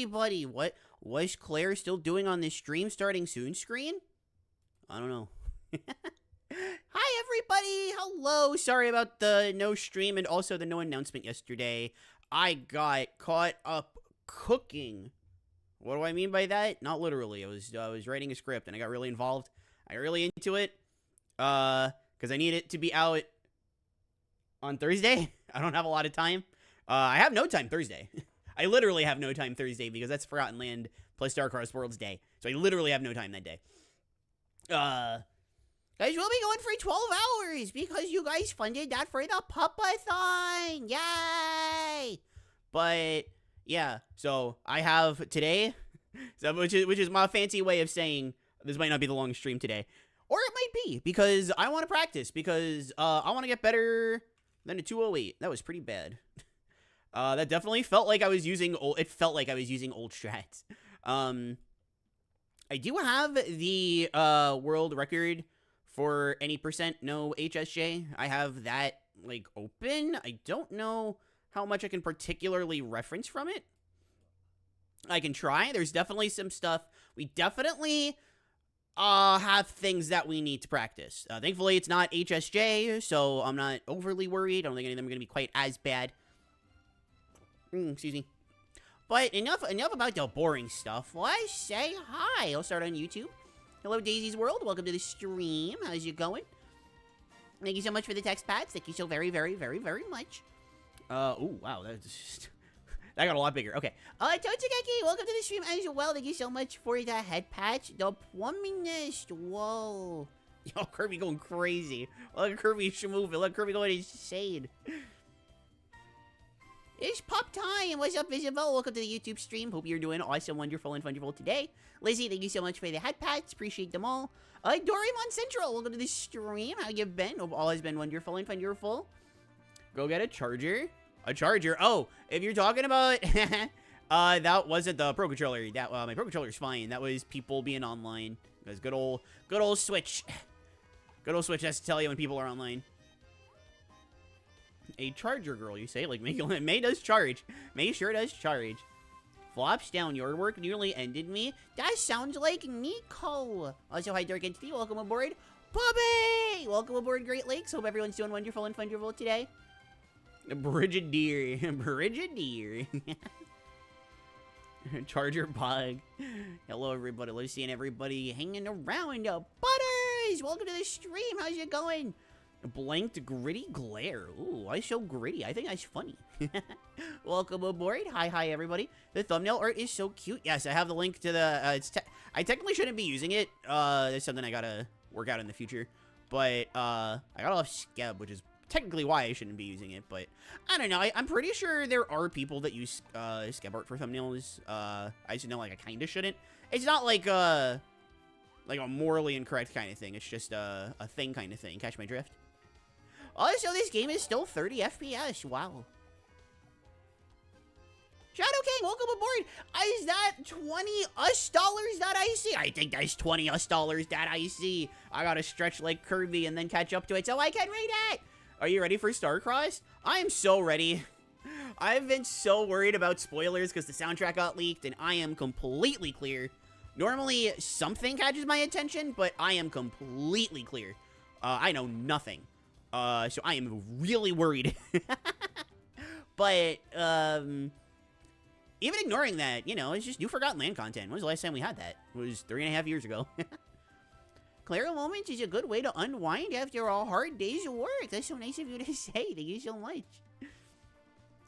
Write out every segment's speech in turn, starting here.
everybody. What was Claire still doing on this stream starting soon screen? I don't know. Hi, everybody. Hello. Sorry about the no stream and also the no announcement yesterday. I got caught up cooking. What do I mean by that? Not literally. I was writing a script and I got really involved. I got really into it. Because I need it to be out on Thursday. I don't have a lot of time. I have no time Thursday. I literally have no time Thursday because that's Forgotten Land plus Starcross Worlds Day. So I literally have no time that day. Guys, we'll be going for 12 hours because you guys funded that for the PUP-A-THON. Yay! But yeah, so I have today, so which is my fancy way of saying this might not be the longest stream today. Or it might be, because I want to practice, because I want to get better than a 208. That was pretty bad. That definitely felt like I was using old strats. I do have the world record for any percent no HSJ. I have that, like, open. I don't know how much I can particularly reference from it. I can try. There's definitely some stuff. We definitely have things that we need to practice. Thankfully, it's not HSJ, so I'm not overly worried. I don't think any of them are going to be quite as bad. Excuse me. But enough about the boring stuff. Let's say hi. I'll start on YouTube. Hello, Daisy's World. Welcome to the stream. How's it going? Thank you so much for the text pads. Thank you so very, very, very, very much. Oh, wow. That's just... That got a lot bigger. Okay. Totsugeki, welcome to the stream as well. Thank you so much for the head patch. The Plumbingist. Whoa. Yo, Kirby going crazy. Look at Kirby moving. Look at Kirby going insane. It's pop time. What's up, Isabel? Welcome to the YouTube stream. Hope you're doing awesome, wonderful, and wonderful today. Lizzie, thank you so much for the head pats. Appreciate them all. Doraemon Central, welcome to the stream. How you been? Hope all has been wonderful and wonderful. Go get a charger. A charger? Oh, if you're talking about... that wasn't the Pro Controller. That my Pro Controller's fine. That was people being online. It was good old Switch. Good old Switch has to tell you when people are online. A charger girl, you say? Like, May does charge. May sure does charge. Flops down. Your work nearly ended me. That sounds like Nico. Also, hi, Dark Entity. Welcome aboard. Bobby! Welcome aboard, Great Lakes. Hope everyone's doing wonderful and wonderful today. Brigadier. Brigadier. Charger bug. Hello, everybody. Love seeing everybody hanging around. Butters! Welcome to the stream. How's it going? Blanked gritty glare. Ooh, I show gritty. I think that's funny. Welcome aboard. Hi, everybody. The thumbnail art is so cute. Yes, I have the link to the... I technically shouldn't be using it. There's something I gotta work out in the future. But, I got off Skeb, which is technically why I shouldn't be using it. But, I don't know. I'm pretty sure there are people that use Skeb art for thumbnails. I just know, like, I kinda shouldn't. It's not like a morally incorrect kind of thing. It's just a thing kind of thing. Catch my drift? Also, this game is still 30 FPS. Wow. Shadow King, welcome aboard. Is that 20 US dollars that I see? I think that's 20 US dollars that I see. I gotta stretch like Kirby and then catch up to it so I can read it. Are you ready for Starcross? I am so ready. I've been so worried about spoilers because the soundtrack got leaked and I am completely clear. Normally, something catches my attention, but I am completely clear. I know nothing. So I am really worried. But, even ignoring that, you know, it's just new Forgotten Land content. When was the last time we had that? It was 3.5 years ago. Clara Moments is a good way to unwind after a hard day's work. That's so nice of you to say. Thank you so much.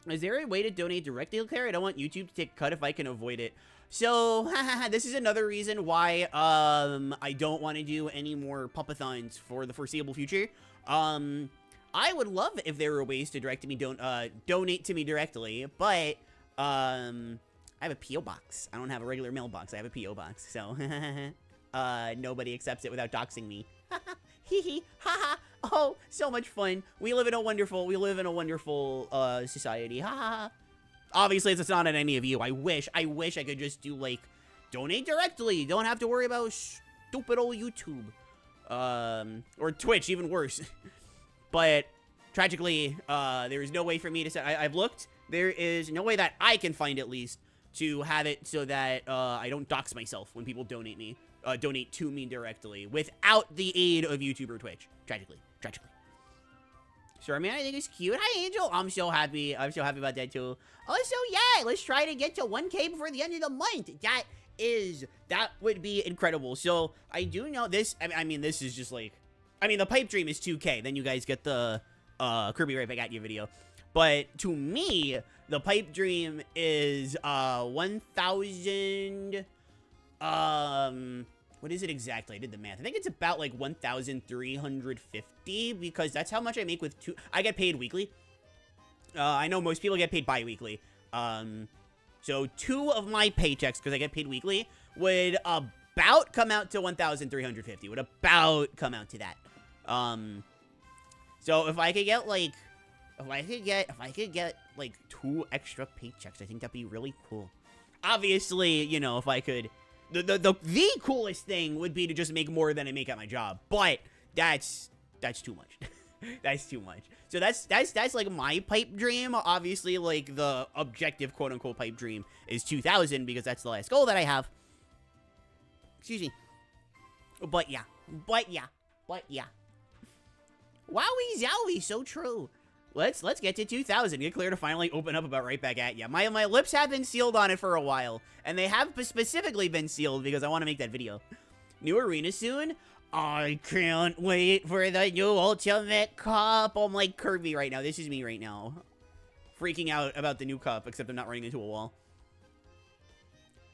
Is there a way to donate directly to Claire? I don't want YouTube to take a cut if I can avoid it. So, this is another reason why, I don't want to do any more PUP-A-THONs for the foreseeable future. I would love if there were ways to donate to me directly, but, I have a P.O. box. I don't have a regular mailbox. I have a P.O. box, so, nobody accepts it without doxing me. Hee hee, haha. Oh, so much fun. We live in a wonderful society. Ha ha. Obviously, it's not on any of you. I wish I could just do, like, donate directly. Don't have to worry about stupid old YouTube. Or Twitch, even worse. But, tragically, there is no way for me to say... I've looked. There is no way that I can find, at least, to have it so that I don't dox myself when people donate to me directly without the aid of YouTube or Twitch. Tragically. Sure, man, I think it's cute. Hi, Angel. I'm so happy. I'm so happy about that, too. Also, yeah, let's try to get to 1K before the end of the month. That would be incredible. So, I do know this. I mean, this is just like, the pipe dream is 2K. Then you guys get the Kirby right back at you video. But to me, the pipe dream is 1,000. What is it exactly? I did the math. I think it's about like 1,350 because that's how much I make with I get paid weekly. I know most people get paid bi-weekly. So 2 of my paychecks, because I get paid weekly, would about come out to 1,350. Would about come out to that. So if I could get like, if I could get like 2 extra paychecks, I think that'd be really cool. Obviously, you know, if I could. The coolest thing would be to just make more than I make at my job, but that's too much. That's too much. So that's like my pipe dream. Obviously, like the objective quote unquote pipe dream is 2,000 because that's the last goal that I have. Excuse me. But yeah. Wowie zowie, so true. Let's get to 2,000. Get clear to finally open up about right back at ya. My lips have been sealed on it for a while, and they have specifically been sealed because I want to make that video. New arena soon? I can't wait for the new Ultimate Cup. I'm like Kirby right now. This is me right now. Freaking out about the new cup, except I'm not running into a wall.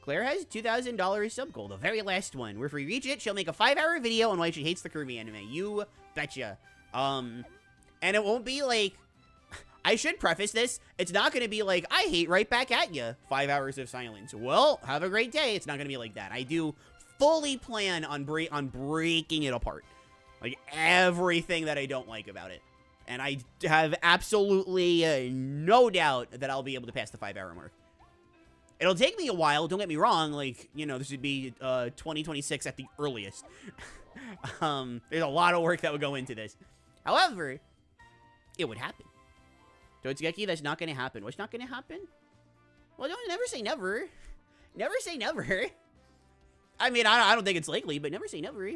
Claire has $2,000 sub goal, the very last one. Where if we reach it, she'll make a 5-hour video on why she hates the Kirby anime. You betcha. And it won't be like... I should preface this. It's not going to be like, I hate right back at you. 5 hours of silence. Well, have a great day. It's not going to be like that. I do fully plan on breaking it apart. Like, everything that I don't like about it. And I have absolutely no doubt that I'll be able to pass the 5-hour mark. It'll take me a while. Don't get me wrong. Like, you know, this would be 2026 at the earliest. There's a lot of work that would go into this. However, it would happen. Totsugeki, that's not going to happen. What's not going to happen? Well, don't never say never. Never say never. I mean, I don't think it's likely, but never say never.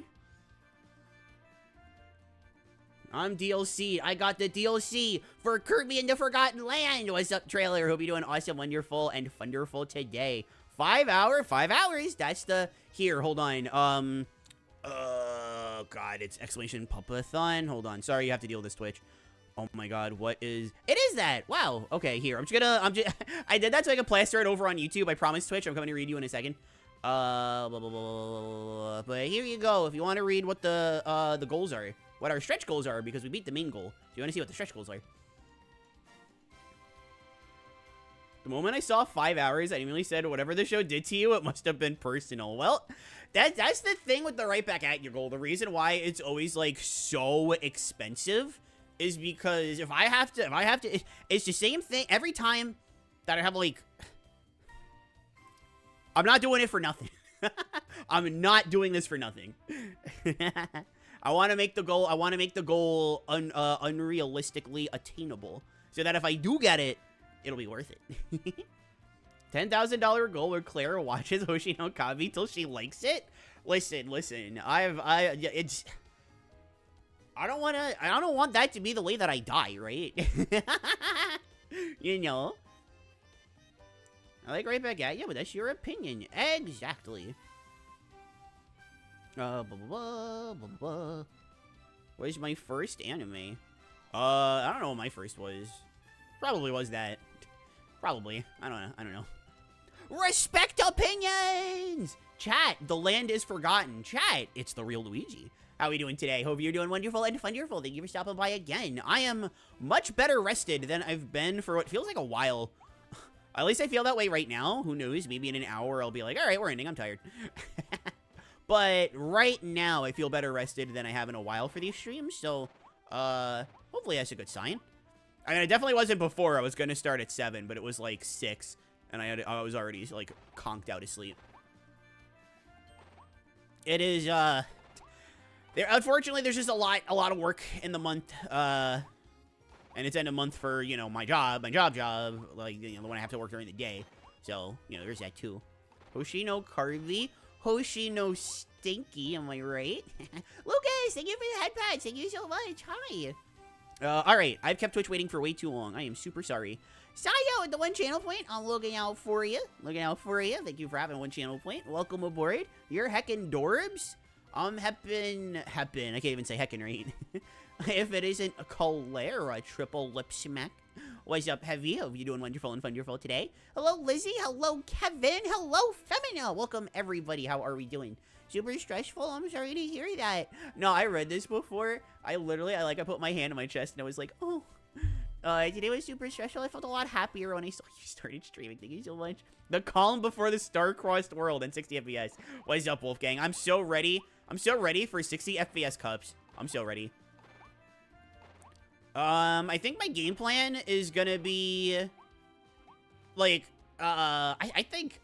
I'm DLC. I got the DLC for Kirby in the Forgotten Land. What's up, trailer? Hope you're doing awesome, wonderful, and thunderful today. 5 hours. That's the... Here, hold on. Oh, God, it's exclamation PUP-A-THON. Hold on. Sorry, you have to deal with this, Twitch. Oh my God, what is... It is that! Wow. Okay, here. I did that so I can plaster it over on YouTube. I promise, Twitch. I'm coming to read you in a second. Blah, blah, blah, blah, blah. But here you go. If you want to read what the goals are. What our stretch goals are, because we beat the main goal. So you want to see what the stretch goals are. The moment I saw 5 hours, I immediately said, whatever the show did to you, it must have been personal. Well, that's the thing with the right back at your goal. The reason why it's always, like, so expensive is because if I have to, it's the same thing every time that I have, like, I'm not doing it for nothing. I'm not doing this for nothing. I want to make the goal, unrealistically attainable so that if I do get it, it'll be worth it. $10,000 goal where Clara watches Hoshi no Kabi till she likes it. Listen, I don't want that to be the way that I die, right? You know? I like right back at you, but that's your opinion. Exactly. Blah, blah, blah, blah, blah. What is my first anime? I don't know what my first was. Probably was that. Probably. I don't know. Respect opinions! Chat, the land is forgotten. Chat, it's the real Luigi. How are we doing today? Hope you're doing wonderful and wonderful. Thank you for stopping by again. I am much better rested than I've been for what feels like a while. At least I feel that way right now. Who knows? Maybe in an hour I'll be like, all right, we're ending. I'm tired. But right now I feel better rested than I have in a while for these streams. So, hopefully that's a good sign. I mean, it definitely wasn't before. I was going to start at 7, but it was like 6. And I was already, like, conked out of sleep. It is, unfortunately, there's just a lot of work in the month, and it's end of month for, you know, my job, like, you know, when I have to work during the day. So, you know, there's that too. Hoshino Carly. Hoshino Stinky, am I right? Lucas, thank you for the head pats. Thank you so much. Hi. Alright, I've kept Twitch waiting for way too long. I am super sorry. Sayo with the 1 channel point. I'm looking out for you. Looking out for you. Thank you for having 1 channel point. Welcome aboard. You're heckin' Dorbs. Heppin. I can't even say heckin' right. If it isn't a cholera triple lip smack. What's up, Heavy? Hope you doing wonderful and wonderful today. Hello, Lizzie. Hello, Kevin. Hello, Femina. Welcome, everybody. How are we doing? Super stressful? I'm sorry to hear that. No, I read this before. I put my hand on my chest and I was like, oh. Today was super stressful. I felt a lot happier when I saw you started streaming. Thank you so much. The calm before the star-crossed world and 60 FPS. What's up, Wolfgang? I'm so ready. I'm so ready for 60 FPS cups. I'm so ready. I think my game plan is gonna be, like, I think,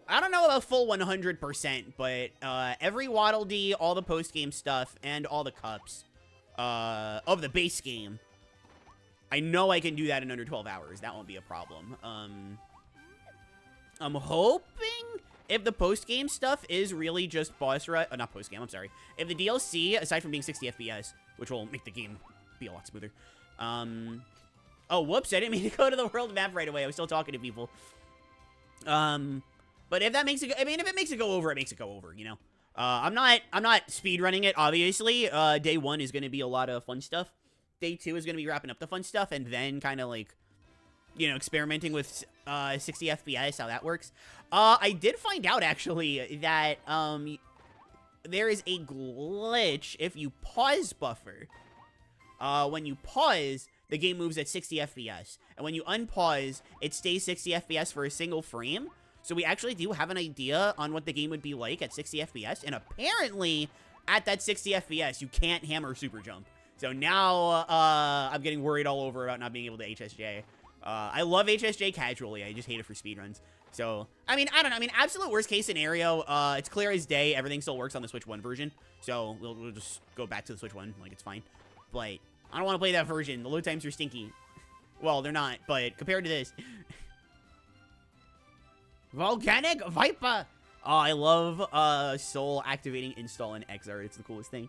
I don't know about full 100%, but, every Waddle Dee, all the post-game stuff, and all the cups, of the base game, I know I can do that in under 12 hours. That won't be a problem. I'm hoping if the post-game stuff is really just boss rush, not post-game, I'm sorry. If the DLC, aside from being 60 FPS, which will make the game be a lot smoother. Oh, whoops, I didn't mean to go to the world map right away. I was still talking to people. But if that makes it, I mean, if it makes it go over, it makes it go over, you know? I'm not speedrunning it, obviously. Day 1 is going to be a lot of fun stuff. Day 2 is going to be wrapping up the fun stuff, and then kind of like, you know, experimenting with 60 FPS, how that works. I did find out, actually, that there is a glitch if you pause buffer. When you pause, the game moves at 60 FPS. And when you unpause, it stays 60 FPS for a single frame. So we actually do have an idea on what the game would be like at 60 FPS. And apparently, at that 60 FPS, you can't hammer super jump. So now, I'm getting worried all over about not being able to HSJ. I love HSJ casually. I just hate it for speedruns. So, I mean, I don't know. I mean, absolute worst case scenario, it's clear as day. Everything still works on the Switch 1 version. So, we'll just go back to the Switch 1. Like, it's fine. But I don't want to play that version. The load times are stinky. Well, they're not, but compared to this. Volcanic Viper. Oh, I love soul activating install in XR. It's the coolest thing.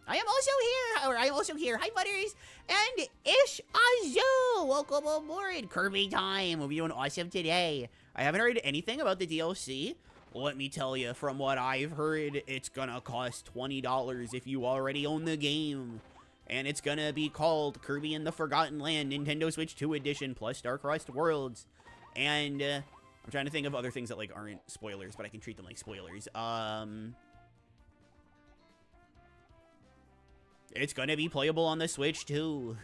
I am also here. Hi, Butters. And Ish Azu. Welcome aboard. Kirby time. We'll be doing awesome today. I haven't heard anything about the DLC. Let me tell you, from what I've heard, it's gonna cost $20 if you already own the game. And it's gonna be called Kirby in the Forgotten Land Nintendo Switch 2 Edition plus Star-Crossed Worlds. And I'm trying to think of other things that like aren't spoilers, but I can treat them like spoilers. It's gonna be playable on the Switch too.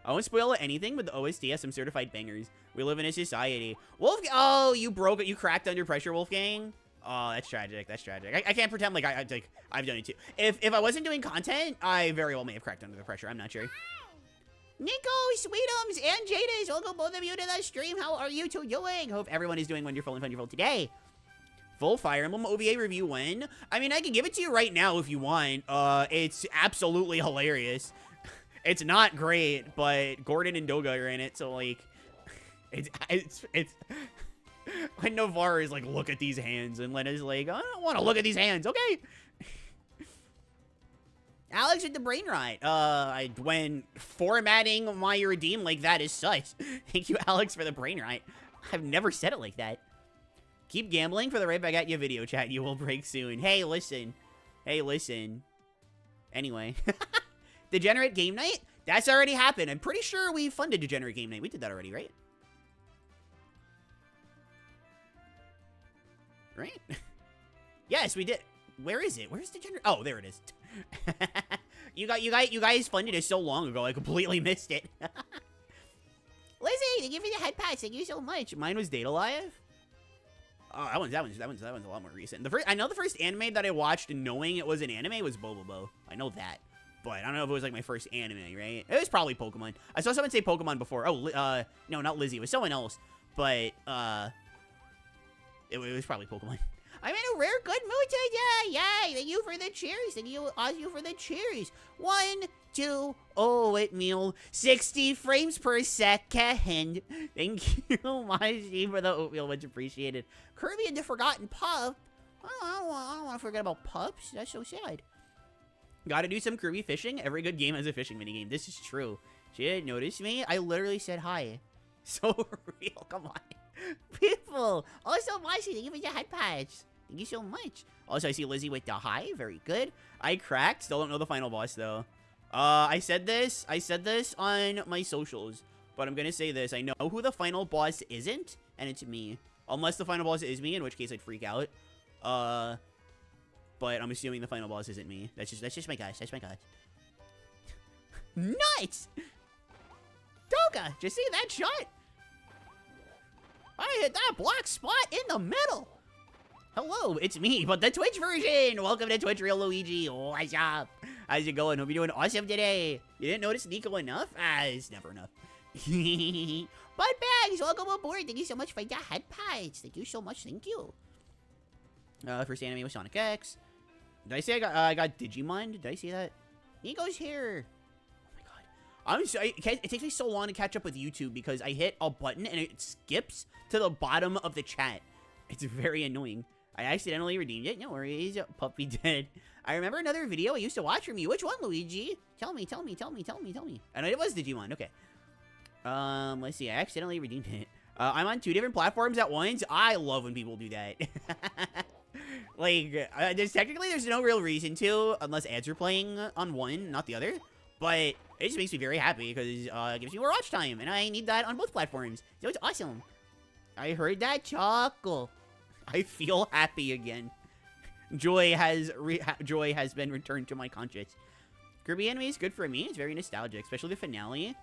I won't spoil anything, but the OST has some certified bangers. We live in a society. Oh, you broke it. You cracked under pressure, Wolfgang. Oh, that's tragic. That's tragic. I can't pretend like I've done it too. If I wasn't doing content, I very well may have cracked under the pressure. I'm not sure. Nico, Sweetums, and Jadis, welcome both of you to the stream. How are you two doing? Hope everyone is doing wonderful and wonderful today. Full Fire Emblem OVA review when? I mean, I can give it to you right now if you want. It's absolutely hilarious. It's not great, but Gordon and Doga are in it, so like, it's when Navarre is like, look at these hands, and Lena's like, I don't want to look at these hands, okay? Alex with the brain rot. When formatting my redeem like that is sus. Thank you, Alex, for the brain rot. I've never said it like that. Keep gambling for the right back at you video chat. You will break soon. Hey, listen. Hey, listen. Anyway. Degenerate Game Night? That's already happened. I'm pretty sure we funded Degenerate Game Night. We did that already, right? Right? Yes, we did. Where is it? Where's Degenerate? Oh, there it is. You guys funded it so long ago. I completely missed it. Lizzie, thank you for the head pats. Thank you so much. Mine was Data Live. Oh, that one's a lot more recent. I know the first anime that I watched knowing it was an anime was Bobobo. I know that. But I don't know if it was like my first anime, right? It was probably Pokemon. I saw someone say Pokemon before. Oh, no, not Lizzie. It was someone else. But, it was probably Pokemon. I'm in a rare good mood today. Yay. Thank you for the cheers. Thank you, Ozzy, for the cheers. 1, to oatmeal. 60 frames per second. Thank you, Maji, for the oatmeal. Much appreciated. Kirby and the Forgotten Pup. I don't want to forget about pups. That's so sad. Gotta do some Kirby fishing. Every good game has a fishing minigame. This is true. She didn't notice me. I literally said hi. So real. Come on. People. Also, Maji, thank you for your head patch. Thank you so much. Also, I see Lizzie with the hi. Very good. I cracked. Still don't know the final boss, though. I said this on my socials. But I'm gonna say this. I know who the final boss isn't. And it's me. Unless the final boss is me, in which case I'd freak out. But I'm assuming the final boss isn't me. That's just my guess. That's my guess. Nuts! Doga, did you see that shot? I hit that black spot in the middle. Hello, it's me, but the Twitch version. Welcome to Twitch Real Luigi. What's up? How's it going? Hope you're doing awesome today. You didn't notice Nico enough? It's never enough. Bud Bags, welcome aboard. Thank you so much for the head pads. Thank you so much. Thank you. First anime was Sonic X. Did I say I got Digimon? Did I see that? Nico's here. Oh my god. I'm sorry. It takes me so long to catch up with YouTube because I hit a button and it skips to the bottom of the chat. It's very annoying. I accidentally redeemed it. No worries. Puppy dead. I remember another video I used to watch from you. Which one, Luigi? Tell me. And it was Digimon. Okay. Let's see. I accidentally redeemed it. I'm on 2 different platforms at once. I love when people do that. Like, there's no real reason to, unless ads are playing on one, not the other. But it just makes me very happy because it gives me more watch time, and I need that on both platforms. So it's awesome. I heard that chuckle. I feel happy again. Joy has been returned to my conscience. Kirby anime is good for me. It's very nostalgic, especially the finale.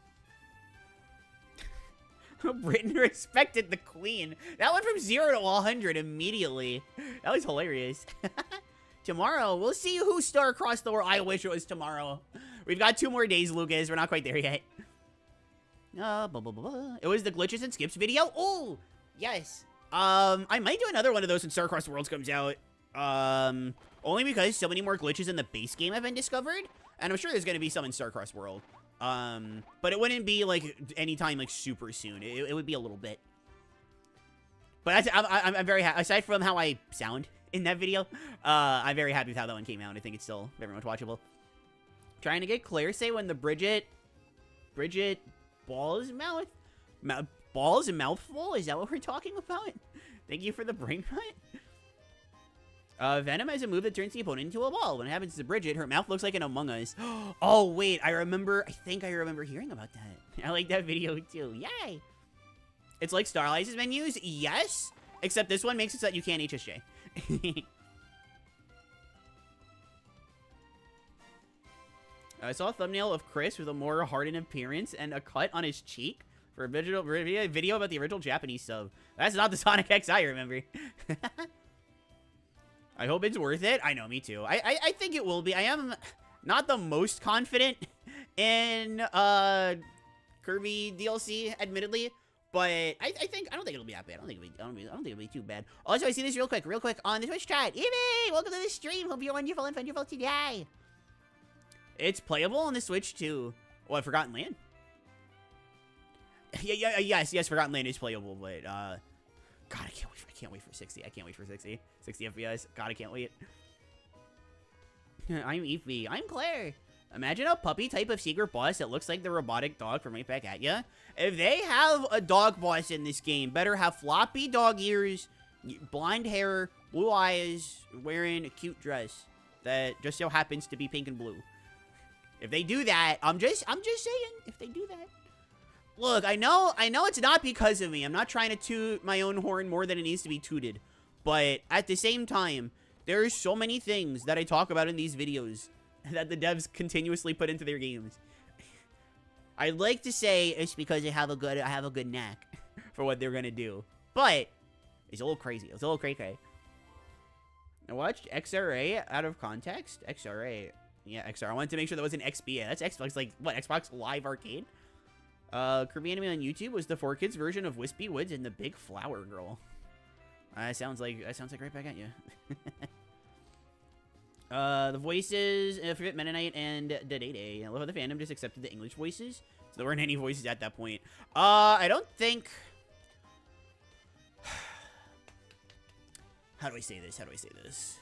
Britain respected the queen. That went from 0 to 100 immediately. That was hilarious. Tomorrow, we'll see who star-crossed the world. I wish it was tomorrow. We've got 2 more days, Lucas. We're not quite there yet. It was the Glitches and Skips video. Oh, yes. I might do another one of those when Star-Crossed Worlds comes out. Only because so many more glitches in the base game have been discovered. And I'm sure there's going to be some in Star-Crossed World. But it wouldn't be, like, anytime, like, super soon. It would be a little bit. But I'm very happy. Aside from how I sound in that video, I'm very happy with how that one came out. I think it's still very much watchable. Trying to get Claire say when the Bridget balls balls and mouthful? Is that what we're talking about? Thank you for the brain rot. Venom has a move that turns the opponent into a ball. When it happens to Bridget, her mouth looks like an Among Us. Oh, wait. I think I remember hearing about that. I like that video, too. Yay! It's like Starlight's menus? Yes! Except this one makes it so that you can't HSJ. I saw a thumbnail of Chris with a more hardened appearance and a cut on his cheek for a video about the original Japanese sub. That's not the Sonic X I remember. I hope it's worth it. I know, me too. I think it will be. I am not the most confident in Kirby DLC, admittedly, but I don't think it'll be that bad. I don't think it'll be too bad. Also, I see this real quick on the Twitch chat. Evie, welcome to the stream. Hope you're wonderful and wonderful today. It's playable on the Switch too. What, Forgotten Land? Yes, Forgotten Land is playable, but God, I can't wait for 60. I can't wait for 60 FPS. God, I can't wait. I'm Evie. I'm Claire. Imagine a puppy type of secret boss that looks like the robotic dog from Right Back At Ya. If they have a dog boss in this game, better have floppy dog ears, blonde hair, blue eyes, wearing a cute dress that just so happens to be pink and blue. If they do that, I'm just saying, if they do that. Look, I know it's not because of me. I'm not trying to toot my own horn more than it needs to be tooted. But at the same time, there are so many things that I talk about in these videos that the devs continuously put into their games. I'd like to say it's because I have a good knack for what they're gonna do. But it's a little crazy. It's a little cray-cray. I watched XRA out of context. XRA. Yeah, XR. I wanted to make sure that wasn't XBA. That's Xbox, like, what, Xbox Live Arcade? Kirby Anime on YouTube was the 4Kids version of Wispy Woods and the Big Flower Girl. That sounds like Right Back At You. The voices, Forget Mennonite and Dedede. I love how the fandom just accepted the English voices. So there weren't any voices at that point. I don't think... How do I say this? How do I say this?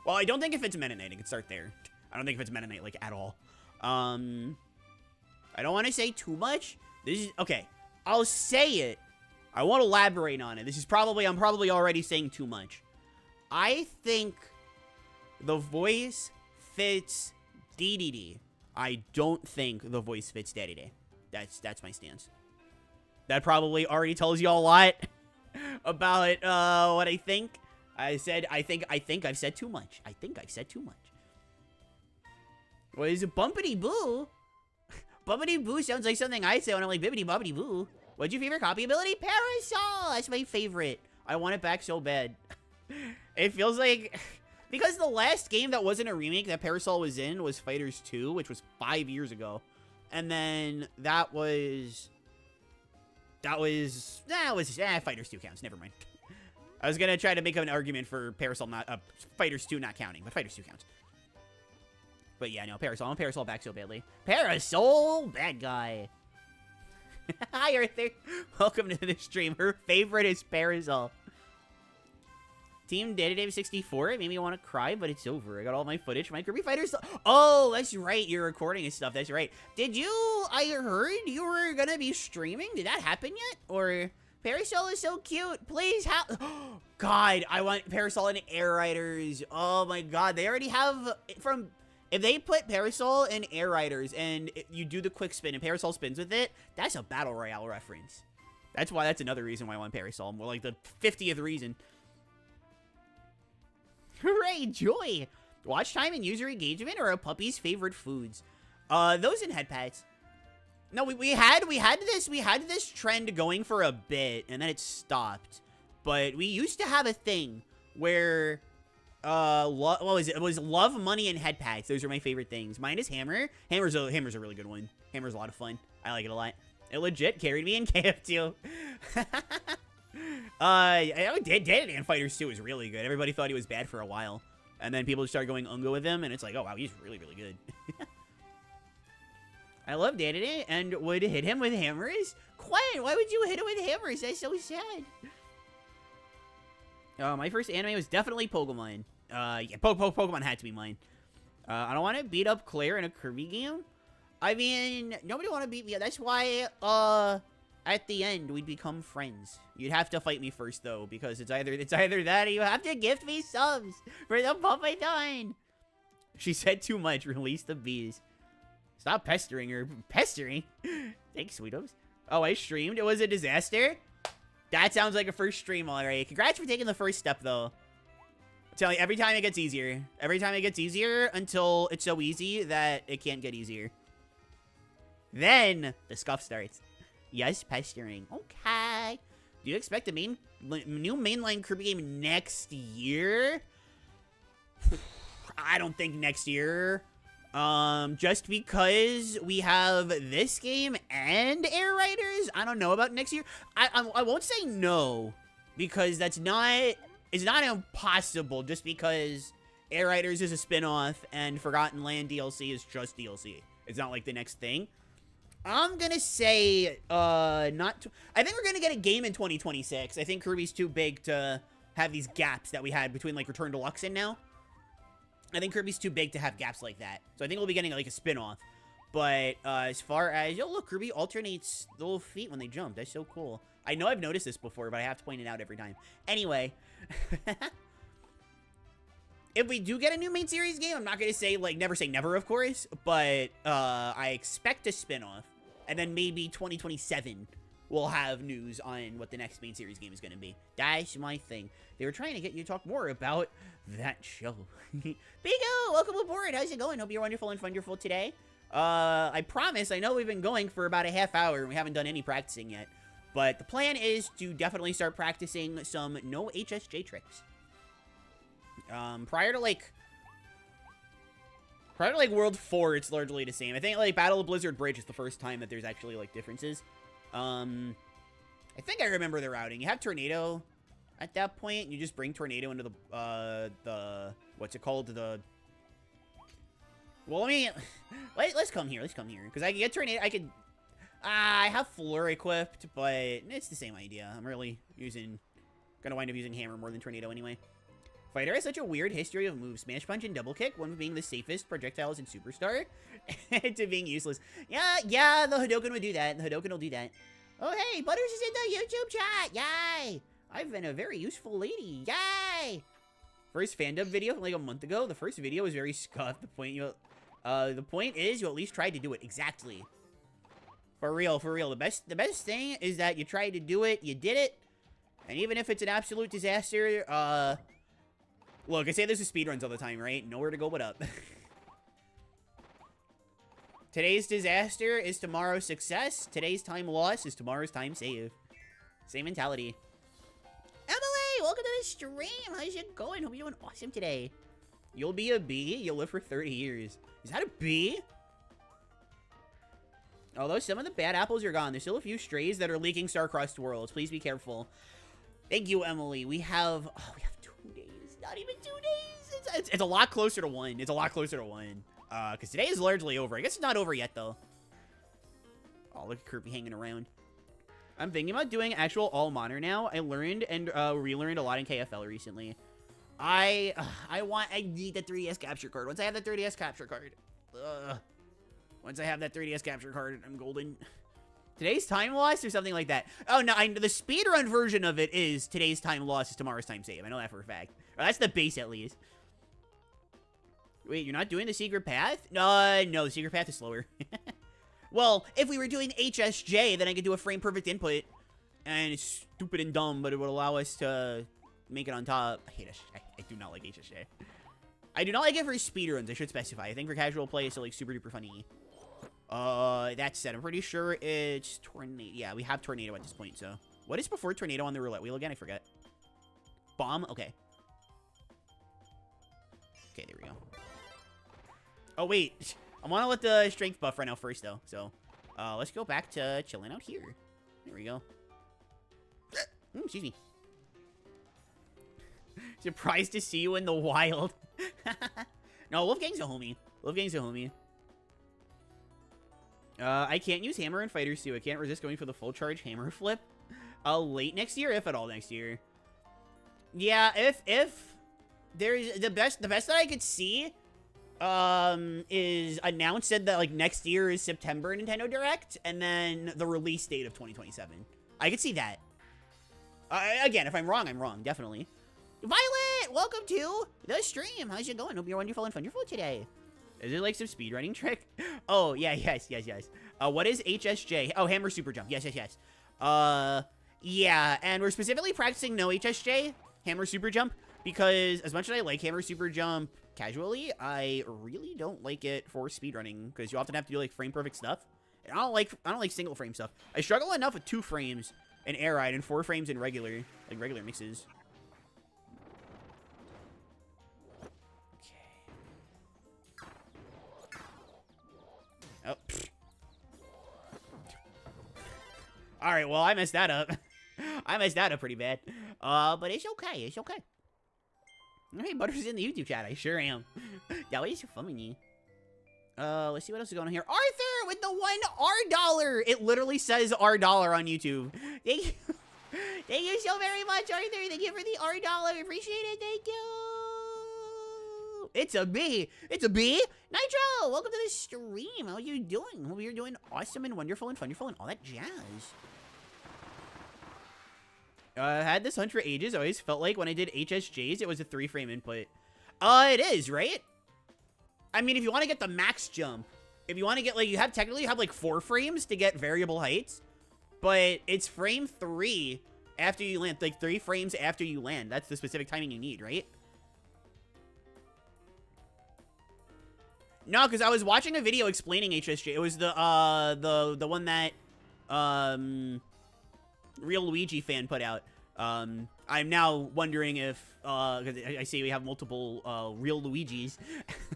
Well, I don't think if it's Mennonite, I can start there. I don't think if it's Mennonite, like, at all. I don't want to say too much. This is... Okay. I'll say it. I won't elaborate on it. This is probably... I'm probably already saying too much. I think the voice fits DDD. I don't think the voice fits Dedede. That's my stance. That probably already tells you a lot about what I think. I think I've said too much. I think I've said too much. What is it? Bumpity Boo? Bumpity Boo sounds like something I say when I'm like bibbity bobbity boo. What's your favorite copy ability? Parasol! That's my favorite. I want it back so bad. It feels like... Because the last game that wasn't a remake that Parasol was in was Fighters 2, which was 5 years ago. And then that was... Fighters 2 counts. Never mind. I was going to try to make an argument for Parasol not... Fighters 2 not counting, but Fighters 2 counts. But yeah, no, Parasol. I want Parasol back so badly. Parasol! Bad guy. Hi, Arthur. Welcome to the stream. Her favorite is Parasol. Team Dedede 64. It made me want to cry, but it's over. I got all my footage. My Kirby Fighters. Oh, that's right. You're recording and stuff. That's right. I heard you were going to be streaming. Did that happen yet? Or... Parasol is so cute. Please have... God, I want Parasol and Air Riders. Oh my god. They already have... If they put Parasol and Air Riders and you do the quick spin and Parasol spins with it, that's a Battle Royale reference. That's another reason why I want Parasol. More like the 50th reason. Hooray, joy! Watch time and user engagement are a puppy's favorite foods. Those and head pats. No, we had this trend going for a bit, and then it stopped. But we used to have a thing where, what was it? It was love, money, and head pats. Those are my favorite things. Mine is Hammer. Hammer's a really good one. Hammer's a lot of fun. I like it a lot. It legit carried me in KF2. Dedede in Fighters 2 is really good. Everybody thought he was bad for a while. And then people just started going Ungo with him, and it's like, oh wow, he's really, really good. I love Dedede and would hit him with hammers. Quinn, why would you hit him with hammers? That's so sad. My first anime was definitely Pokemon. Yeah, Pokemon had to be mine. I don't want to beat up Claire in a Kirby game. I mean, nobody want to beat me. That's why, at the end, we'd become friends. You'd have to fight me first, though, because it's either that or you have to gift me subs for the PUP-A-THON. She said too much. Release the bees. Stop pestering her. Pestering? Thanks, sweetos. Oh, I streamed. It was a disaster? That sounds like a first stream already. Congrats for taking the first step, though. I'm telling you, every time it gets easier. Every time it gets easier until it's so easy that it can't get easier. Then the scuff starts. Yes, pestering. Okay. Do you expect a new mainline Kirby game next year? I don't think next year. Just because we have this game and Air Riders, I don't know about next year. I won't say no, because it's not impossible just because Air Riders is a spin-off and Forgotten Land DLC is just DLC. It's not like the next thing. I'm gonna say, I think we're gonna get a game in 2026. I think Kirby's too big to have these gaps that we had between, like, Return Deluxe and now. I think Kirby's too big to have gaps like that. So I think we'll be getting, like, a spin-off. But, as far as... Yo, look, Kirby alternates the little feet when they jump. That's so cool. I know I've noticed this before, but I have to point it out every time. Anyway. If we do get a new main series game, I'm not going to say, like, never say never, of course. But, I expect a spin-off. And then maybe 2027... we'll have news on what the next main series game is going to be. That's my thing. They were trying to get you to talk more about that show. Bigo, welcome aboard. How's it going? Hope you're wonderful and wonderful today. I promise, I know we've been going for about a half hour and we haven't done any practicing yet. But the plan is to definitely start practicing some no HSJ tricks. Prior to like World 4, it's largely the same. I think, like, Battle of Blizzard Bridge is the first time that there's actually, like, differences. I think I remember the routing. You have Tornado at that point. You just bring Tornado into the what's it called? The Well, let's come here. Let's come here. Because I can get Tornado. I have Floor equipped, but it's the same idea. I'm really gonna wind up using Hammer more than Tornado anyway. Fighter has such a weird history of moves. Smash Punch and Double Kick, one being the safest projectiles in Superstar, to being useless. Yeah, the Hadoken would do that. The Hadoken will do that. Oh, hey, Butters is in the YouTube chat. Yay! I've been a very useful lady. Yay! First fandom video from like a month ago. The first video was very scuffed. The point is you at least tried to do it. Exactly. For real, for real. The best thing is that you tried to do it, you did it, and even if it's an absolute disaster, look, I say this with speedruns all the time, right? Nowhere to go but up. Today's disaster is tomorrow's success. Today's time loss is tomorrow's time save. Same mentality. Emily, welcome to the stream. How's it going? Hope you're doing awesome today. You'll be a bee. You'll live for 30 years. Is that a bee? Although some of the bad apples are gone, there's still a few strays that are leaking star-crossed worlds. Please be careful. Thank you, Emily. We have 2 days. Not even 2 days. It's a lot closer to 1. It's a lot closer to 1. Because today is largely over. I guess it's not over yet, though. Oh, look at Kirby hanging around. I'm thinking about doing actual all-modern now. I learned and relearned a lot in KFL recently. I need the 3DS capture card. Once I have the 3DS capture card. Once I have that 3DS capture card, I'm golden. Today's time loss or something like that. Oh, no, the speedrun version of it is today's time loss is tomorrow's time save. I know that for a fact. Or that's the base, at least. Wait, you're not doing the secret path? No, the secret path is slower. Well, if we were doing HSJ, then I could do a frame-perfect input. And it's stupid and dumb, but it would allow us to make it on top. I hate HSJ. I do not like HSJ. I do not like it for speedruns, I should specify. I think for casual play, it's still, like, super-duper funny. That said, I'm pretty sure it's Tornado. Yeah, we have Tornado at this point, so. What is before Tornado on the roulette wheel again? I forget. Bomb? Okay. Okay, there we go. Oh, wait. I want to let the strength buff run out first, though. So, let's go back to chilling out here. There we go. Excuse me. Surprised to see you in the wild. No, Wolfgang's a homie. Wolfgang's a homie. I can't use hammer in fighters too. I can't resist going for the full charge hammer flip. Late next year, if at all next year. Yeah, if there's the best that I could see, is announced said that like next year is September Nintendo Direct, and then the release date of 2027. I could see that. Again, if I'm wrong, I'm wrong, definitely. Violet, welcome to the stream. How's it going? Hope you're wonderful and wonderful today. Is it like some speedrunning trick? Oh, yeah, yes. What is HSJ? Oh, hammer super jump. Yes. Yeah, and we're specifically practicing no HSJ, hammer super jump, because as much as I like hammer super jump casually, I really don't like it for speedrunning, because you often have to do like frame perfect stuff. And I don't like single frame stuff. I struggle enough with 2 frames in air ride and 4 frames in regular mixes. Oh. Alright, well, I messed that up. I messed that up pretty bad. But it's okay. It's okay. Hey, Butters in the YouTube chat. I sure am. That way is funny. Let's see what else is going on here. Arthur with the $1 It literally says $R on YouTube. Thank you. Thank you so very much, Arthur. Thank you for the $R. Appreciate it. Thank you. It's a bee. It's a bee. Nitro, welcome to the stream. How are you doing? Hope you're doing awesome and wonderful and wonderful and all that jazz. I had this hunt for ages. I always felt like when I did HSJs, it was a 3-frame input. It is, right? I mean, if you want to get the max jump, if you want to get, like, you technically have, like, 4 frames to get variable heights, but it's frame 3 after you land, like, 3 frames after you land. That's the specific timing you need, right? No, because I was watching a video explaining HSJ. It was the one that, Real Luigi fan put out. I'm now wondering if, because I see we have multiple, Real Luigis.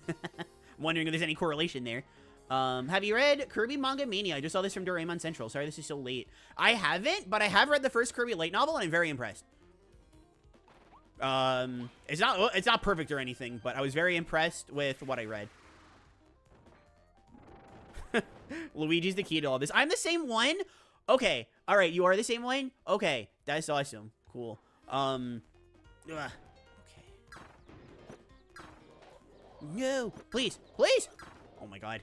I'm wondering if there's any correlation there. Have you read Kirby Manga Mania? I just saw this from Doraemon Central. Sorry this is so late. I haven't, but I have read the first Kirby light novel, and I'm very impressed. It's not perfect or anything, but I was very impressed with what I read. Luigi's the key to all this. I'm the same one? Okay. All right, you are the same one? Okay. That's awesome. Cool. Okay. No. Please. Please. Oh, my God.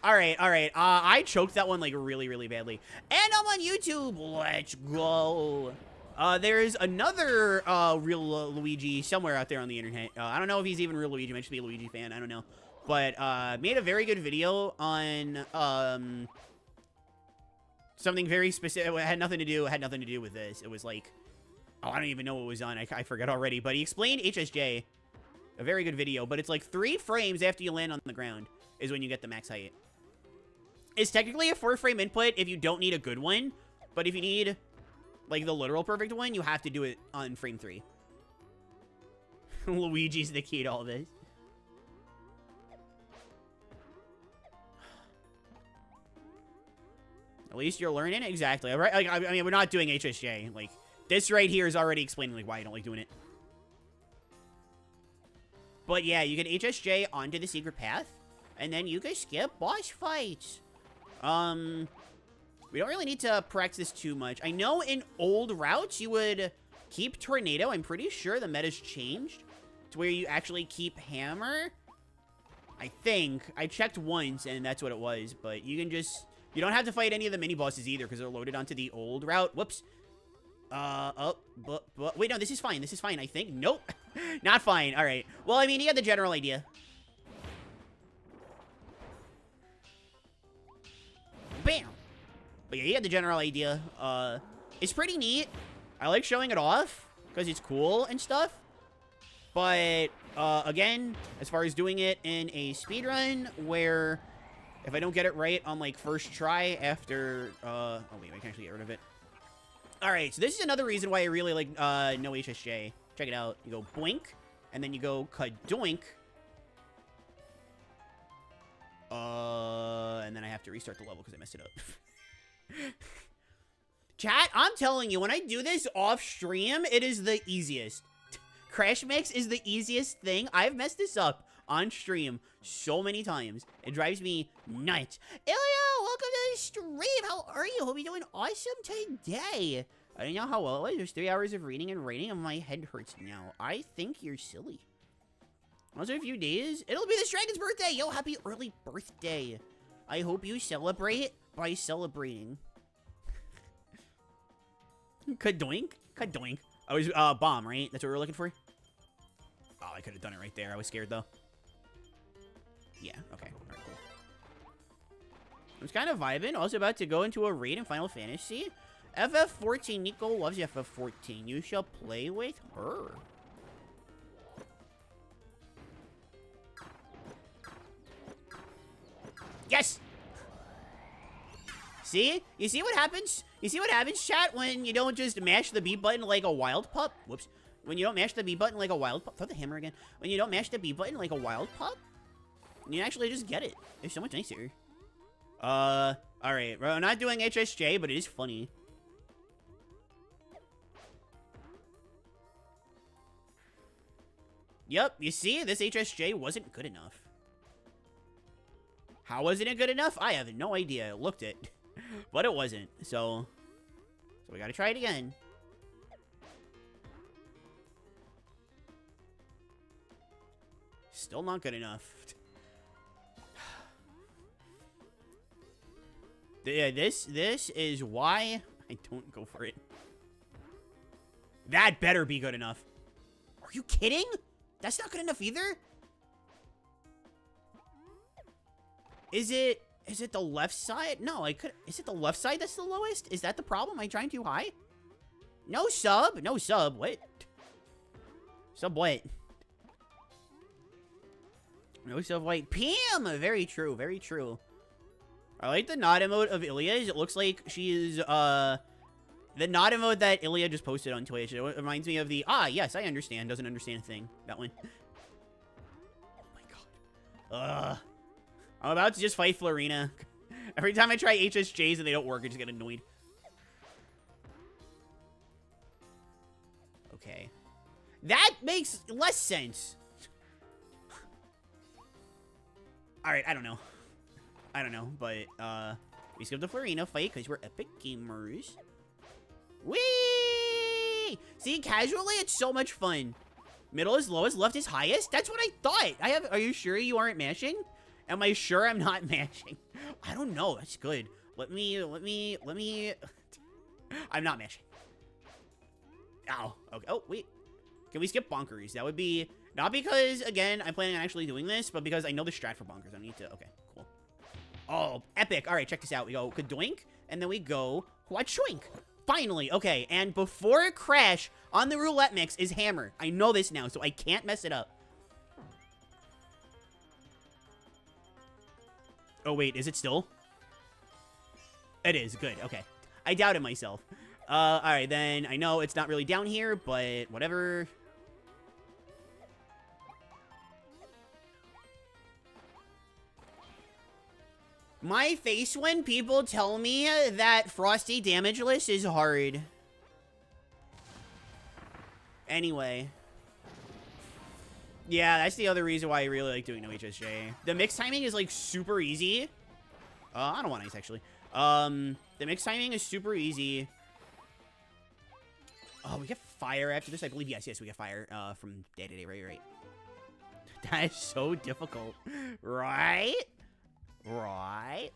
All right. I choked that one, like, really, really badly. And I'm on YouTube. Let's go. There's another, real Luigi somewhere out there on the internet. I don't know if he's even real Luigi. Might just be a Luigi fan. I don't know. But, made a very good video on, something very specific. It had nothing to do with this. It was like, oh, I don't even know what it was on. I forgot already. But he explained HSJ. A very good video. But it's like 3 frames after you land on the ground is when you get the max height. It's technically a 4-frame input if you don't need a good one. But if you need, like, the literal perfect one, you have to do it on frame 3. Luigi's the key to all this. At least you're learning. Exactly. Right? Like, I mean, we're not doing HSJ. Like, this right here is already explaining, like, why I don't like doing it. But yeah, you get HSJ onto the secret path, and then you can skip boss fights. We don't really need to practice this too much. I know in old routes you would keep Tornado. I'm pretty sure the meta's changed to where you actually keep Hammer. I think. I checked once, and that's what it was. But you can just... You don't have to fight any of the mini-bosses either, because they're loaded onto the old route. Whoops. Wait, no, this is fine. This is fine, I think. Nope. Not fine. All right. Well, I mean, you got the general idea. Bam. But yeah, you got the general idea. It's pretty neat. I like showing it off because it's cool and stuff. But, again, as far as doing it in a speedrun where if I don't get it right on, like, first try after, oh, wait, I can actually get rid of it. All right, so this is another reason why I really like no HSJ. Check it out. You go boink, and then you go kadoink. And then I have to restart the level because I messed it up. Chat, I'm telling you, when I do this off stream, it is the easiest. Crash Mix is the easiest thing. I've messed this up on stream so many times. It drives me nuts. Ilya, welcome to the stream. How are you? Hope you're doing awesome today. I don't know how well it was. There's 3 hours of reading and writing, and my head hurts now. I think you're silly. Also, a few days, it'll be this dragon's birthday. Yo, happy early birthday. I hope you celebrate by celebrating. Kadoink? Kadoink. I was, bomb, right? That's what we were looking for? Oh, I could have done it right there. I was scared, though. Yeah, okay. All right, cool. I was kind of vibing. Also about to go into a raid in Final Fantasy. FF14. Nico loves FF14. You shall play with her. Yes! See? You see what happens? You see what happens, chat, when you don't just mash the B button like a wild pup? Whoops. When you don't mash the B button like a wild pup. Throw the hammer again. When you don't mash the B button like a wild pup, you actually just get it. It's so much nicer. Alright. We're not doing HSJ, but it is funny. Yep, you see? This HSJ wasn't good enough. How wasn't it good enough? I have no idea. It looked it. But it wasn't. So we gotta try it again. Still not good enough. Yeah, this is why I don't go for it. That better be good enough. Are you kidding? That's not good enough either? Is it the left side? No, is it the left side that's the lowest? Is that the problem? Am I trying too high? No sub. No sub. What? Sub what? No sub white. Pam! Very true. Very true. I like the nod emote of Ilya's. It looks like she is, the nod emote that Ilya just posted on Twitch. It reminds me of the, yes, I understand. Doesn't understand a thing. That one. Oh my god. I'm about to just fight Florina. Every time I try HSJs and they don't work, I just get annoyed. Okay. That makes less sense. Alright, I don't know. I don't know, but we skipped the Florina fight because we're epic gamers. Whee! See, casually, it's so much fun. Middle is lowest, left is highest. That's what I thought. Are you sure you aren't mashing? Am I sure I'm not mashing? I don't know. That's good. Let me. I'm not mashing. Ow. Okay. Oh, wait. Can we skip bonkers? That would be, not because, again, I'm planning on actually doing this, but because I know the strat for bonkers. I need to, okay, cool. Oh, epic. All right, check this out. We go kadoink, and then we go whachoink. Finally, okay, and before crash on the roulette mix is hammer. I know this now, so I can't mess it up. Oh, wait, is it still? It is, good, okay. I doubted myself. All right, then I know it's not really down here, but whatever. My face when people tell me that Frosty Damageless is hard. Anyway. Yeah, that's the other reason why I really like doing no HSJ. The mix timing is, like, super easy. I don't want ice, actually. The mix timing is super easy. Oh, we get fire after this? I believe, yes, we get fire from day to day, right. That is so difficult. Right? Right.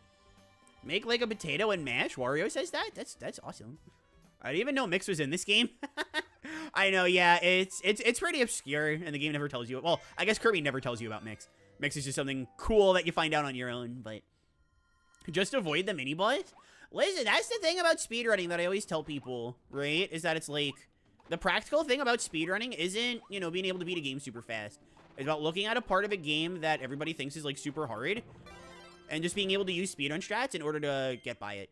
Make like a potato and mash. Wario says that? That's awesome. I didn't even know Mix was in this game. I know, yeah, it's pretty obscure, and the game never tells you. Well, I guess Kirby never tells you about Mix. Mix is just something cool that you find out on your own, but just avoid the mini boss. Listen, that's the thing about speedrunning that I always tell people, right? Is that it's like, the practical thing about speedrunning isn't, you know, being able to beat a game super fast. It's about looking at a part of a game that everybody thinks is, like, super hard, and just being able to use speedrun strats in order to get by it.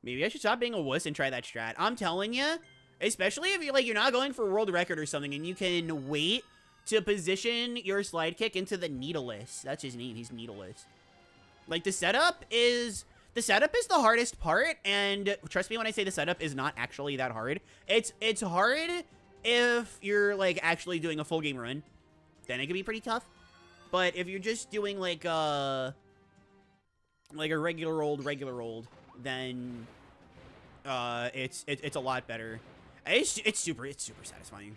Maybe I should stop being a wuss and try that strat. I'm telling you, especially if you're not going for a world record or something, and you can wait to position your slide kick into the needleless. That's his name. He's needleless. Like, the setup is the hardest part, and trust me when I say the setup is not actually that hard. It's hard if you're, like, actually doing a full game run. Then it can be pretty tough. But if you're just doing, like a regular old, then it's a lot better. It's super satisfying.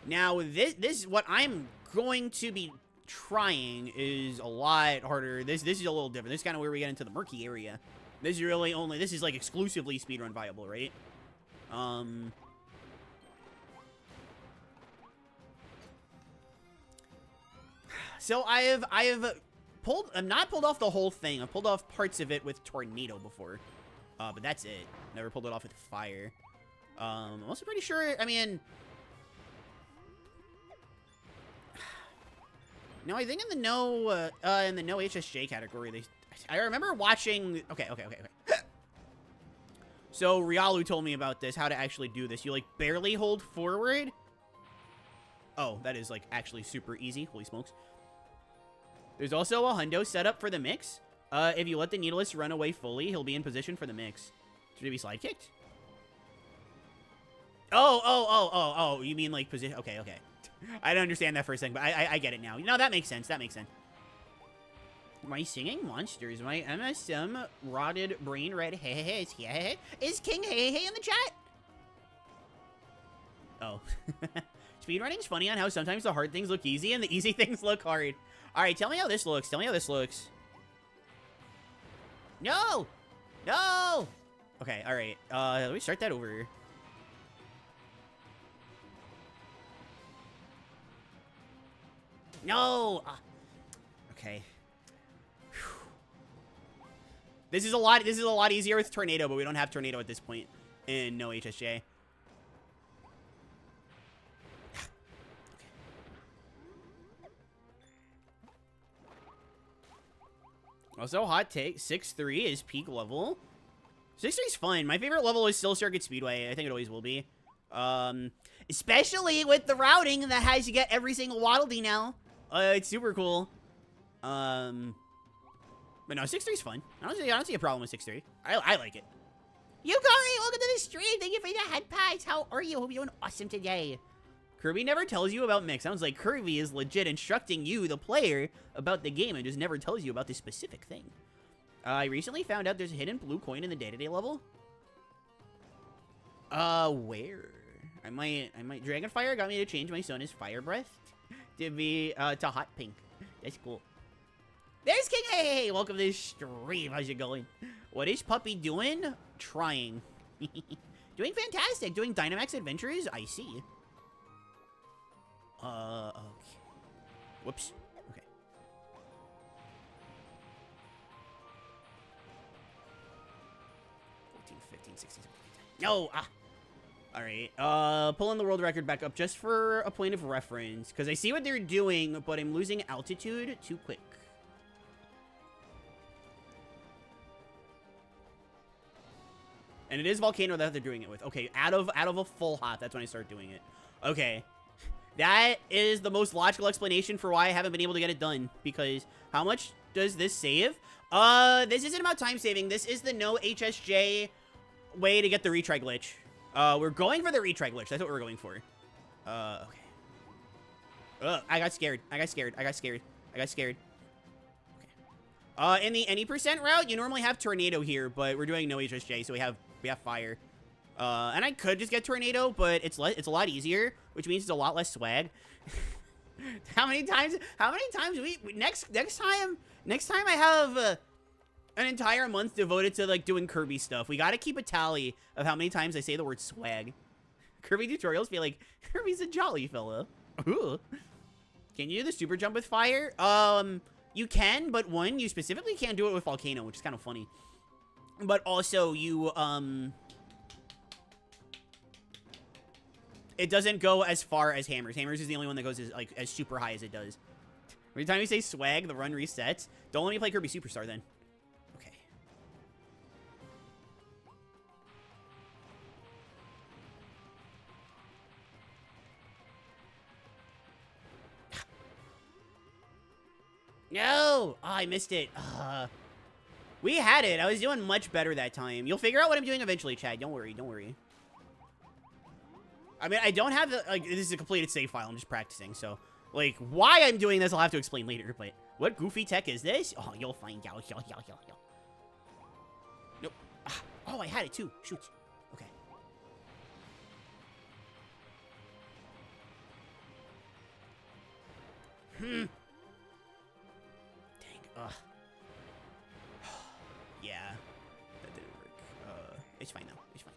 Now this what I'm going to be trying is a lot harder. This is a little different. This is kind of where we get into the murky area. This is like exclusively speedrun viable, right? So I've not pulled off the whole thing. I've pulled off parts of it with Tornado before. But that's it. Never pulled it off with Fire. I'm also pretty sure, I mean... No, I think in the no HSJ category, I remember watching... Okay. So, Ryalu told me about this, how to actually do this. You, like, barely hold forward. Oh, that is, like, actually super easy. Holy smokes. There's also a hundo setup for the mix. If you let the needless run away fully, he'll be in position for the mix. Should he be slide kicked? Oh, you mean like position? Okay. I didn't understand that for a second, but I get it now. No, that makes sense. Am I singing monsters? My MSM rotted brain red hey is King hey in the chat? Oh. Speedrunning's funny on how sometimes the hard things look easy and the easy things look hard. All right, tell me how this looks. No! Okay, all right. Let me start that over. No! Okay. Whew. This is a lot easier with Tornado, but we don't have Tornado at this point in no HSJ. Also, hot take, 6-3 is peak level. 6-3 is fun. My favorite level is still Circuit Speedway. I think it always will be. Especially with the routing that has you get every single Waddle Dee now. It's super cool. But no, 6-3 is fun. I don't see a problem with 6-3. I like it. Yukari, welcome to the stream. Thank you for the head packs. How are you? Hope you're doing awesome today. Kirby never tells you about mix. Sounds like Kirby is legit instructing you, the player, about the game and just never tells you about this specific thing. I recently found out there's a hidden blue coin in the day-to-day level. Where? I might Dragonfire got me to change my Sonus Fire Breath to be, to hot pink. That's cool. There's King. Hey, welcome to the stream. How's it going? What is Puppy doing? Trying. Doing fantastic. Doing Dynamax Adventures? I see. Okay. Whoops. Okay. No! Ah! Alright, pulling the world record back up just for a point of reference. Because I see what they're doing, but I'm losing altitude too quick. And it is Volcano that they're doing it with. Okay, out of a full hop, that's when I start doing it. Okay. That is the most logical explanation for why I haven't been able to get it done. Because how much does this save? This isn't about time saving. This is the no HSJ way to get the retry glitch. We're going for the retry glitch. That's what we're going for. Okay. I got scared. Okay. In the any percent route, you normally have Tornado here, but we're doing no HSJ, so we have fire. And I could just get Tornado, but it's a lot easier, which means it's a lot less swag. How many times next time I have an entire month devoted to like doing Kirby stuff. We got to keep a tally of how many times I say the word swag. Kirby tutorials feel like Kirby's a jolly fella. Ooh. Can you do the super jump with fire? You can, but one, you specifically can't do it with Volcano, which is kind of funny. But also, it doesn't go as far as Hammers. Hammers is the only one that goes as super high as it does. Every time you say swag, the run resets. Don't let me play Kirby Superstar then. Okay. No! Oh, I missed it. We had it. I was doing much better that time. You'll figure out what I'm doing eventually, Chad. Don't worry. Don't worry. I mean, I don't have the, like, this is a completed save file. I'm just practicing, so, like, why I'm doing this, I'll have to explain later, but what goofy tech is this? Oh, you'll find out. Nope. Ah, oh, I had it, too. Shoot. Okay. Dang. Ugh. Yeah. That didn't work. It's fine, though. It's fine.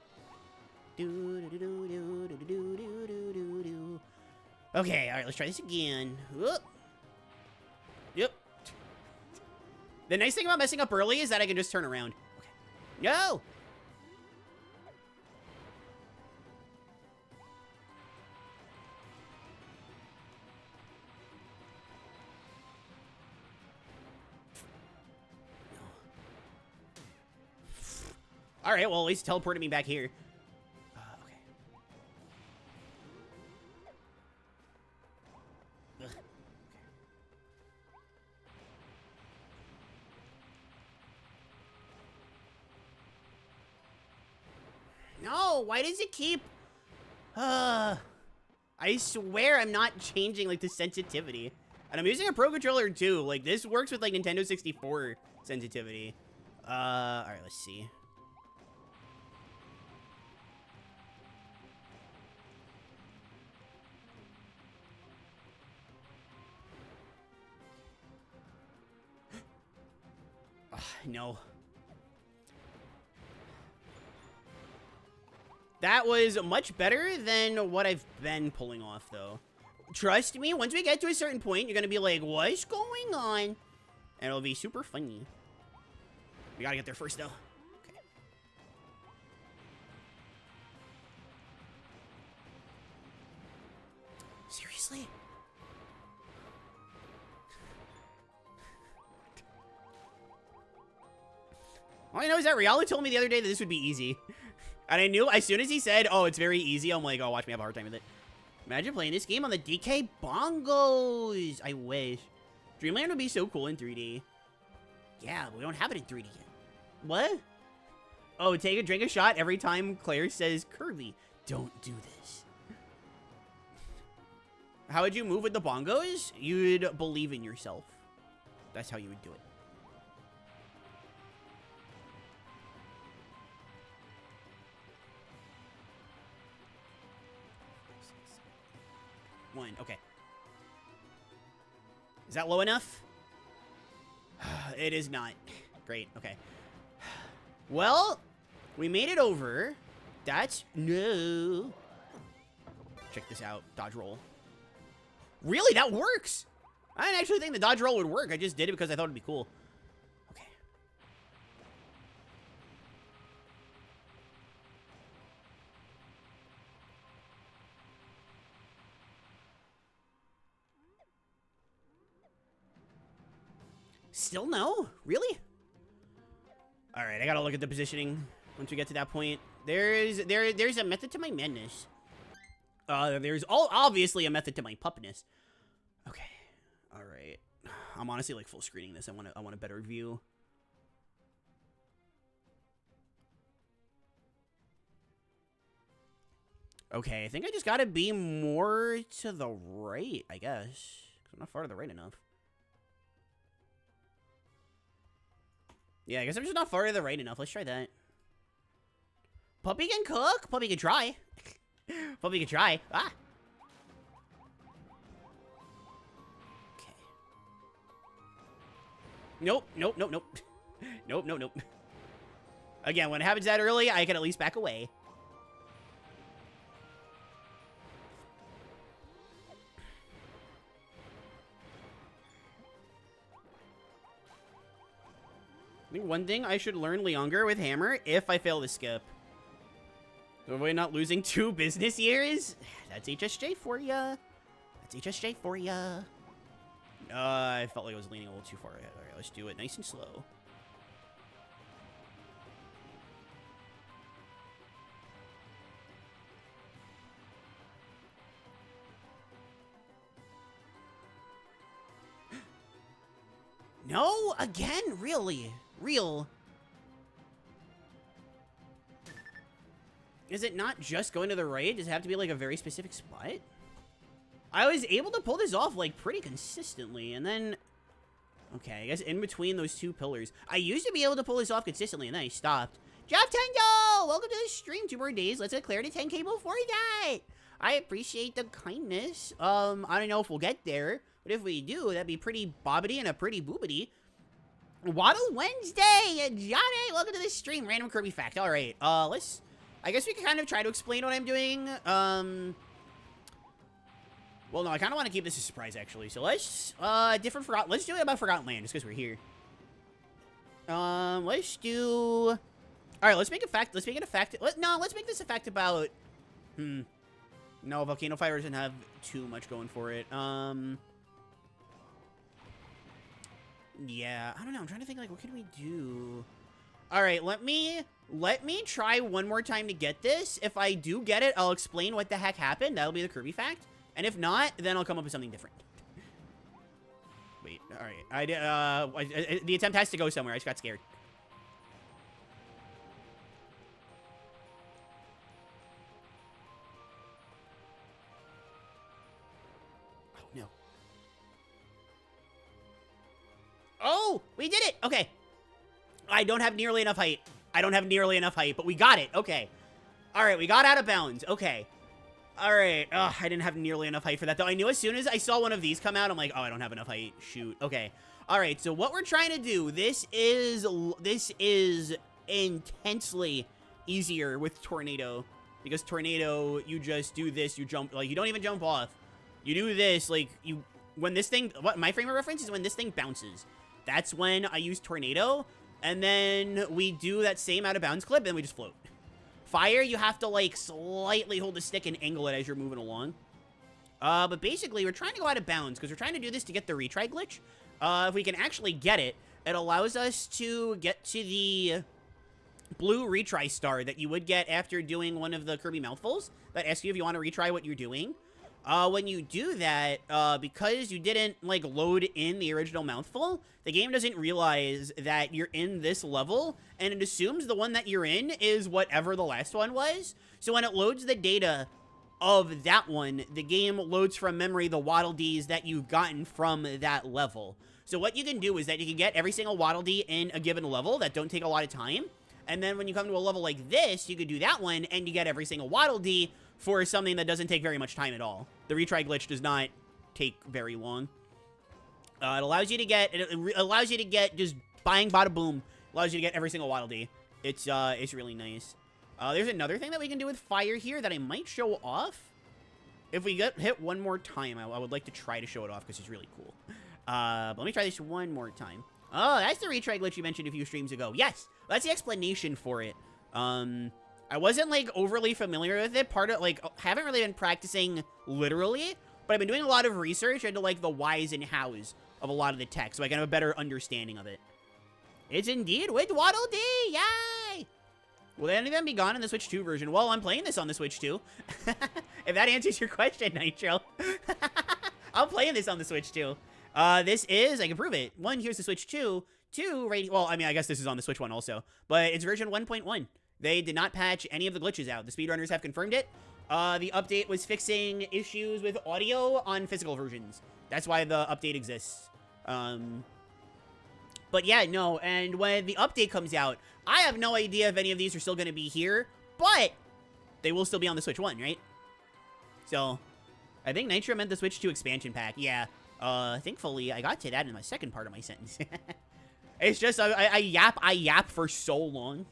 Okay, alright, let's try this again. Whoop. Yep. The nice thing about messing up early is that I can just turn around. Okay. No! Alright, well, at least teleported me back here. No, why does it keep... I swear I'm not changing, like, the sensitivity. And I'm using a Pro Controller, too. Like, this works with, like, Nintendo 64 sensitivity. Alright, let's see. No. That was much better than what I've been pulling off, though. Trust me, once we get to a certain point, you're gonna be like, what's going on? And it'll be super funny. We gotta get there first, though. Okay. Seriously? All I know is that Rialo told me the other day that this would be easy. And I knew as soon as he said, oh, it's very easy, I'm like, oh, watch me have a hard time with it. Imagine playing this game on the DK bongos. I wish. Dreamland would be so cool in 3D. Yeah, we don't have it in 3D yet. What? Oh, drink a shot every time Claire says, Kirby, don't do this. How would you move with the bongos? You'd believe in yourself. That's how you would do it. One, okay. Is that low enough? It is not. Great, okay. Well, we made it over. That's no. Check this out. Dodge roll. Really? That works? I didn't actually think the dodge roll would work. I just did it because I thought it'd be cool. Okay. Still no? Really? All right, I gotta look at the positioning once we get to that point. There's a method to my madness. There's obviously a method to my puppness. Okay. All right. I'm honestly like full screening this. I want a better view. Okay, I think I just gotta be more to the right, I guess. 'Cause I'm not far to the right enough. Yeah, I guess I'm just not far to the right enough. Let's try that. Puppy can cook. Puppy can try. Puppy can try. Ah. Okay. Nope. Nope. Nope. Nope. Nope. Nope. Nope. Again, when it happens that early, I can at least back away. I think one thing I should learn longer with Hammer if I fail the skip. So avoid not losing 2 business years. That's HSJ for ya. That's HSJ for ya. I felt like I was leaning a little too far ahead. All right, let's do it nice and slow. No, again, really, real. Is it not just going to the right? Does it have to be like a very specific spot? I was able to pull this off like pretty consistently, and then, okay, I guess in between those 2 pillars. I used to be able to pull this off consistently, and then I stopped. Jeff Tendo, welcome to the stream. 2 more days. Let's declare to 10K before that. I appreciate the kindness. I don't know if we'll get there, but if we do, that'd be pretty bobbity and a pretty boobity. Waddle Wednesday, Johnny, welcome to the stream. Random Kirby fact. All right, I guess we can kind of try to explain what I'm doing. Well, no, I kind of want to keep this a surprise, actually. So let's, let's do it about Forgotten Land, just because we're here. Let's do, all right, let's make it a fact. No, let's make this a fact about, no, Volcano Fire doesn't have too much going for it. Yeah, I don't know. I'm trying to think, like, what can we do? All right, let me try one more time to get this. If I do get it, I'll explain what the heck happened. That'll be the Kirby fact. And if not, then I'll come up with something different. Wait, all right. The attempt has to go somewhere. I just got scared. Oh, no. Oh, we did it. Okay. I don't have nearly enough height. But we got it. Okay. All right, we got out of bounds. Okay. All right. Oh, I didn't have nearly enough height for that, though. I knew as soon as I saw one of these come out, I'm like, oh, I don't have enough height. Shoot. Okay. All right, so what we're trying to do, this is intensely easier with Tornado. Because Tornado, you just do this, you jump, like, you don't even jump off. You do this, like, when this thing, what my frame of reference is when this thing bounces. That's when I use Tornado. And then we do that same out of bounds clip, and we just float. Fire, you have to, like, slightly hold the stick and angle it as you're moving along. But basically, we're trying to go out of bounds, because we're trying to do this to get the retry glitch. If we can actually get it, it allows us to get to the blue retry star that you would get after doing one of the Kirby mouthfuls that asks you if you want to retry what you're doing. When you do that, because you didn't, like, load in the original mouthful, the game doesn't realize that you're in this level, and it assumes the one that you're in is whatever the last one was. So when it loads the data of that one, the game loads from memory the Waddle Dees that you've gotten from that level. So what you can do is that you can get every single Waddle Dee in a given level that don't take a lot of time. And then when you come to a level like this, you could do that one, and you get every single Waddle Dee for something that doesn't take very much time at all. The retry glitch does not take very long. It allows you to get, just bang, bada, boom. Allows you to get every single Waddle Dee. It's really nice. There's another thing that we can do with fire here that I might show off. If we get hit one more time, I would like to try to show it off because it's really cool. But let me try this one more time. Oh, that's the retry glitch you mentioned a few streams ago. Yes, that's the explanation for it. I wasn't, like, overly familiar with it. Haven't really been practicing literally, but I've been doing a lot of research into, like, the whys and hows of a lot of the tech, so I can have a better understanding of it. It's indeed with Waddle Dee! Yay! Will any of them be gone in the Switch 2 version? Well, I'm playing this on the Switch 2. If that answers your question, Nitro. I'm playing this on the Switch 2. This is, I can prove it. 1, here's the Switch 2. 2, rating, well, I mean, I guess this is on the Switch 1 also. But it's version 1.1. They did not patch any of the glitches out. The speedrunners have confirmed it. The update was fixing issues with audio on physical versions. That's why the update exists. But yeah, no, and when the update comes out, I have no idea if any of these are still going to be here, but they will still be on the Switch 1, right? So, I think Nitro meant the Switch 2 expansion pack. Yeah, thankfully, I got to that in my second part of my sentence. It's just, I yap for so long.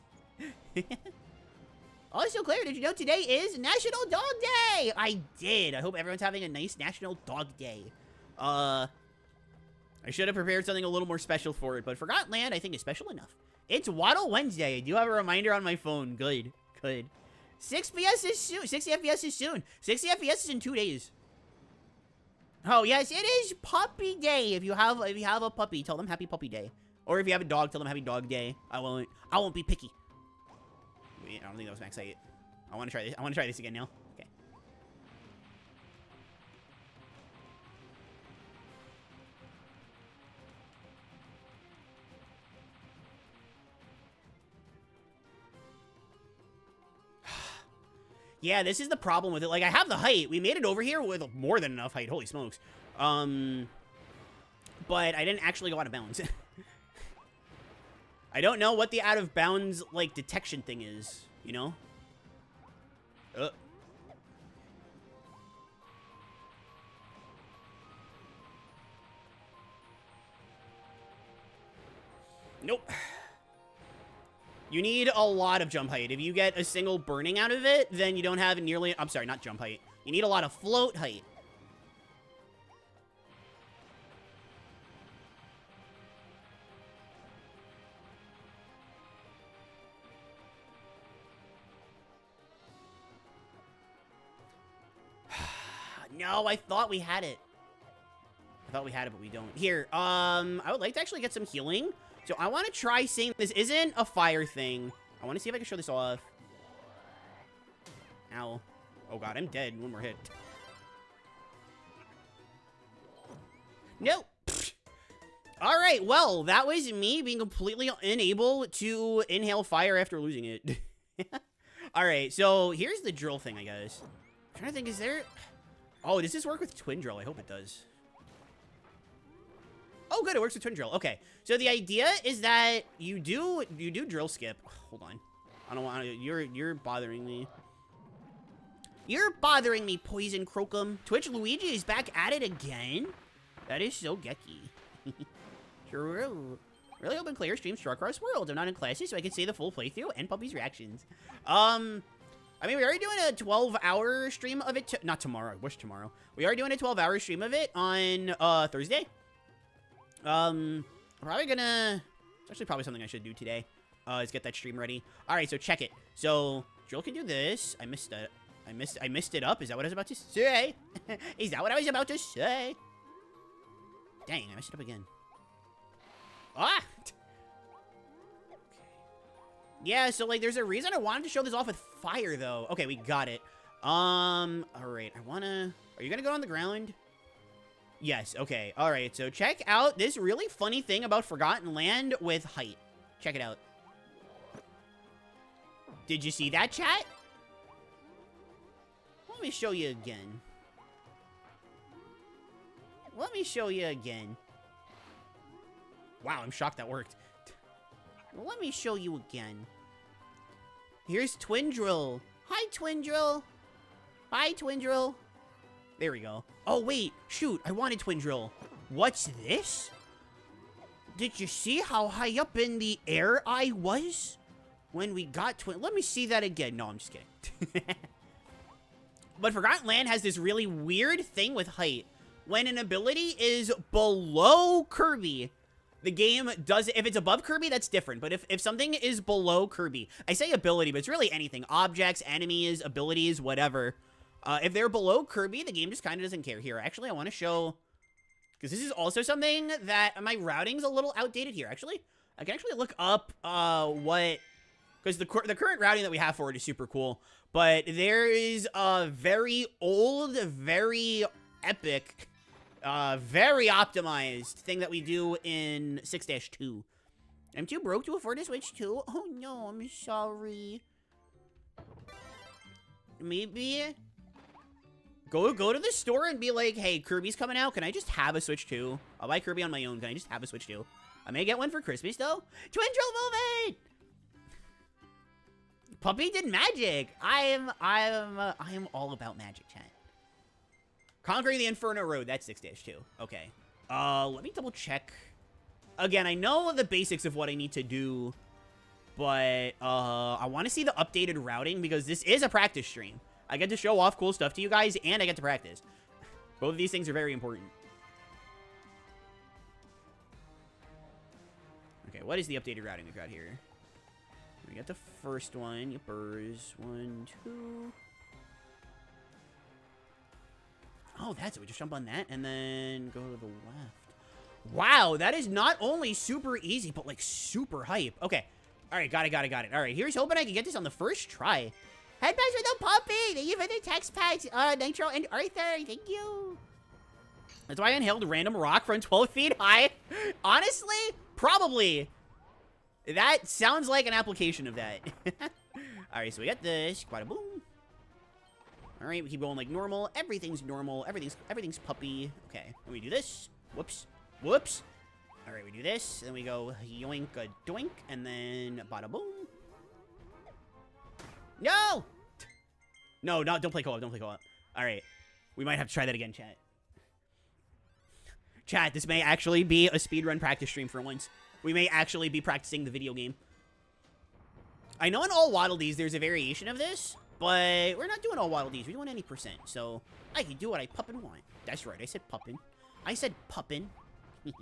Also, Claire, did you know today is National Dog Day? I did. I hope everyone's having a nice National Dog Day. I should have prepared something a little more special for it, but Forgotten Land, I think, is special enough. It's Waddle Wednesday. I do have a reminder on my phone. Good. Good. 60 FPS is soon. 60 FPS is soon. 60 FPS is in 2 days. Oh, yes, it is Puppy Day. If you have a puppy, tell them Happy Puppy Day. Or if you have a dog, tell them Happy Dog Day. I won't be picky. Wait, I don't think that was max height. I want to try this. I want to try this again now. Okay. Yeah, this is the problem with it. Like, I have the height. We made it over here with more than enough height. Holy smokes. But I didn't actually go out of bounds. I don't know what the out of bounds, like, detection thing is, you know? Nope. You need a lot of jump height. If you get a single burning out of it, then you don't have nearly... I'm sorry, not jump height. You need a lot of float height. No, I thought we had it. I thought we had it, but we don't. Here, I would like to actually get some healing. So I want to try seeing... This isn't a fire thing. I want to see if I can show this off. Ow. Oh, God, I'm dead. One more hit. Nope. All right, well, that was me being completely unable to inhale fire after losing it. All right, so here's the drill thing, I guess. I'm trying to think, is there... Oh, does this work with twin drill? I hope it does. Oh, good, it works with twin drill. Okay, so the idea is that you do drill skip. Hold on, I don't want to. You're bothering me. You're bothering me, Poison Crocum. Twitch Luigi is back at it again. That is so gecky. True. Really hoping Claire streams Star Cross World. I'm not in classes, so I can see the full playthrough and Puppy's reactions. I mean, we are doing a 12-hour stream of it. Not tomorrow. I wish tomorrow. We are doing a 12-hour stream of it on Thursday. Probably gonna... It's actually probably something I should do today. Is get that stream ready. All right, so check it. So Drill can do this. I missed it. I missed it up. Is that what I was about to say? Is that what I was about to say? Dang, I messed it up again. Ah! Yeah, so, like, there's a reason I wanted to show this off with fire, though. Okay, we got it. All right, I wanna... Are you gonna go on the ground? Yes, okay. All right, so check out this really funny thing about Forgotten Land with height. Check it out. Did you see that, chat? me show you again. Let me show you again. Wow, I'm shocked that worked. Let me show you again. Here's Twindrill. Hi, Twindrill. Hi, Twindrill. There we go. Oh, wait. Shoot, I wanted Twindrill. What's this? Did you see how high up in the air I was when we got Let me see that again. No, I'm just kidding. But Forgotten Land has this really weird thing with height. When an ability is below Kirby, the game does, if it's above Kirby, that's different. But if something is below Kirby, I say ability, but it's really anything. Objects, enemies, abilities, whatever. If they're below Kirby, the game just kind of doesn't care. Here, actually, I want to show, because this is also something that my routing's a little outdated here. Actually, I can actually look up what, because the current routing that we have for it is super cool. But there is a very old, very epic, very optimized thing that we do in 6-2. I'm too broke to afford a Switch 2. Oh no, I'm sorry. Maybe go to the store and be like, hey, Kirby's coming out. Can I just have a Switch 2? I'll buy Kirby on my own. Can I just have a Switch 2? I may get one for Christmas though. Twindrill movement! Puppy did magic. I am all about magic, chat. Conquering the Inferno Road. That's 6-2. Okay. Let me double check. Again, I know the basics of what I need to do, but I want to see the updated routing because this is a practice stream. I get to show off cool stuff to you guys, and I get to practice. Both of these things are very important. Okay, what is the updated routing we've got here? We got the first one. Yippers. 1, 2. Oh, that's it. We just jump on that and then go to the left. Wow, that is not only super easy, but like super hype. Okay. All right, got it. All right, here's hoping I can get this on the first try. Headbands with the puppy. Thank you for the text packs, Nitro and Arthur. Thank you. That's why I inhaled random rock from 12 feet high. Honestly, probably. That sounds like an application of that. All right, so we got this. Bada boom. All right, we keep going like normal. Everything's normal. Everything's puppy. Okay, and we do this. Whoops. Whoops. All right, we do this. Then we go yoink a doink, and then bada boom. No! No, don't play co-op. Don't play co-op. All right, we might have to try that again, chat. Chat, this may actually be a speedrun practice stream for once. We may actually be practicing the video game. I know in all Waddle Dees there's a variation of this, but we're not doing all Waddle Dees. We're doing any percent, so I can do what I puppin' want. That's right, I said puppin'. I said puppin'. Okay.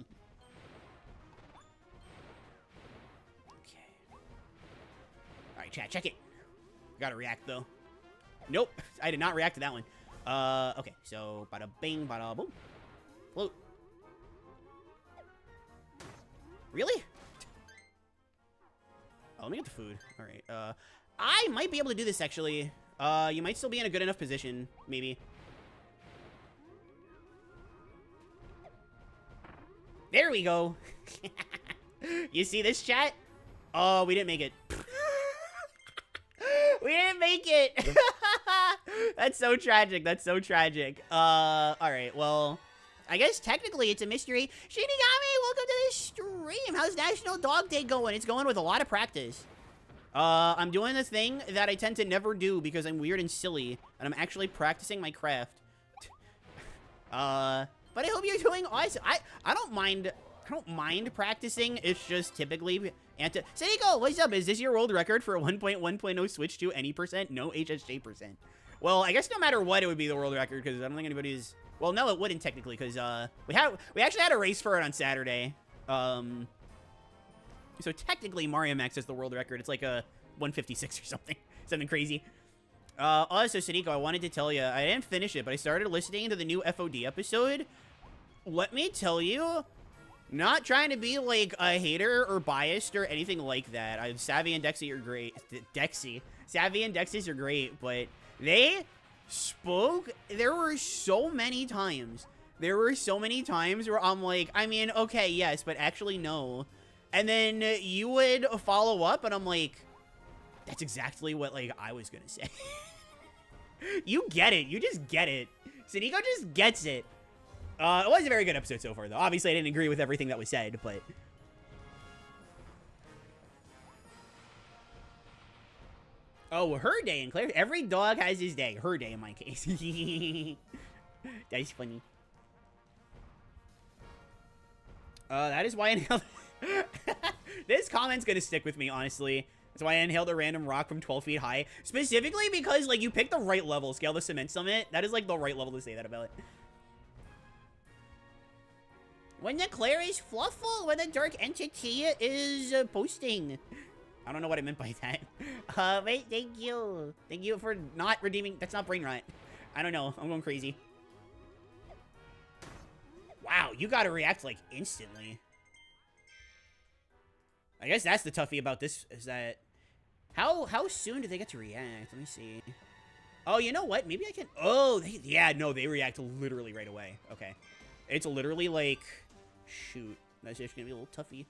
All right, chat, check it. Gotta react, though. Nope, I did not react to that one. Okay, so bada bing, bada boom. Float. Really? Oh, let me get the food. All right. I might be able to do this, actually. You might still be in a good enough position, maybe. There we go. You see this, chat? Oh, we didn't make it. We didn't make it. That's so tragic. That's so tragic. All right, well, I guess technically it's a mystery. Shinigami, welcome to the stream. How's National Dog Day going? It's going with a lot of practice. I'm doing this thing that I tend to never do because I'm weird and silly, and I'm actually practicing my craft. But I hope you're doing awesome. I don't mind practicing. It's just typically Seiko, what's up? Is this your world record for a 1.1.0 Switch to any percent? No HSJ percent. Well, I guess no matter what, it would be the world record because I don't think anybody's. Well, no, it wouldn't technically because we actually had a race for it on Saturday. So technically, Mario Max is the world record. It's like a 156 or something crazy. Also, Sadiko, I wanted to tell you, I didn't finish it, but I started listening to the new FOD episode. Let me tell you, not trying to be like a hater or biased or anything like that. Savvy and Dexy are great. Savvy and Dexys are great, but they spoke. There were so many times where I'm like, I mean, okay, yes, but actually no. And then you would follow up, and I'm like, that's exactly what, like, I was gonna say. You get it. You just get it. Sinico just gets it. It was a very good episode so far, though. Obviously, I didn't agree with everything that was said, but... Oh, her day in Claire. Every dog has his day. Her day in my case. That's funny. That is why I inhaled... This comment's gonna stick with me, honestly. That's why I inhaled a random rock from 12 feet high. Specifically because, like, you picked the right level. Scale the Cement Summit. That is, like, the right level to say that about it. When the Claire is flufful, when the dark entity is posting. I don't know what I meant by that. Wait, thank you. Thank you for not redeeming. That's not brain rot. I don't know. I'm going crazy. Wow, you gotta react, like, instantly. I guess that's the toughie about this, is that... How soon do they get to react? Let me see. Oh, you know what? Maybe I can... Oh, yeah, no, they react literally right away. Okay. It's literally like... Shoot. That's just gonna be a little toughie.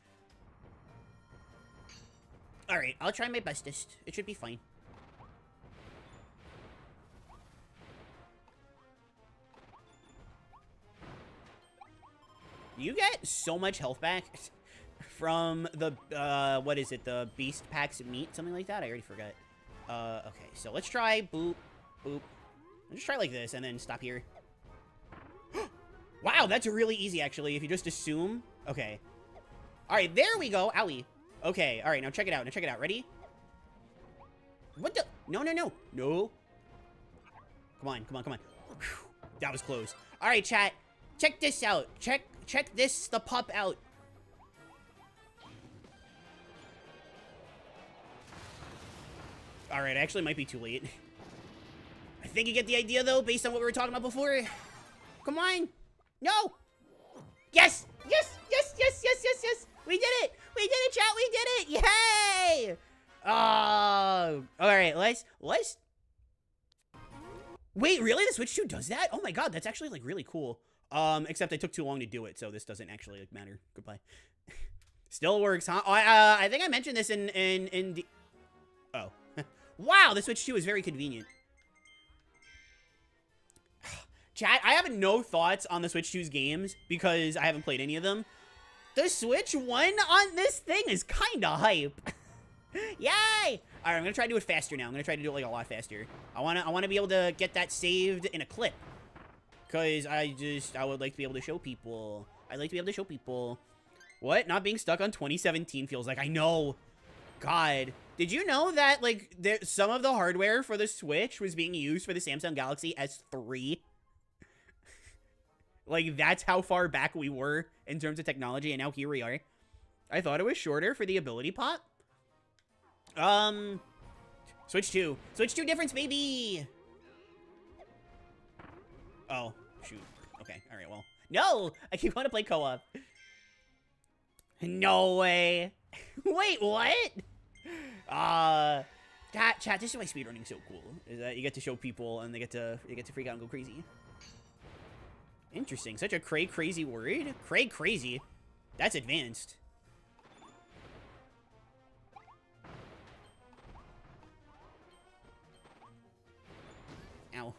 Alright, I'll try my bestest. It should be fine. You get so much health back from the, what is it? The Beast Packs Meat? Something like that? I already forgot. Okay, so let's try boop, boop. Let's try like this and then stop here. Wow, that's really easy, actually, if you just assume. Okay. Alright, there we go. Owie. Okay, alright, now check it out. Now check it out. Ready? What the? No, no, no. No. Come on, come on, come on. Whew. That was close. Alright, chat. Check this out. Check this, the pup out. Alright, I actually might be too late. I think you get the idea, though, based on what we were talking about before. Come on. No! Yes! Yes! Yes! Yes! Yes! Yes! Yes! We did it! We did it, chat! We did it! Yay! Oh! Alright, let's... Wait, really? The Switch 2 does that? Oh my god, that's actually, like, really cool. Except I took too long to do it, so this doesn't actually, like, matter. Goodbye. Still works, huh? Oh, I think I mentioned this in the... Oh. Wow, the Switch 2 is very convenient. Chat, I have no thoughts on the Switch 2's games because I haven't played any of them. The Switch 1 on this thing is kinda hype. Yay! Alright, I'm gonna try to do it faster now. I'm gonna try to do it, like, a lot faster. I wanna be able to get that saved in a clip. Because I would like to be able to show people. I'd like to be able to show people. What? Not being stuck on 2017 feels like. I know. God. Did you know that, like, some of the hardware for the Switch was being used for the Samsung Galaxy S3? Like, that's how far back we were in terms of technology, and now here we are. I thought it was shorter for the ability pop. Switch 2. Switch 2 difference, baby! Oh, shoot. Okay, alright, well. No! I keep wanting to play co-op. No way. Wait, what? Chat, this is why speedrunning's so cool. Is that you get to show people, and they get to freak out and go crazy. Interesting. Such a crazy word. Crazy. That's advanced. Ow.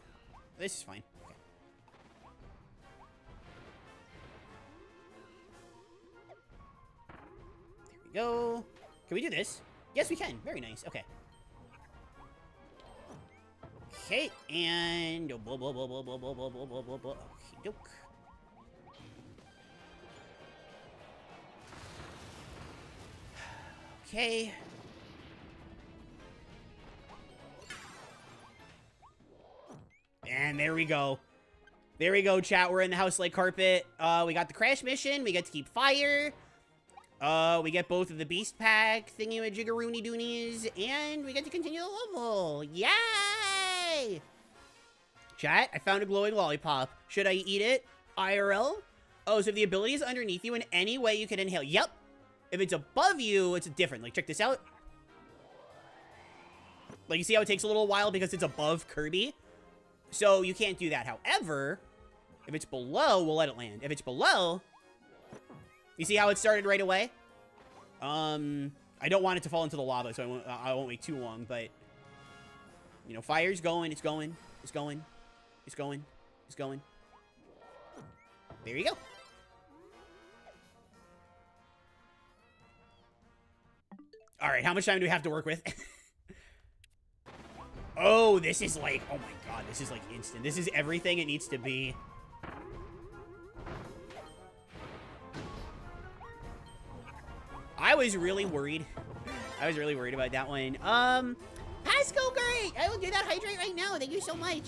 This is fine. Okay. There we go. Can we do this? Yes, we can. Very nice. Okay. Okay, and... Okey-doke. Okay. And there we go. There we go, chat. We're in the house like carpet. We got the crash mission. We get to keep fire. We get both of the beast pack thingy-majiggeroony doonies, and we get to continue the level. Yay! Chat, I found a glowing lollipop. Should I eat it? IRL? Oh, so if the ability is underneath you in any way you can inhale. Yep. If it's above you, it's different. Like, check this out. Like, you see how it takes a little while because it's above Kirby? So you can't do that. However, if it's below, we'll let it land. If it's below, you see how it started right away? I don't want it to fall into the lava, so I won't wait too long, but You know, fire's going, it's going, it's going, it's going, it's going. There you go. All right, how much time do we have to work with? Oh, this is like, oh my god, this is like instant. This is everything it needs to be. I was really worried. I was really worried about that one. Pasco, great! I will do that hydrate right now. Thank you so much.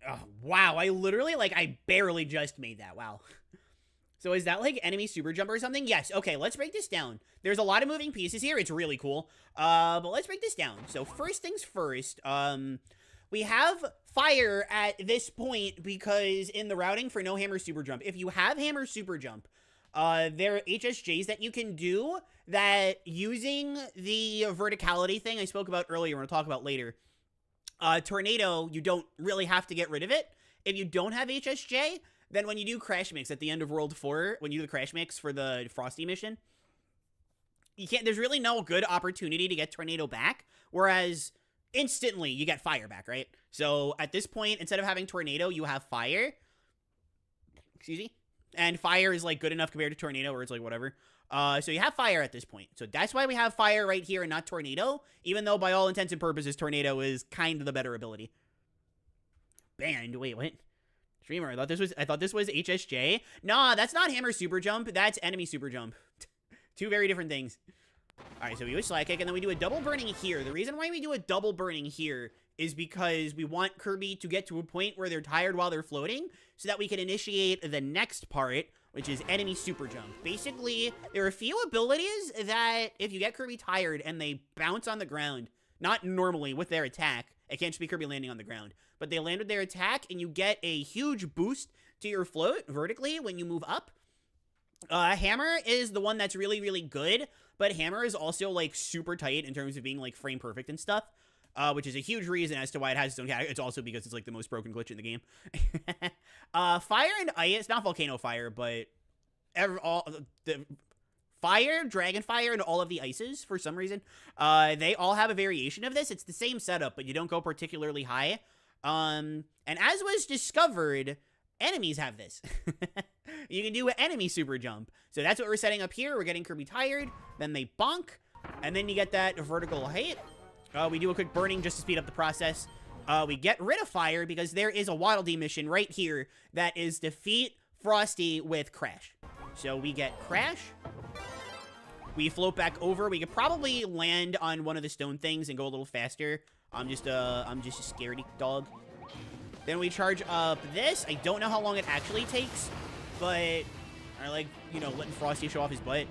Oh, wow, I literally, like, I barely just made that. Wow. So is that, like, enemy super jump or something? Yes. Okay, let's break this down. There's a lot of moving pieces here. It's really cool. But let's break this down. So first things first, we have fire at this point because in the routing for no hammer super jump, if you have hammer super jump, there are HSJs that you can do that using the verticality thing I spoke about earlier, we'll talk about later. Tornado, you don't really have to get rid of it. If you don't have HSJ, then when you do Crash Mix at the end of World 4, when you do the Crash Mix for the Frosty mission, you can't, there's really no good opportunity to get Tornado back, whereas instantly you get Fire back, right? So at this point, instead of having Tornado, you have Fire. Excuse me? And Fire is like good enough compared to Tornado, where it's like whatever. So you have Fire at this point. So that's why we have Fire right here and not Tornado, even though by all intents and purposes, Tornado is kind of the better ability. Banned. Wait, what? Streamer, I thought this was HSJ. Nah, that's not Hammer Super Jump. That's Enemy Super Jump. Two very different things. All right, so we do a Slide Kick, and then we do a double burning here. The reason why we do a double burning here is because we want Kirby to get to a point where they're tired while they're floating so that we can initiate the next part, which is Enemy Super Jump. Basically, there are a few abilities that if you get Kirby tired and they bounce on the ground, not normally with their attack, it can't just be Kirby landing on the ground, but they land with their attack and you get a huge boost to your float vertically when you move up. Hammer is the one that's really, really good, but Hammer is also, like, super tight in terms of being, like, frame perfect and stuff, which is a huge reason as to why it has its own category. It's also because it's, like, the most broken glitch in the game. Fire and Ice, not Volcano Fire, but the Fire, Dragon Fire, and all of the ices, for some reason, they all have a variation of this. It's the same setup, but you don't go particularly high. And as was discovered, enemies have this. You can do an enemy super jump. So that's what we're setting up here. We're getting Kirby tired, then they bonk, and then you get that vertical hit. We do a quick burning just to speed up the process. We get rid of Fire because there is a Waddle Dee mission right here that is defeat Frosty with Crash. So we get Crash. We float back over. We could probably land on one of the stone things and go a little faster. I'm just a scaredy dog. Then we charge up this. I don't know how long it actually takes, but I like, you know, letting Frosty show off his butt.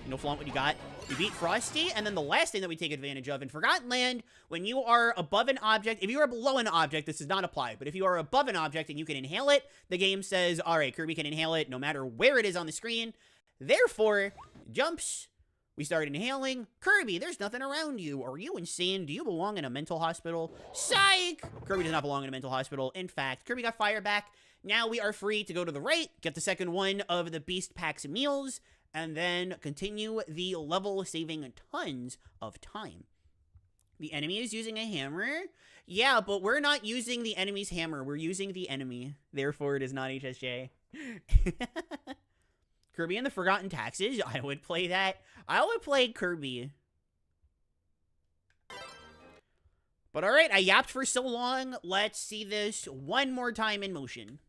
You know, flaunt what you got. We beat Frosty, and then the last thing that we take advantage of in Forgotten Land, when you are above an object, if you are below an object, this does not apply, but if you are above an object and you can inhale it, the game says, all right, Kirby can inhale it no matter where it is on the screen. Therefore, jumps. We start inhaling. Kirby, there's nothing around you. Are you insane? Do you belong in a mental hospital? Psych! Kirby does not belong in a mental hospital. In fact, Kirby got Fire back. Now we are free to go to the right, get the second one of the Beast Packs meals, and then continue the level, saving tons of time. The enemy is using a hammer. Yeah, but we're not using the enemy's hammer. We're using the enemy. Therefore, it is not HSJ. Kirby and the Forgotten Taxes. I would play that. I would play Kirby. But alright, I yapped for so long. Let's see this one more time in motion.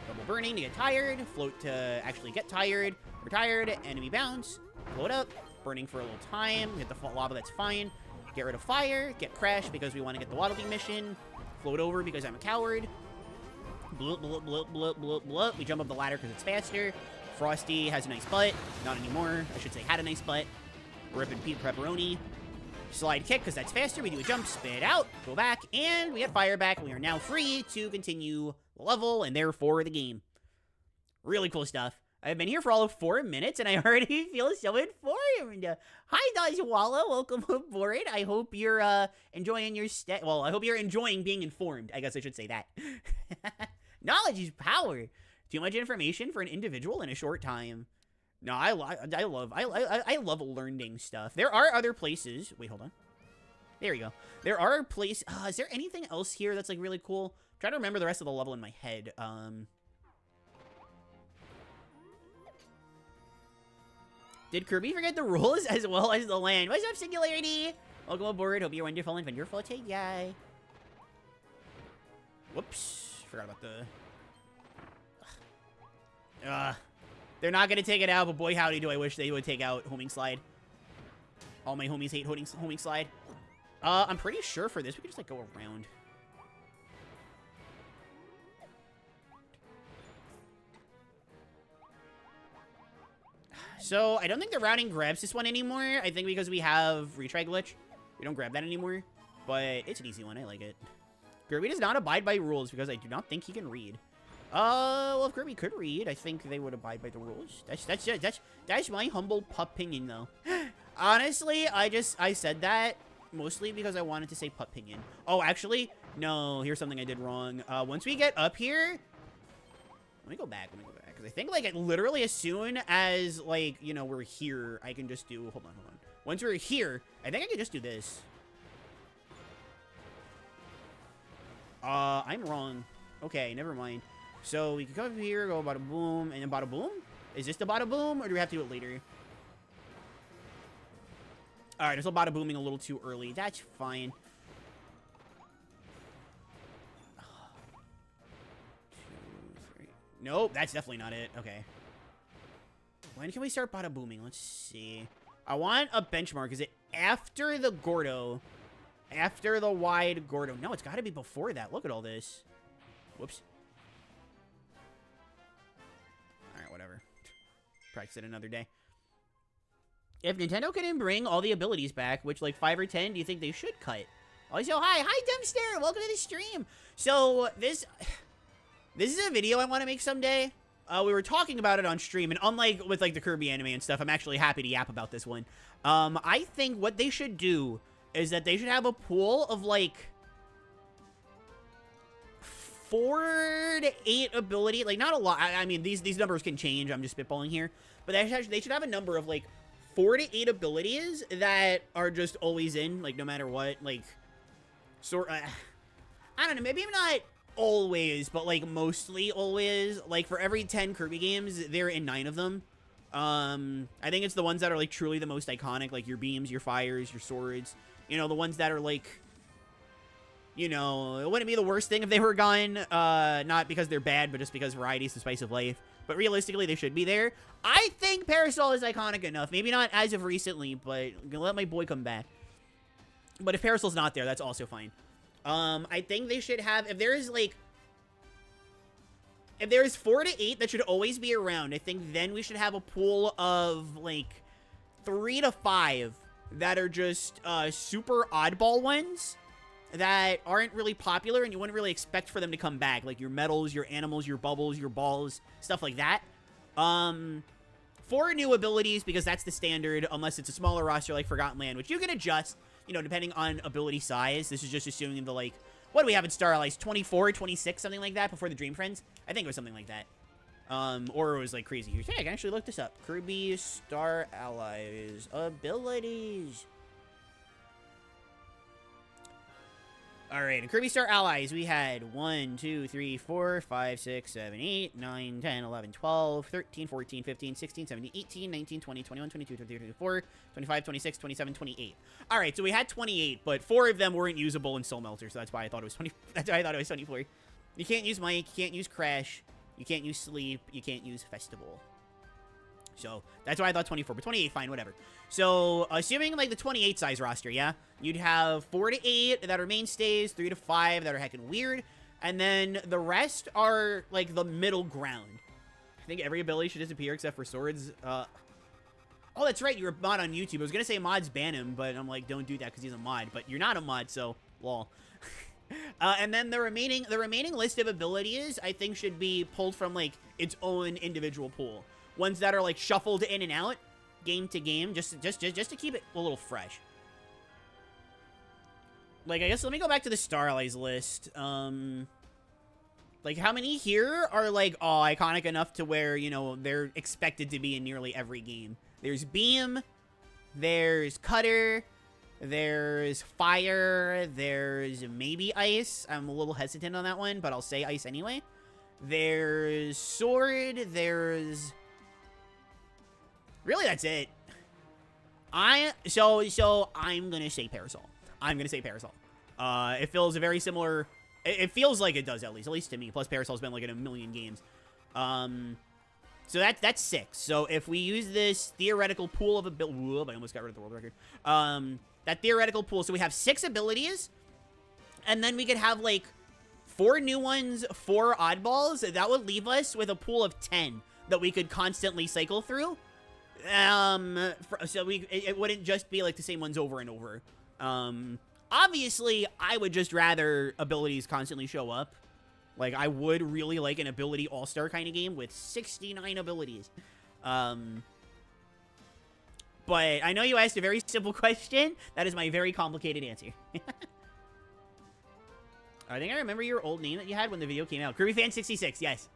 Double burning to get tired. Float to actually get tired. We're tired. Enemy bounce. Float up. Burning for a little time. Hit the lava, that's fine. Get rid of Fire. Get Crash because we want to get the Waddle Dee mission. Float over because I'm a coward. Bloop, bloop, bloop, bloop, bloop, bloop. We jump up the ladder because it's faster. Frosty has a nice butt. Not anymore. I should say had a nice butt. Rip and Pete Pepperoni. Slide kick because that's faster. We do a jump, spit out, go back, and we get Fire back. We are now free to continue the level and therefore the game. Really cool stuff. I've been here for all of 4 minutes, and I already feel so informed. Hi, Dodgewalla. Welcome aboard. I hope you're enjoying your stay. Well, I hope you're enjoying being informed. I guess I should say that. Knowledge is power. Too much information for an individual in a short time. No, I love learning stuff. There are other places. Wait, hold on. There you go. There are places. Is there anything else here that's like really cool? I'm trying to remember the rest of the level in my head. Did Kirby forget the rules as well as the land? What's up, Singularity? Welcome aboard. Hope you're wonderful and wonderful today. Whoops. Forgot about the... They're not going to take it out, but boy howdy do I wish they would take out homing slide. All my homies hate homing slide. I'm pretty sure for this we can just like go around. So I don't think the routing grabs this one anymore. I think because we have retry glitch, we don't grab that anymore. But it's an easy one. I like it. Kirby does not abide by rules because I do not think he can read. Well, if Kirby could read, I think they would abide by the rules. That's my humble pup opinion, though. Honestly, I said that mostly because I wanted to say pup opinion. Oh, actually, no. Here's something I did wrong. Once we get up here, let me go back. Because I think like literally as soon as like we're here, I can just do. Hold on. Once we're here, I think I can just do this. I'm wrong. Okay, never mind. So we can come here, go bada boom, and then bada boom? Is this the bada boom, or do we have to do it later? Alright, I'm still bada booming a little too early. That's fine. 2, 3. Nope, that's definitely not it. Okay. When can we start bada booming? Let's see. I want a benchmark. Is it after the Gordo? After the wide Gordo? No, it's got to be before that. Look at all this. Whoops. Alright, whatever. Practice it another day. If Nintendo couldn't bring all the abilities back, which like 5 or 10, do you think they should cut? Also, hi Dempster! Welcome to the stream! So, this is a video I want to make someday. We were talking about it on stream, and unlike with like the Kirby anime and stuff, I'm actually happy to yap about this one. I think what they should do is that they should have a pool of like 4 to 8 ability, like not a lot. I mean, these numbers can change. I'm just spitballing here, but they should have a number of like 4 to 8 abilities that are just always in, like no matter what. Like, I don't know. Maybe I'm not always, but like mostly always. Like for every 10 Kirby games, they're in 9 of them. I think it's the ones that are like truly the most iconic, like your beams, your fires, your swords. You know, the ones that are like, you know, it wouldn't be the worst thing if they were gone. Not because they're bad, but just because variety is the spice of life. But realistically, they should be there. I think Parasol is iconic enough. Maybe not as of recently, but I'm gonna let my boy come back. But if Parasol's not there, that's also fine. I think they should have, if there's 4 to 8 that should always be around, I think then we should have a pool of like 3 to 5 that are just super oddball ones that aren't really popular and you wouldn't really expect for them to come back, like your metals, your animals, your bubbles, your balls, stuff like that. 4 new abilities, because that's the standard, unless it's a smaller roster like Forgotten Land, which you can adjust, you know, depending on ability size. This is just assuming the, like, what do we have in Star Allies? 24, 26, something like that before the Dream Friends? I think it was something like that. Or it was, like, crazy. Hey, I can actually look this up. Kirby Star Allies abilities. Alright, in Kirby Star Allies, we had 1, 2, 3, 4, 5, 6, 7, 8, 9, 10, 11, 12, 13, 14, 15, 16, 17, 18, 19, 20, 21, 22, 23, 24, 25, 26, 27, 28. Alright, so we had 28, but 4 of them weren't usable in Soul Melter, so that's why I thought it was 20. That's why I thought it was 24. You can't use Mike, you can't use Crash, you can't use Sleep, you can't use Festival. So, that's why I thought 24, but 28, fine, whatever. So, assuming, like, the 28 size roster, yeah? You'd have 4 to 8 that are mainstays, 3 to 5 that are heckin' weird, and then the rest are, like, the middle ground. I think every ability should disappear except for swords. Oh, that's right, you're a mod on YouTube. I was gonna say mods ban him, but I'm like, don't do that because he's a mod. But you're not a mod, so, lol. And then the remaining list of abilities, I think, should be pulled from, like, its own individual pool. ones that are like shuffled in and out game to game, just to keep it a little fresh. Like, I guess let me go back to the Star Allies list. Like, how many here are, like, oh, iconic enough to where, you know, they're expected to be in nearly every game? There's Beam, there's Cutter, there's Fire, there's maybe Ice. I'm a little hesitant on that one, but I'll say Ice anyway. There's Sword, there's... Really, that's it. So I'm gonna say Parasol. I'm gonna say Parasol. It feels a very similar... It feels like it does, at least to me. Plus, Parasol's been, like, in a million games. So that's 6. So if we use this theoretical pool of abilities... Whoop, I almost got rid of the world record. That theoretical pool. So we have 6 abilities. And then we could have, like, 4 new ones, 4 oddballs. That would leave us with a pool of 10 that we could constantly cycle through. So it wouldn't just be, like, the same ones over and over. Obviously, I would just rather abilities constantly show up. Like, I would really like an ability all-star kind of game with 69 abilities. But I know you asked a very simple question. That is my very complicated answer. I think I remember your old name that you had when the video came out. KirbyFan66, yes.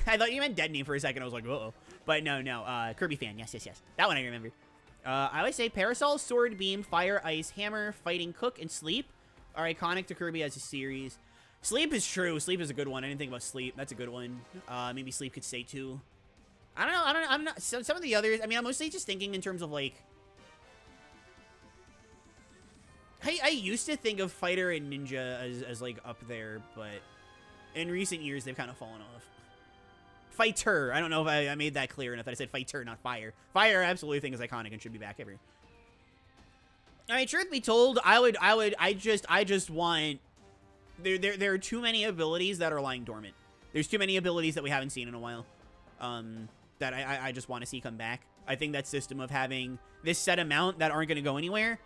I thought you meant dead name for a second. I was like, uh-oh. But no. Kirby Fan, yes. That one I remember. I would say Parasol, Sword, Beam, Fire, Ice, Hammer, Fighting, Cook, and Sleep are iconic to Kirby as a series. Sleep is true. Sleep is a good one. I didn't think about Sleep. That's a good one. Maybe Sleep could stay too. I don't know. Some of the others, I mean, I'm mostly just thinking in terms of, like... I used to think of Fighter and Ninja as like, up there, but in recent years, they've kind of fallen off. Fighter. I don't know if I made that clear enough that I said Fighter, not Fire. Fire, I absolutely think is iconic and should be back every. I mean, truth be told, I just want... There are too many abilities that are lying dormant. There's too many abilities that we haven't seen in a while. That I just want to see come back. I think that system of having this set amount that aren't going to go anywhere.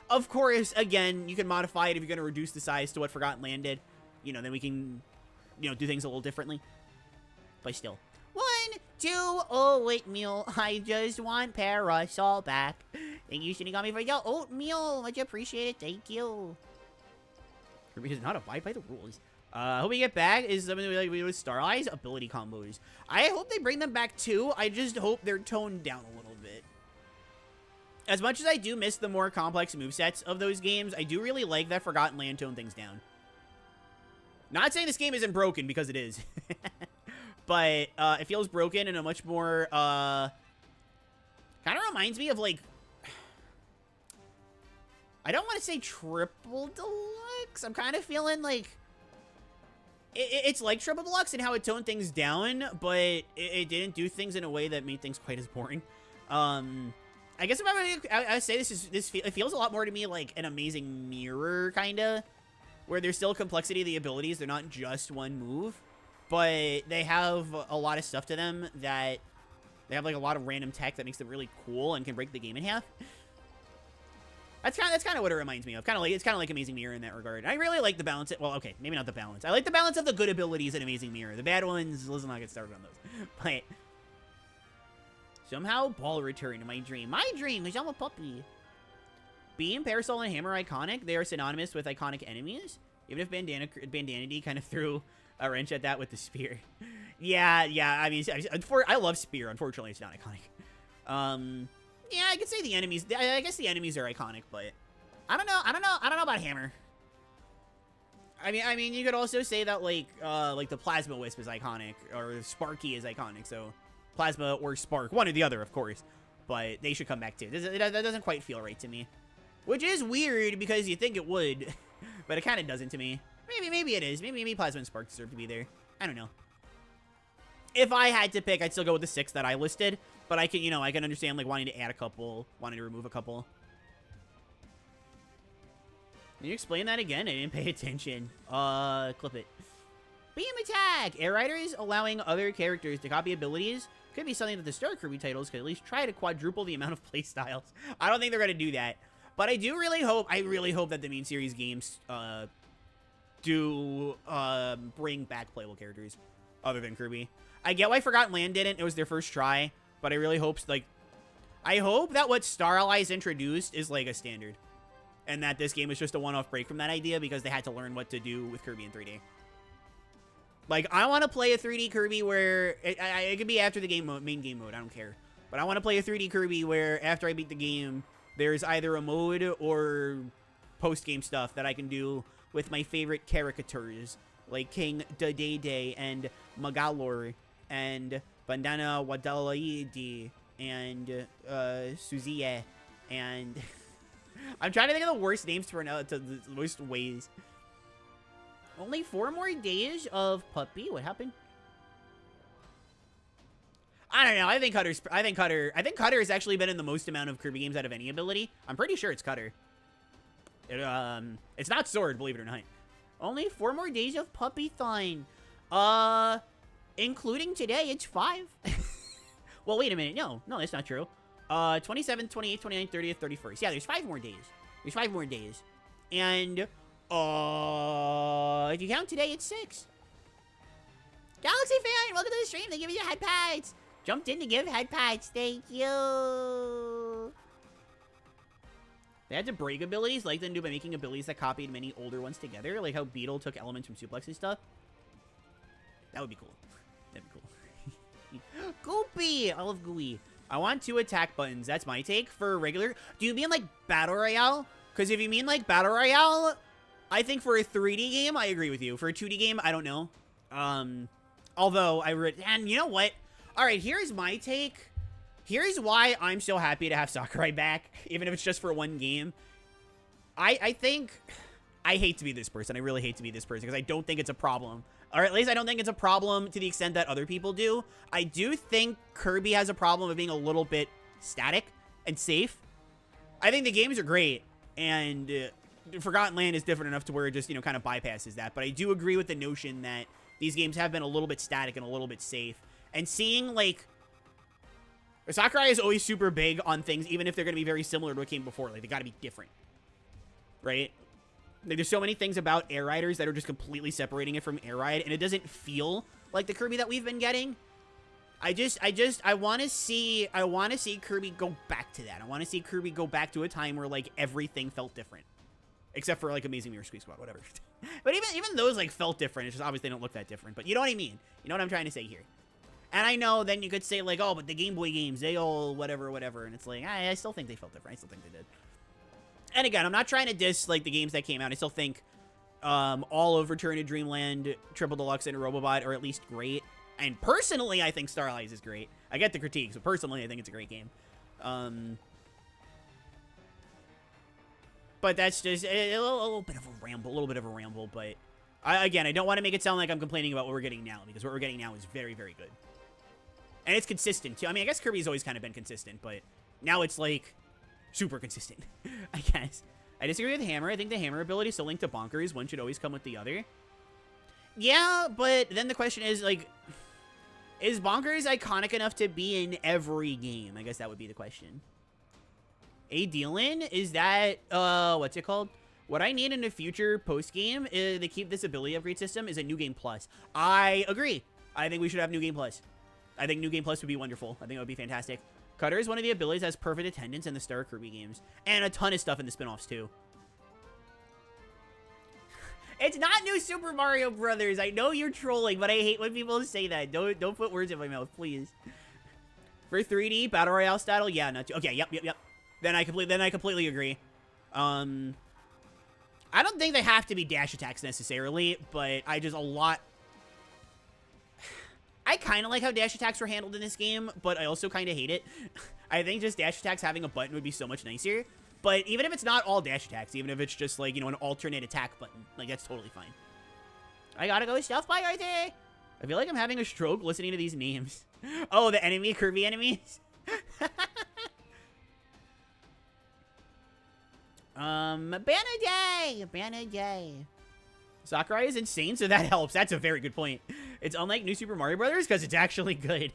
Of course, again, you can modify it if you're going to reduce the size to what Forgotten Land did. You know, then we can, you know, do things a little differently. But still. 1, 2, oh, oatmeal. I just want Parasol back. Thank you, Shinigami, for your oatmeal. Much appreciated. Thank you. Kirby does not abide by the rules. Hope we get back is something like we do with Star Eyes ability combos. I hope they bring them back too. I just hope they're toned down a little bit. As much as I do miss the more complex movesets of those games, I do really like that Forgotten Land toned things down. Not saying this game isn't broken, because it is. But it feels broken in a much more, kind of reminds me of, like, I don't want to say triple deluxe. I'm kind of feeling like it's like triple deluxe in how it toned things down, but it didn't do things in a way that made things quite as boring. I guess if I would say it feels a lot more to me like an Amazing Mirror, kind of, where there's still complexity of the abilities. They're not just one move, but they have a lot of stuff to them that they have, like, a lot of random tech that makes them really cool and can break the game in half. That's kind of what it reminds me of. It's kind of like Amazing Mirror in that regard. I really like the balance. Well, okay, maybe not the balance. I like the balance of the good abilities in Amazing Mirror. The bad ones, let's not get started on those. But somehow, ball returned to my dream. My dream, because I'm a puppy. Beam, Parasol, and Hammer are iconic. They are synonymous with iconic enemies. Even if Bandanity kind of threw a wrench at that with the spear. Yeah. I mean, I love spear. Unfortunately, it's not iconic. Yeah, I could say the enemies. I guess the enemies are iconic, but I don't know about Hammer. I mean, you could also say that like the Plasma Wisp is iconic, or Sparky is iconic. So Plasma or Spark, one or the other, of course. But they should come back too. That doesn't quite feel right to me, which is weird because you think it would, but it kind of doesn't to me. Maybe it is. Maybe Plasma and Spark deserve to be there. I don't know. If I had to pick, I'd still go with the 6 that I listed. But I can, I can understand, like, wanting to add a couple, wanting to remove a couple. Can you explain that again? I didn't pay attention. Clip it. Beam attack! Air Riders allowing other characters to copy abilities could be something that the Star Kirby titles could at least try to quadruple the amount of playstyles. I don't think they're going to do that. But I do really hope, that the main series games, do, bring back playable characters. other than Kirby. I get why Forgotten Land didn't. It was their first try, but I really hope, like, I hope that what Star Allies introduced is, like, a standard. And that this game is just a one-off break from that idea because they had to learn what to do with Kirby in 3D. Like, I want to play a 3D Kirby where... It could be after the game mode, main game mode, I don't care. But I want to play a 3D Kirby where, after I beat the game, there's either a mode or post-game stuff that I can do with my favorite caricatures, like King Dedede and Magalor and Bandana Wadalaidi and Suzie and... I'm trying to think of the worst names to pronounce, to the worst ways. Only 4 more days of Puppy. What happened? I don't know. I think Cutter has actually been in the most amount of Kirby games out of any ability. I'm pretty sure it's Cutter. It's not Sword, believe it or not. Only 4 more days of Pup-A-THON. Including today, it's 5. Well, wait a minute. No, that's not true. 27th, 28th, 29th, 30th, 31st. Yeah, there's 5 more days. There's 5 more days. And, if you count today, it's 6. Galaxy fan, welcome to the stream. They give you head pads. Jumped in to give head pads. Thank you. They had to break abilities like they do by making abilities that copied many older ones together, like how Beetle took elements from Suplex and stuff. That would be cool. That'd be cool. Goopy! I love Gooey. I want 2 attack buttons. That's my take for regular. Do you mean like Battle Royale? Because if you mean like Battle Royale, I think for a 3D game, I agree with you. For a 2D game, I don't know. Although and you know what? All right, here's my take. Here's why I'm so happy to have Sakurai back, even if it's just for 1 game. I think... I hate to be this person. I really hate to be this person because I don't think it's a problem. Or at least I don't think it's a problem to the extent that other people do. I do think Kirby has a problem of being a little bit static and safe. I think the games are great, and Forgotten Land is different enough to where it just, kind of bypasses that. But I do agree with the notion that these games have been a little bit static and a little bit safe. And seeing, like... Sakurai is always super big on things, even if they're going to be very similar to what came before. Like, they got to be different. Right? Like, there's so many things about Air Riders that are just completely separating it from Air Ride, and it doesn't feel like the Kirby that we've been getting. I want to see Kirby go back to that. I want to see Kirby go back to a time where, like, everything felt different. Except for, like, Amazing Mirror Squeak Squad, whatever. But even those, like, felt different. It's just obviously they don't look that different. But you know what I mean? You know what I'm trying to say here. And I know then you could say, like, oh, but the Game Boy games, they all whatever. And it's like, I still think they felt different. I still think they did. And again, I'm not trying to diss, like, the games that came out. I still think all of Return to Dreamland, Triple Deluxe, and Robobot are at least great. And personally, I think Star Allies is great. I get the critiques, but personally, I think it's a great game. But that's just a little bit of a ramble, but again, I don't want to make it sound like I'm complaining about what we're getting now, because what we're getting now is very, very good. And it's consistent, too. I mean, I guess Kirby's always kind of been consistent, but now it's, like, super consistent, I guess. I disagree with Hammer. I think the Hammer ability is still linked to Bonkers. One should always come with the other. Yeah, but then the question is, like, is Bonkers iconic enough to be in every game? I guess that would be the question. A Dealin? Is that, what's it called? What I need in a future post-game to keep this ability upgrade system is a New Game Plus. I agree. I think we should have New Game Plus. I think New Game Plus would be wonderful. I think it would be fantastic. Cutter is one of the abilities that has perfect attendance in the Star Kirby games. And a ton of stuff in the spin-offs, too. It's not New Super Mario Brothers. I know you're trolling, but I hate when people say that. Don't put words in my mouth, please. For 3D, Battle Royale style, yeah, not too. Okay, yep. Then I completely agree. I don't think they have to be dash attacks necessarily, but I kind of like how dash attacks were handled in this game, but I also kind of hate it. I think just dash attacks having a button would be so much nicer. But even if it's not all dash attacks, even if it's just, like, an alternate attack button, like, that's totally fine. I gotta go stealth by Arthur. I feel like I'm having a stroke listening to these names. Oh, the Kirby enemies? Banaday. Sakurai is insane, so that helps. That's a very good point. It's unlike New Super Mario Brothers because it's actually good.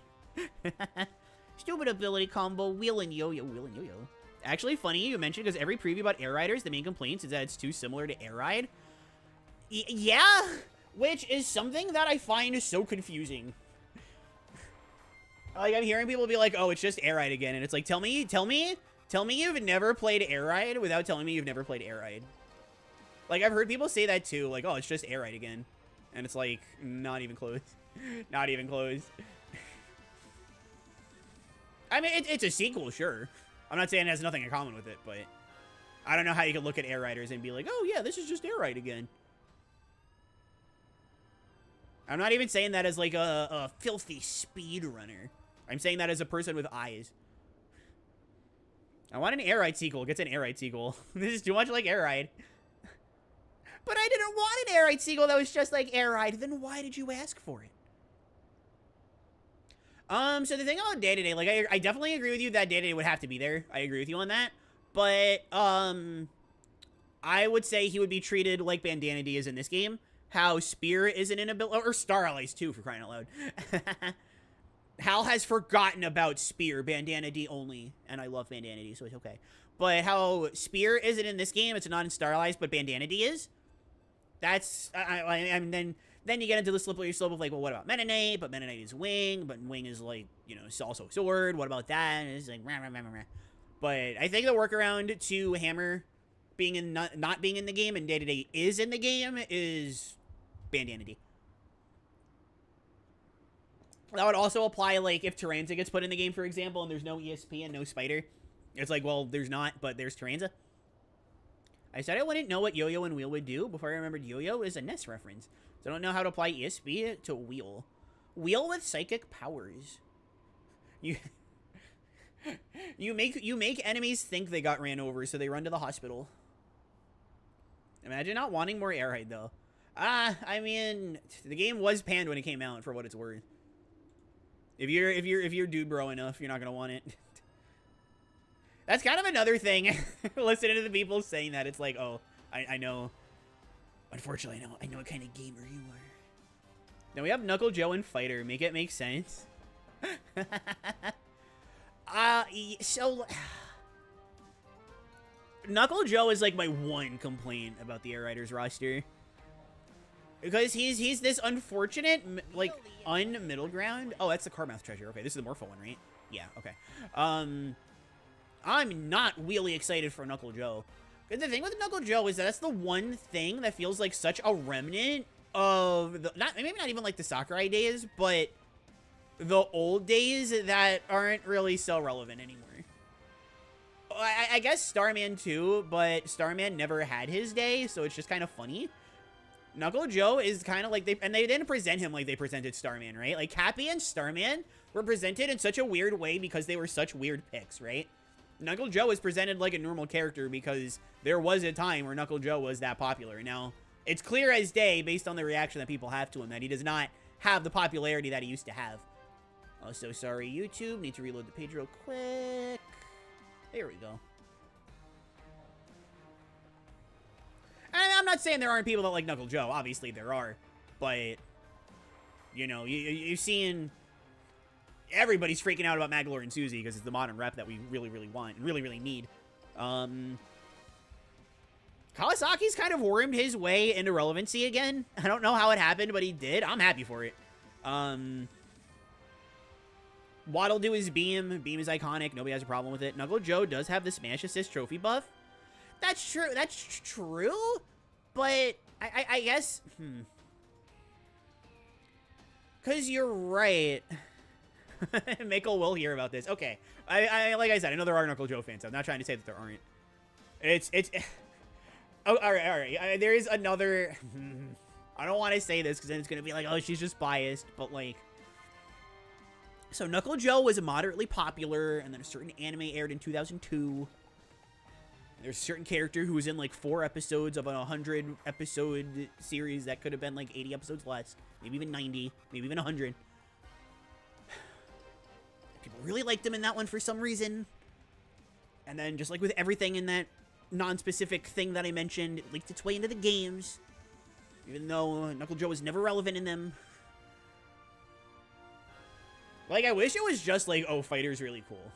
Stupid ability combo, wheel and yo-yo. Actually, funny you mentioned, because every preview about Air Riders, the main complaints is that it's too similar to Air Ride. Yeah. which is something that I find so confusing. Like, I'm hearing people be like, oh, it's just Air Ride again. And it's like, tell me you've never played Air Ride without telling me you've never played Air Ride. Like, I've heard people say that too. Like, oh, it's just Air Ride again. And it's like, not even close. Not even close. I mean, it's a sequel, sure. I'm not saying it has nothing in common with it, but I don't know how you can look at Air Riders and be like, oh, yeah, this is just Air Ride again. I'm not even saying that as, like, a filthy speedrunner. I'm saying that as a person with eyes. I want an Air Ride sequel. It gets an Air Ride sequel. This is too much like Air Ride. But I didn't want an Air Ride sequel that was just like Air Ride. Then why did you ask for it? So the thing about day-to-day, like, I definitely agree with you that day-to-day would have to be there. I agree with you on that. But, I would say he would be treated like Bandana D is in this game. How Spear isn't in ability, or Star Allies too, for crying out loud. Hal has forgotten about Spear, Bandana D only, and I love Bandana D, so it's okay. But how Spear isn't in this game, it's not in Star Allies, but Bandana D is. That's, and then you get into the slippery slope of like, well, what about Mennonite? But Mennonite is Wing, but Wing is like, you know, also Sword. What about that? And it's like, rah, rah, rah, rah. But I think the workaround to Hammer being in not being in the game and day-to-day is in the game is Bandana D. That would also apply, like, if Tyranza gets put in the game, for example, and there's no ESP and no Spider. It's like, well, there's not, but there's Tyranza. I said I wouldn't know what Yo-Yo and Wheel would do before I remembered Yo-Yo is a NES reference. So I don't know how to apply ESP to Wheel. Wheel with psychic powers. You make enemies think they got ran over, so they run to the hospital. Imagine not wanting more Air Ride, though. I mean, the game was panned when it came out, for what it's worth. If you're dude bro enough, you're not gonna want it. That's kind of another thing. Listening to the people saying that, it's like, oh, I know. Unfortunately, I know what kind of gamer you are. Then we have Knuckle Joe and Fighter. Make it make sense. So Knuckle Joe is like my one complaint about the Air Riders roster. Because he's this unfortunate, like, un-middle ground. Oh, that's the Carmouth treasure. Okay, this is the Morpho one, right? Yeah, okay. I'm not really excited for Knuckle Joe. But the thing with Knuckle Joe is that that's the one thing that feels like such a remnant of the, maybe not even like the Sakurai days, but the old days that aren't really so relevant anymore. I guess Starman too, but Starman never had his day, so it's just kind of funny. Knuckle Joe is kind of like they didn't present him like they presented Starman, right? Like Cappy and Starman were presented in such a weird way because they were such weird picks, right? Knuckle Joe is presented like a normal character because there was a time where Knuckle Joe was that popular. Now, it's clear as day based on the reaction that people have to him that he does not have the popularity that he used to have. Oh, so sorry, YouTube. Need to reload the page real quick. There we go. I'm not saying there aren't people that like Knuckle Joe. Obviously, there are. But, you know, you've seen... Everybody's freaking out about Magalore and Susie because it's the modern rep that we really, really want and really, really need. Kawasaki's kind of wormed his way into relevancy again. I don't know how it happened, but he did. I'm happy for it. Waddle do his beam. Beam is iconic. Nobody has a problem with it. Knuckle Joe does have the Smash Assist trophy buff. That's true. That's true. But I guess... Because you're right. Mako will hear about this. Okay. Like I said, I know there are Knuckle Joe fans. I'm not trying to say that there aren't. It's... Oh, all right. There is another... I don't want to say this because then it's going to be like, oh, she's just biased. But, like... So, Knuckle Joe was moderately popular, and then a certain anime aired in 2002. There's a certain character who was in, like, 4 episodes of a 100-episode series that could have been, like, 80 episodes less. Maybe even 90. Maybe even 100. People really liked him in that one for some reason. And then, just like with everything in that non-specific thing that I mentioned, it leaked its way into the games. Even though Knuckle Joe was never relevant in them. Like, I wish it was just like, oh, Fighter's really cool.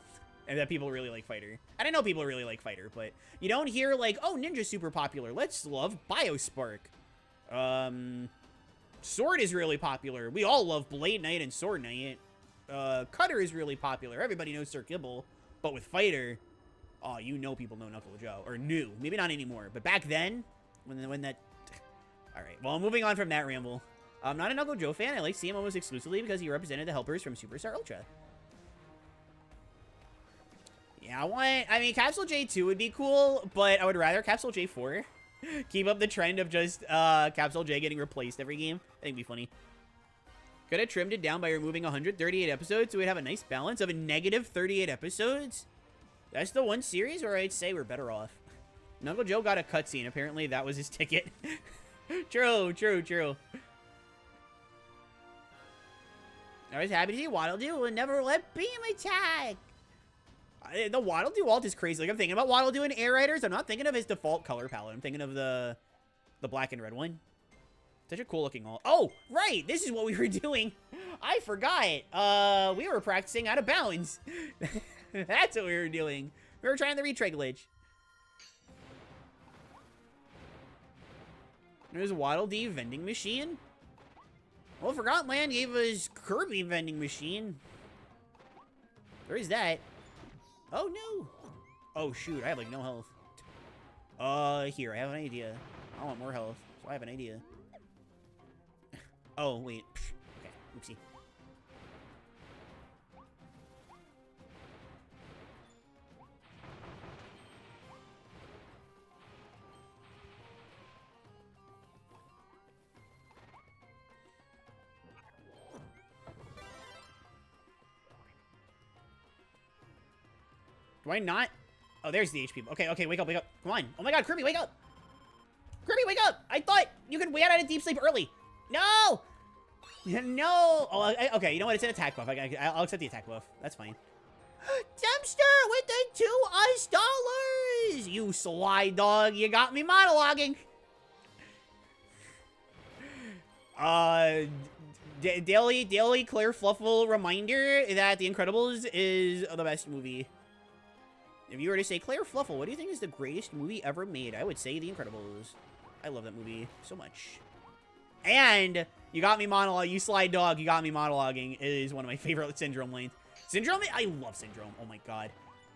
And that people really like Fighter. And I know people really like Fighter, but you don't hear like, oh, Ninja's super popular. Let's love Biospark. Sword is really popular. We all love Blade Knight and Sword Knight. Cutter is really popular. Everybody knows Sir Kibble. But with Fighter, oh, you know people know Knuckle Joe. Or knew. Maybe not anymore. But back then, when that... Alright, well, moving on from that ramble. I'm not a Knuckle Joe fan. I like seeing him almost exclusively because he represented the helpers from Superstar Ultra. Yeah, I mean, Capsule J2 would be cool, but I would rather Capsule J4. Keep up the trend of just Capsule J getting replaced every game. I think it'd be funny. Could have trimmed it down by removing 138 episodes so we'd have a nice balance of a negative 38 episodes. That's the one series where I'd say we're better off. Knuckle Joe got a cutscene. Apparently, that was his ticket. True. I was happy to see Waddle Doo will never let Beam attack. The Waddle Doo alt is crazy. Like, I'm thinking about Waddle Doo in Air Riders. I'm not thinking of his default color palette. I'm thinking of the black and red one. Such a cool looking alt. Oh, right. This is what we were doing. I forgot. We were practicing out of bounds. That's what we were doing. We were trying the retray glitch. There's a Waddle Dee vending machine. Well, Forgotten Land gave us Kirby vending machine. Where is that? Oh, no. Oh, shoot. I have, like, no health. Here. I have an idea. I want more health, so I have an idea. Oh, wait. Okay. Oopsie. Do I not? Oh, there's the HP. Okay, okay, wake up, wake up. Come on. Oh my god, Kirby, wake up! Kirby, wake up! I thought you could wait out of deep sleep early. No! No! Oh, okay, you know what? It's an attack buff. I'll accept the attack buff. That's fine. Dempster with the $2. You sly dog. You got me monologuing. Daily Claire Fluffle reminder that The Incredibles is the best movie. If you were to say, Claire Fluffle, what do you think is the greatest movie ever made? I would say The Incredibles. I love that movie so much. And you got me monologue. You sly dog. You got me monologuing is one of my favorite Syndrome lanes. Syndrome? I love Syndrome. Oh my god.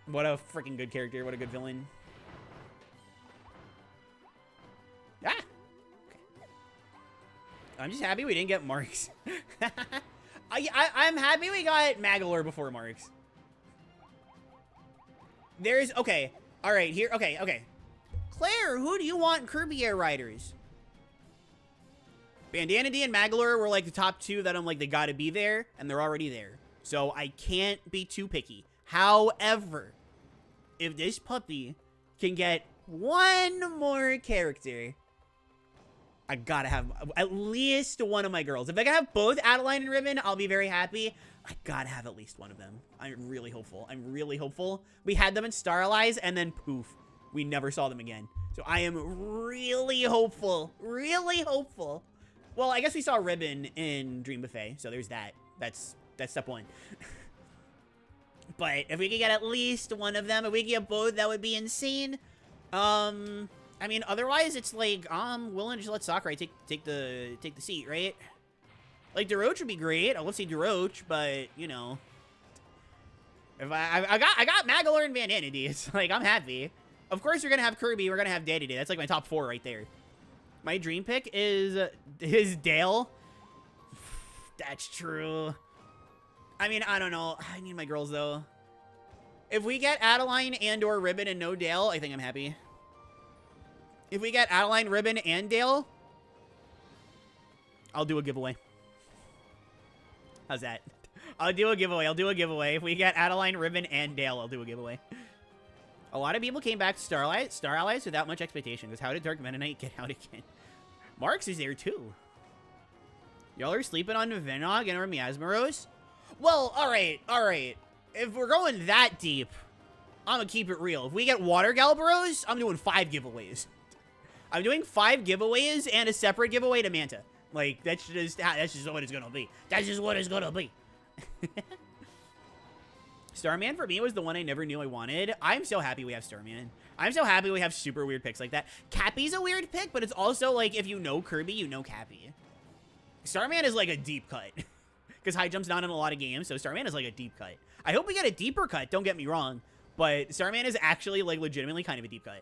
What a freaking good character. What a good villain. Ah! Okay. I'm just happy we didn't get Marks. I'm happy we got Magalore before Marks. There's... Okay. Alright, here... Okay. Claire, who do you want in Kirby Air Riders? Bandana D and Magalore were, like, the top two that I'm like, they gotta be there, and they're already there. So I can't be too picky. However, if this puppy can get one more character, I gotta have at least one of my girls. If I can have both Adeline and Ribbon, I'll be very happy. I gotta have at least one of them. I'm really hopeful. I'm really hopeful. We had them in Starlize, and then poof, we never saw them again. So I am really hopeful. Really hopeful. Well, I guess we saw Ribbon in Dream Buffet, so there's that. That's step one. But if we could get at least one of them, if we could get both, that would be insane. I mean, otherwise, it's like, I'm willing to just let Sakurai take the seat, right? Like, DeRoach would be great. I love to see DeRoach, but, you know. If I got Magalore and Vanity. It's like, I'm happy. Of course, we're gonna have Kirby. We're gonna have Daddy Day. That's like my top 4 right there. My dream pick is Dale. That's true. I mean, I don't know. I need my girls, though. If we get Adeline and or Ribbon and no Dale, I think I'm happy. If we get Adeline, Ribbon, and Dale, I'll do a giveaway. How's that? I'll do a giveaway. I'll do a giveaway. If we get Adeline, Ribbon, and Dale, I'll do a giveaway. A lot of people came back to Star Allies without much expectation, because how did Dark Meta Knight get out again? Marks is there, too. Y'all are sleeping on Venog and or Miasmoros? Well, alright. If we're going that deep, I'm gonna keep it real. If we get Water Galbaros, I'm doing 5 giveaways. I'm doing 5 giveaways and a separate giveaway to Manta. Like, that's just what it's gonna be. That's just what it's gonna be. Starman for me was the one I never knew I wanted. I'm so happy we have Starman. I'm so happy we have super weird picks like that. Cappy's a weird pick, but it's also like, if you know Kirby, you know Cappy. Starman is like a deep cut. Because high jump's not in a lot of games, so Starman is like a deep cut. I hope we get a deeper cut, don't get me wrong. But Starman is actually like legitimately kind of a deep cut.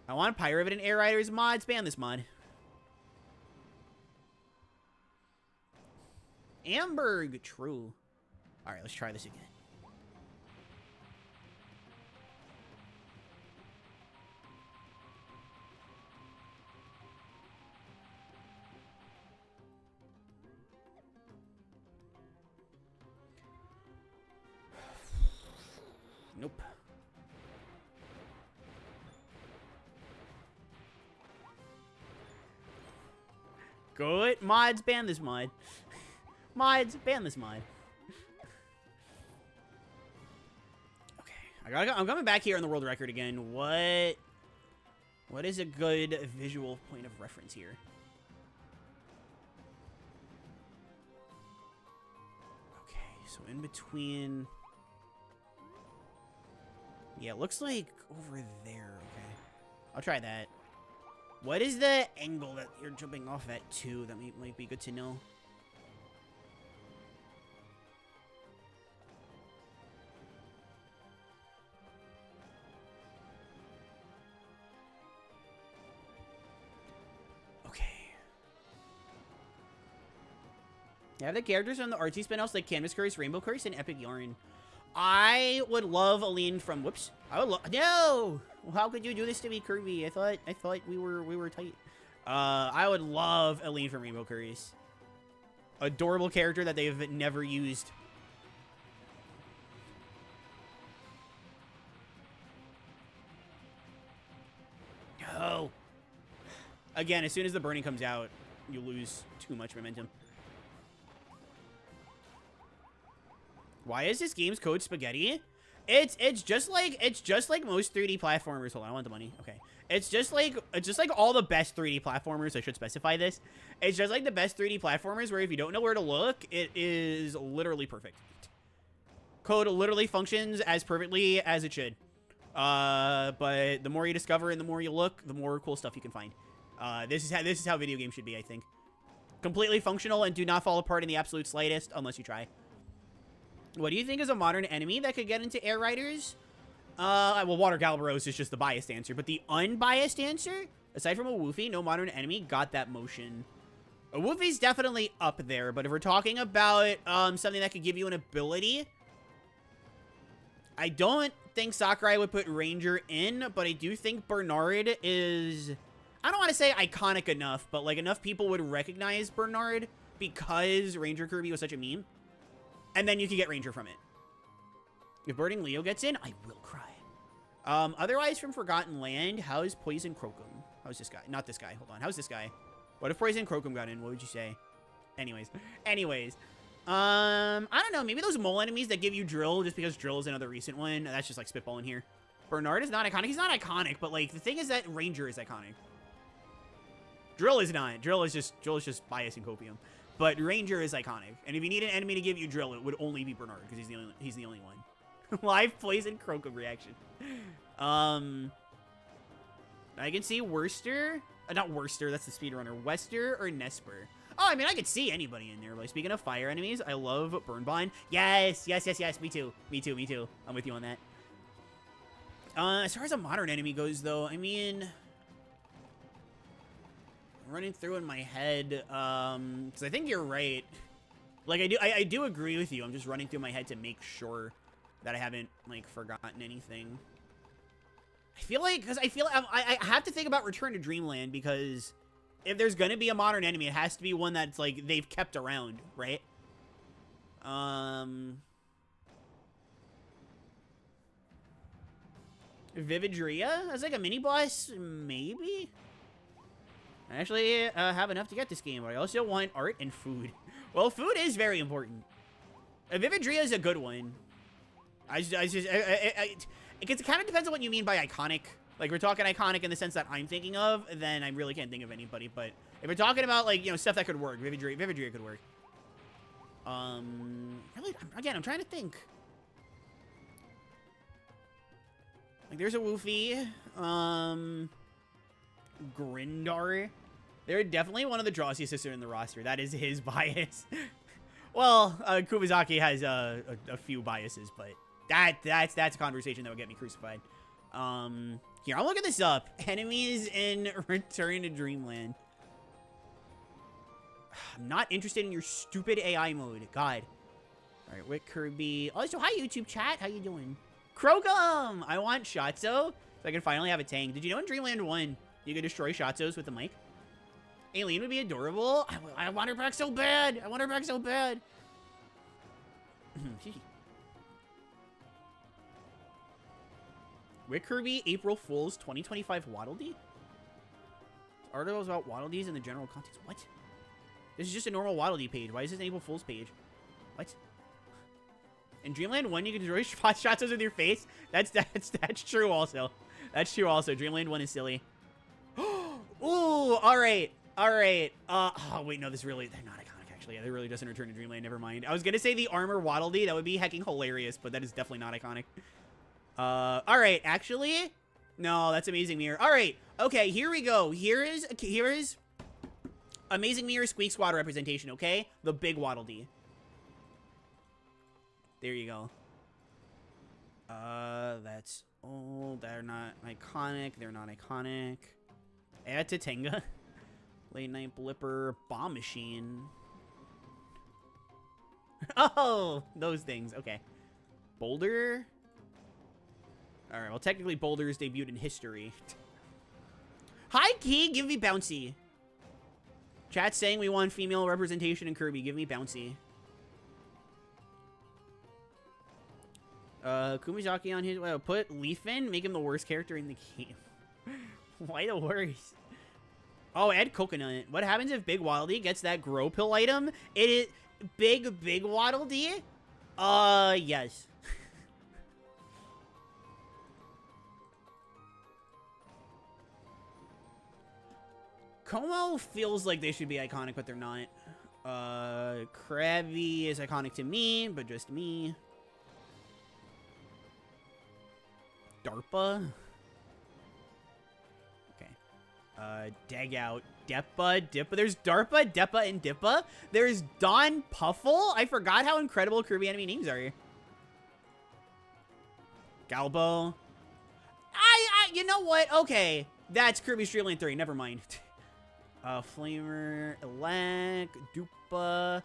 I want Pyrovit and Air Riders mods. Ban this mod. Amberg, true. Alright, let's try this again. Nope. Good. Mods, ban this mod. Mods, ban this mod. Okay. I'm coming back here on the world record again. What is a good visual point of reference here? Okay, so in between... Yeah, it looks like over there, okay. I'll try that. What is the angle that you're jumping off at, too? That might be good to know. Okay. Yeah, the characters on the artsy spin-offs like Canvas Curse, Rainbow Curse, and Epic Yarn. I would love Aline from whoops. I would no. How could you do this to me, Kirby? I thought we were tight. I would love Aline from Rainbow Curse. Adorable character that they've never used. No. Again, as soon as the burning comes out, you lose too much momentum. Why is this game's code spaghetti? It's just like most 3D platformers. Hold on, I want the money. Okay. It's just like all the best 3D platformers. I should specify this. It's just like the best 3D platformers where if you don't know where to look, it is literally perfect. Code literally functions as perfectly as it should. But the more you discover and the more you look, the more cool stuff you can find. This is how video games should be, I think. Completely functional and do not fall apart in the absolute slightest unless you try. What do you think is a modern enemy that could get into Air Riders? Well, Water Galbaros is just the biased answer, but the unbiased answer, aside from a Woofy, no modern enemy got that motion. A Woofy's definitely up there, but if we're talking about something that could give you an ability, I don't think Sakurai would put Ranger in, but I do think Bernard is, I don't want to say iconic enough, but like enough people would recognize Bernard because Ranger Kirby was such a meme. And then you can get Ranger from it. If Burning Leo gets in, I will cry. Otherwise, from Forgotten Land, how's Poison Crocum? How's this guy? Not this guy. Hold on. How's this guy? What if Poison Crocum got in? What would you say? Anyways. I don't know. Maybe those mole enemies that give you Drill, just because Drill is another recent one. That's just like spitballing here. Bernard is not iconic. He's not iconic, but like the thing is that Ranger is iconic. Drill is not. Drill is just bias and copium. But Ranger is iconic. And if you need an enemy to give you Drill, it would only be Bernard, because he's the only one. Live Poison Crocum reaction. I can see Worcester. Not Worcester, that's the speedrunner. Wester or Nesper. Oh, I mean, I could see anybody in there. Like, speaking of fire enemies, I love Burn Bond. Yes. Me too. I'm with you on that. As far as a modern enemy goes, though, I mean... running through in my head, because I think you're right. Like, I do agree with you. I'm just running through my head to make sure that I haven't, like, forgotten anything. I feel like, because I have to think about Return to Dreamland, because if there's gonna be a modern enemy, it has to be one that's, like, they've kept around, right? Vividria as, like, a mini-boss? Maybe? I actually have enough to get this game, but I also want art and food. Well, food is very important. Vividria is a good one. It kind of depends on what you mean by iconic. Like, we're talking iconic in the sense that I'm thinking of, then I really can't think of anybody. But if we're talking about, like, you know, stuff that could work, Vividria could work. Really, again, I'm trying to think. Like, there's a Woofy. Grindar. They're definitely one of the Drosy sisters in the roster. That is his bias. Well, Kumizaki has a few biases, but that's a conversation that would get me crucified. Here, I'll look at this up. Enemies in Return to Dreamland. I'm not interested in your stupid AI mode. God. All right, Wick Kirby. Oh, so hi, YouTube chat. How you doing? Krogum! I want Shatso, so I can finally have a tank. Did you know in Dreamland 1, you could destroy Shatsos with the mic? Aileen would be adorable. I want her back so bad. I want her back so bad. Wick Kirby, April Fool's 2025 Waddle Dee? Articles about Waddle Dees in the general context. What? This is just a normal Waddle Dee page. Why is this an April Fool's page? What? In Dreamland 1, you can destroy Shatsos with your face. That's true also. That's true also. Dreamland 1 is silly. Ooh, alright. Alright. Oh, wait, no, they're not iconic, actually. Yeah, they really doesn't return to Dreamland. Never mind. I was gonna say the armor Waddle Dee. That would be hecking hilarious, but that is definitely not iconic. Alright, actually? No, that's Amazing Mirror. Alright, okay, here we go. Here is Amazing Mirror Squeak Squad representation, okay? The big Waddle Dee. There you go. That's old. They're not iconic. They're not iconic. Add to Tenga. Late Night Blipper. Bomb Machine. Oh, those things. Okay. Boulder. All right. Well, technically, Boulder is debuted in history. Hi, Key. Give me Bouncy. Chat's saying we want female representation in Kirby. Give me Bouncy. Kumizaki on his... Well, put Leaf in. Make him the worst character in the game. Why the worst? Oh, add Coconut. What happens if Big Waddle Dee gets that Grow Pill item? It is... Big Waddle Dee? Yes. Como feels like they should be iconic, but they're not. Krabby is iconic to me, but just me. DARPA. Okay. Dag out. Dippa. There's DARPA, Dippa, and Dippa. There's Don Puffle. I forgot how incredible Kirby enemy names are. Galbo. You know what? Okay. That's Kirby's Dream Lane 3. Never mind. Flamer, Elec, Dupa.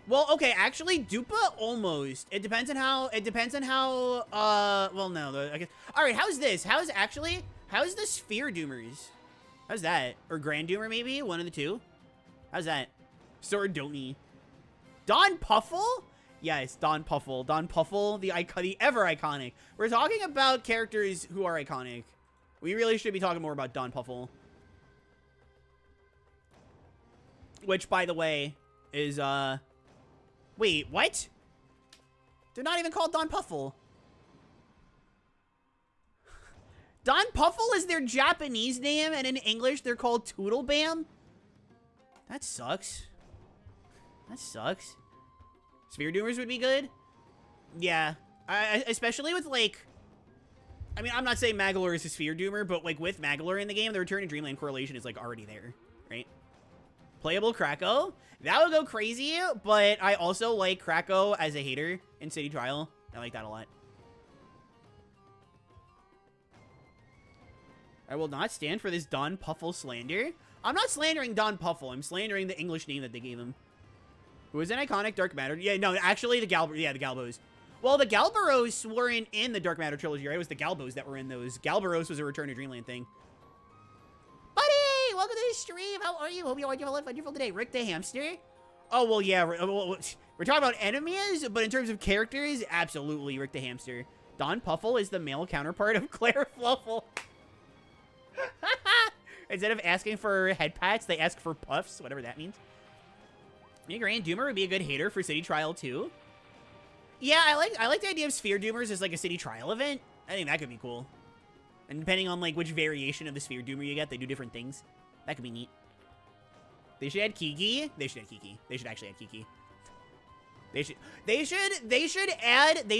Well, okay, actually, Dupa almost. It depends on how, well, no, I guess. All right, how's this? How's the Sphere Doomers? How's that? Or Grand Doomer, maybe? One of the two? How's that? Sword Donnie. Don Puffle? Yes, Don Puffle. Don Puffle, the ever iconic. We're talking about characters who are iconic. We really should be talking more about Don Puffle. Which, by the way, is, wait, what? They're not even called Don Puffle. Don Puffle is their Japanese name, and in English, they're called Toodlebam? That sucks. That sucks. Sphere Doomers would be good? Yeah. Especially with, like... I mean, I'm not saying Magolor is a Sphere Doomer, but, like, with Magolor in the game, the Return to Dreamland correlation is, like, already there, right? Playable Kracko. That would go crazy, but I also like Kracko as a hater in City Trial. I like that a lot. I will not stand for this Don Puffle slander. I'm not slandering Don Puffle. I'm slandering the English name that they gave him. Who is an iconic Dark Matter? Yeah, no, actually the Galbos. Well, the Galbaros weren't in the Dark Matter trilogy, right? It was the Galbos that were in those. Galbaros was a Return to Dreamland thing. Buddy, welcome to the stream. How are you? Hope you all have wonderful today. Rick the Hamster. Oh, well, yeah. We're talking about enemies, but in terms of characters, absolutely Rick the Hamster. Don Puffle is the male counterpart of Claire Fluffle. Instead of asking for head pats, they ask for puffs, whatever that means. Yeah, Grand Doomer would be a good hater for City Trial too. Yeah, I like the idea of Sphere Doomers as like a City Trial event. I think that could be cool. And depending on like which variation of the Sphere Doomer you get, they do different things. That could be neat. They should add Kiki. They should add Kiki. They should actually add Kiki. They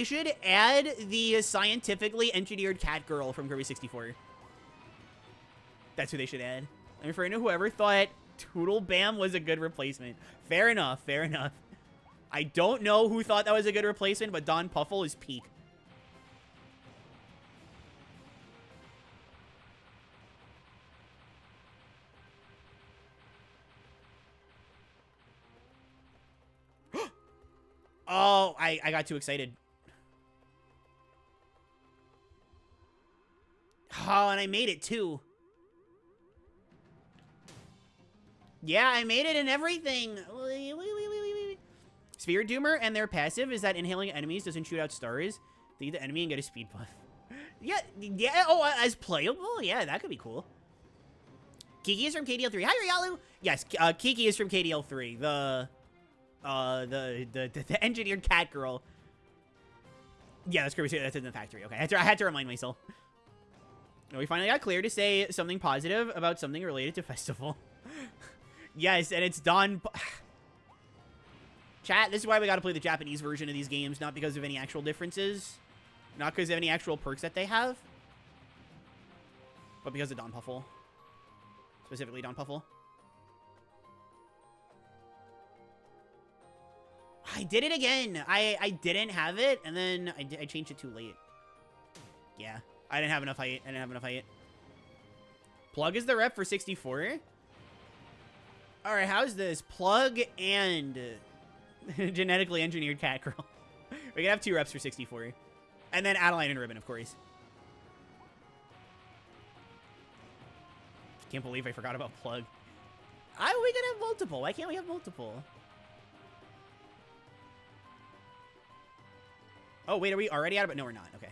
should add the scientifically engineered cat girl from Kirby 64. That's who they should add. I mean, for whoever thought Toodle Bam was a good replacement. Fair enough, fair enough. I don't know who thought that was a good replacement, but Don Puffle is peak. Oh, I got too excited. Oh, and I made it too. Yeah, I made it and everything. Sphere Doomer and their passive is that inhaling enemies doesn't shoot out stars. They eat the enemy and get a speed buff. Yeah, oh, as playable? Yeah, that could be cool. Kiki is from KDL3. Hi, Ryalu! Yes, Kiki is from KDL3. The engineered cat girl. Yeah, that's Kirby. That's in the factory. Okay, I had to remind myself. We finally got clear to say something positive about something related to festival. Yes, and it's Don. Chat, this is why we gotta play the Japanese version of these games, not because of any actual differences. Not because of any actual perks that they have. But because of Don Puffle. Specifically Don Puffle. I did it again. I didn't have it, and then I changed it too late. Yeah, I didn't have enough height. Plug is the rep for 64. All right, how's this? Plug and genetically engineered cat girl. We can have 2 reps for 64. And then Adeline and Ribbon, of course. Can't believe I forgot about Plug. We can have multiple. Why can't we have multiple? Oh, wait, are we already out of it? No, we're not. Okay.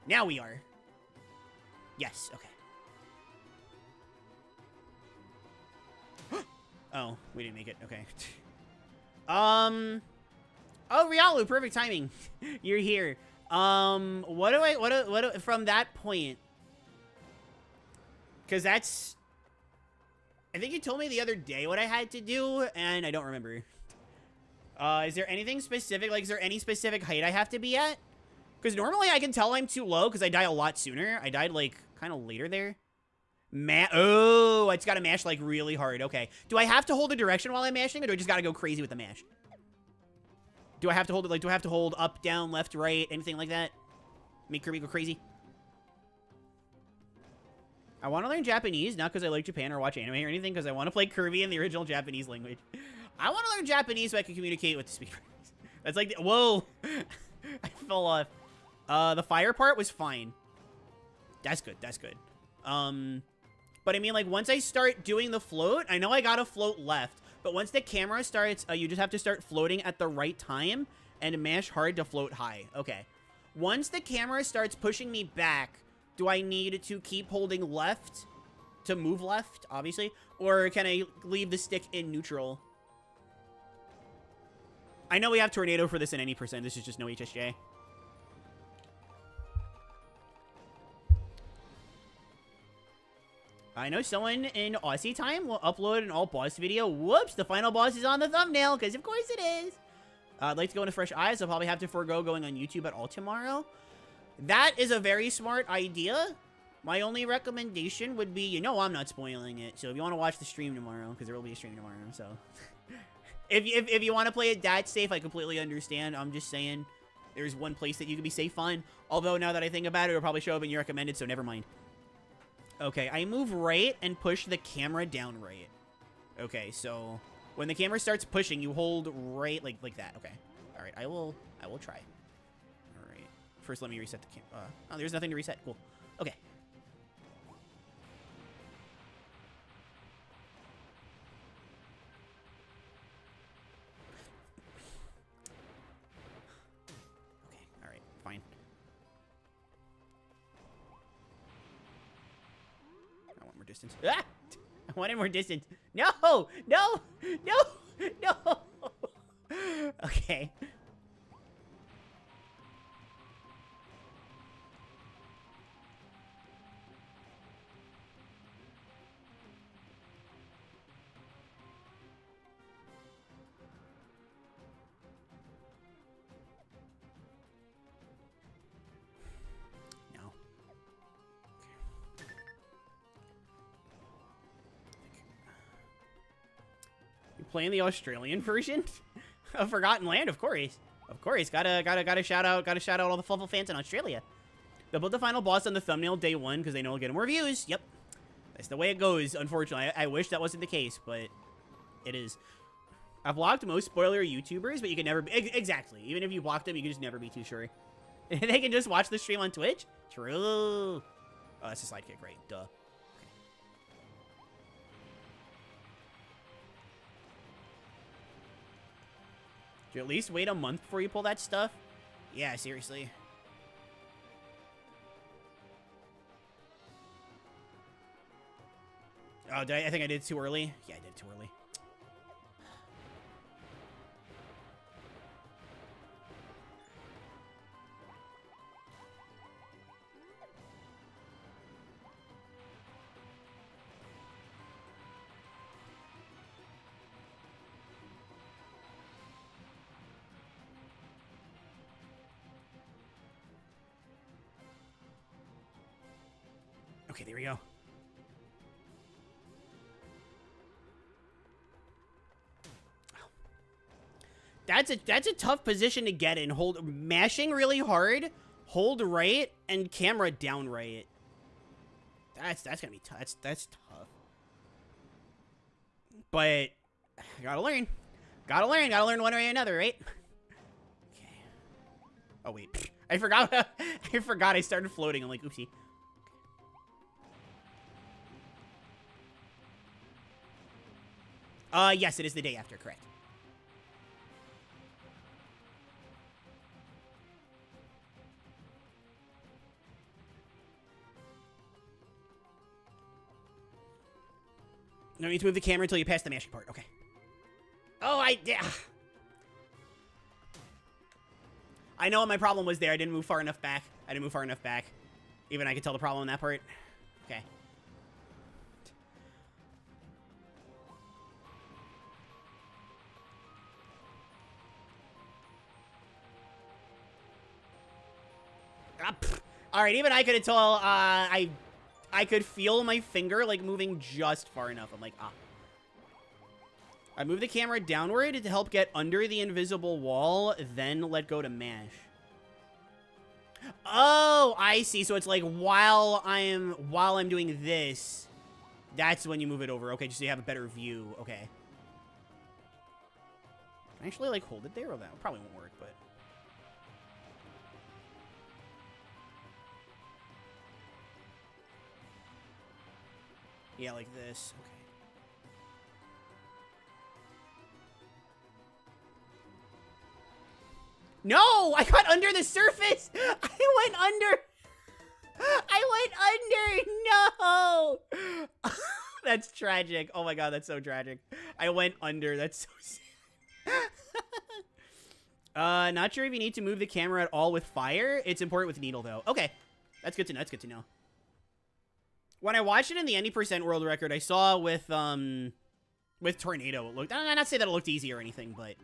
Now we are. Yes, okay. Oh, we didn't make it. Okay. Oh, Ryalu, perfect timing. You're here. What do from that point? Because that's... I think you told me the other day what I had to do, and I don't remember. Is there anything specific? Like, is there any specific height I have to be at? Because normally I can tell I'm too low because I die a lot sooner. I died, like, kind of later there. Oh, it's got to mash, like, really hard. Okay. Do I have to hold a direction while I'm mashing, or do I just got to go crazy with the mash? Do I have to hold it, like, do I have to hold up, down, left, right, anything like that? Make Kirby go crazy? I want to learn Japanese, not because I like Japan or watch anime or anything, because I want to play Kirby in the original Japanese language. I want to learn Japanese so I can communicate with the speedrunners. That's like, whoa. I fell off. The fire part was fine. That's good, that's good. But I mean, like, once I start doing the float, I know I gotta float left. But once the camera starts, you just have to start floating at the right time and mash hard to float high. Okay. Once the camera starts pushing me back, do I need to keep holding left to move left, obviously? Or can I leave the stick in neutral? I know we have Tornado for this in any percent. This is just no HSJ. I know someone in Aussie time will upload an all-boss video. Whoops, the final boss is on the thumbnail, because of course it is. I'd like to go into Fresh Eyes. I'll probably have to forego going on YouTube at all tomorrow. That is a very smart idea. My only recommendation would be, you know I'm not spoiling it, so if you want to watch the stream tomorrow, because there will be a stream tomorrow, so... if you want to play it that safe, I completely understand. I'm just saying, there's one place that you can be safe on. Although, now that I think about it, it'll probably show up in your recommended, so never mind. Okay, I move right and push the camera down right. Okay, so when the camera starts pushing, you hold right like that. Okay. All right, I will try. All right. First, let me reset the camera. Oh, there's nothing to reset. Cool. Okay. Okay. All right. Fine. I want more distance. Ah! I wanted more distance. No! No! No! No! Okay. playing the Australian version of Forgotten Land, of course. Of course, gotta shout out all the Fluffle fans in Australia. They'll put the final boss on the thumbnail day one because they know it'll get more views. Yep, that's the way it goes. Unfortunately, I wish that wasn't the case, but it is. I've blocked most spoiler YouTubers, but you can never be exactly. Even if you block them, you can just never be too sure. They can just watch the stream on Twitch. True. Oh, that's a sidekick, right? Duh. Okay. Do you at least wait a month before you pull that stuff? Yeah, seriously. Oh, I think I did it too early. Yeah, I did it too early. Okay, there we go. That's a tough position to get in. Hold mashing really hard, hold right, and camera down right. That's gonna be tough. That's tough. But gotta learn. Gotta learn one way or another, right? Okay. Oh wait, I forgot. I forgot I started floating. I'm like, oopsie. Yes, it is the day after, correct. No need to move the camera until you pass the mashing part. Okay. Oh, I know what my problem was there. I didn't move far enough back. Even I could tell the problem in that part. Okay. All right, even I could tell. I could feel my finger like moving just far enough. I'm like, ah. I move the camera downward to help get under the invisible wall, then let go to mash. Oh, I see. So it's like while I'm doing this, that's when you move it over. Okay, just so you have a better view. Okay. Can I actually like hold it there? Or that probably won't work, but. Yeah, like this. Okay. No! I got under the surface! I went under! No! That's tragic. Oh my god, that's so tragic. I went under. That's so sad. Not sure if you need to move the camera at all with fire. It's important with needle, though. Okay. That's good to know. That's good to know. When I watched it in the any percent world record, I saw with Tornado, it looked, I'm not saying that it looked easy or anything, but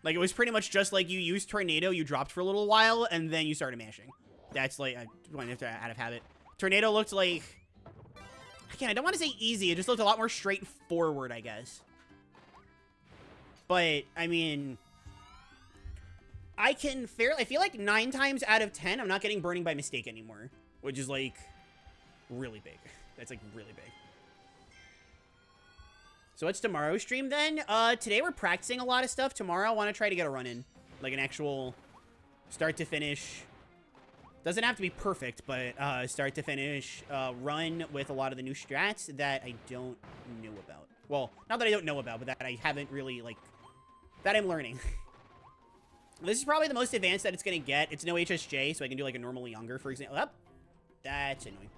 like it was pretty much just like you used Tornado, you dropped for a little while, and then you started mashing. That's like, I went out of habit. Tornado looked like, again, I don't want to say easy, it just looked a lot more straightforward, I guess. But, I mean, I feel like 9 times out of 10, I'm not getting burning by mistake anymore, which is like, really big. That's like really big. So what's tomorrow's stream then? Today we're practicing a lot of stuff. Tomorrow I want to try to get a run in. Like an actual start to finish. Doesn't have to be perfect, but start to finish run with a lot of the new strats that I don't know about. Well, not that I don't know about, but that I haven't really, like, that I'm learning. This is probably the most advanced that it's going to get. It's no HSJ, so I can do like a normal younger, for example. Oh, that's annoying.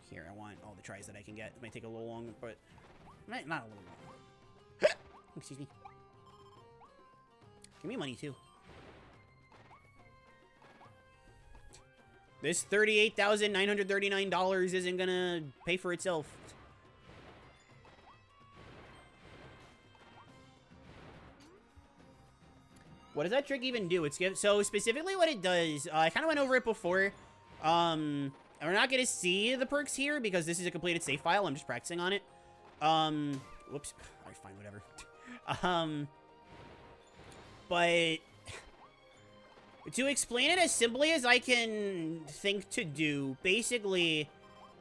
Here, I want all the tries that I can get. It might take a little long, but not a little long. Excuse me. Give me money, too. This $38,939 isn't gonna pay for itself. What does that trick even do? So specifically what it does, I kind of went over it before. And we're not going to see the perks here because this is a completed save file. I'm just practicing on it. Whoops. All right, fine, whatever. But to explain it as simply as I can think to do, basically,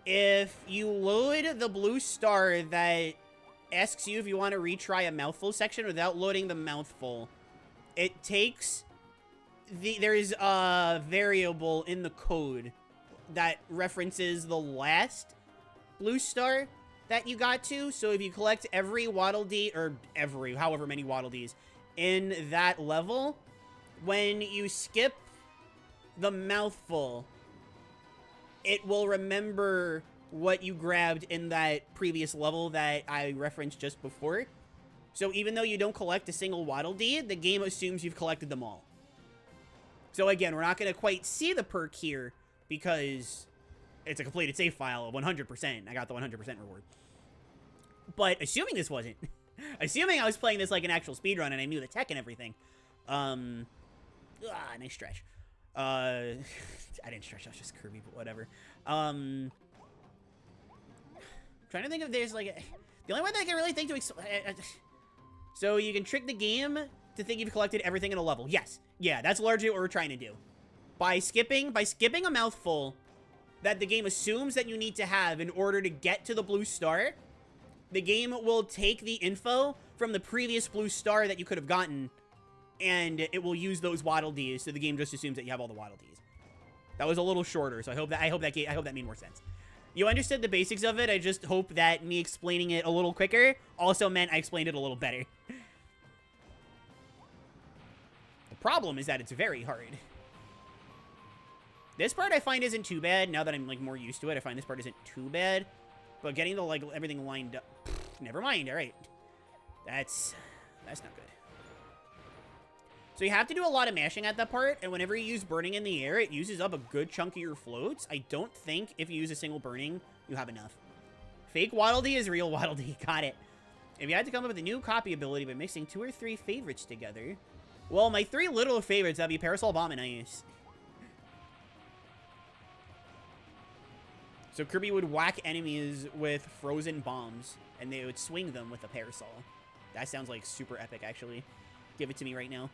if you load the blue star that asks you if you want to retry a mouthful section without loading the mouthful, it takes there is a variable in the code that references the last blue star that you got to. So if you collect every Waddle Dee, or however many Waddle Dees in that level, when you skip the mouthful, it will remember what you grabbed in that previous level that I referenced just before. So even though you don't collect a single Waddle Dee, the game assumes you've collected them all. So again, we're not going to quite see the perk here because it's a completed save file of 100%. I got the 100% reward. But assuming this wasn't, assuming I was playing this like an actual speedrun and I knew the tech and everything, nice stretch. I didn't stretch, that was just Kirby, but whatever. Trying to think if there's like the only one that I can really think to so you can trick the game to think you've collected everything in a level. Yes. Yeah, that's largely what we're trying to do. By skipping a mouthful that the game assumes that you need to have in order to get to the blue star, the game will take the info from the previous blue star that you could have gotten, and it will use those Waddle Dees, so the game just assumes that you have all the Waddle Dees. That was a little shorter, so I hope that made more sense. You understood the basics of it. I just hope that me explaining it a little quicker also meant I explained it a little better. The problem is that it's very hard. This part I find isn't too bad. Now that I'm like more used to it, I find this part isn't too bad. But getting the like everything lined up, never mind. All right, that's not good. So you have to do a lot of mashing at that part, and whenever you use burning in the air, it uses up a good chunk of your floats. I don't think if you use a single burning, you have enough. Fake Waddle Dee is real Waddle Dee. Got it. If you had to come up with a new copy ability by mixing 2 or 3 favorites together, well, my 3 little favorites, that'd be Parasol, Bomb, and Ice. So Kirby would whack enemies with frozen bombs, and they would swing them with a Parasol. That sounds like super epic, actually. Give it to me right now.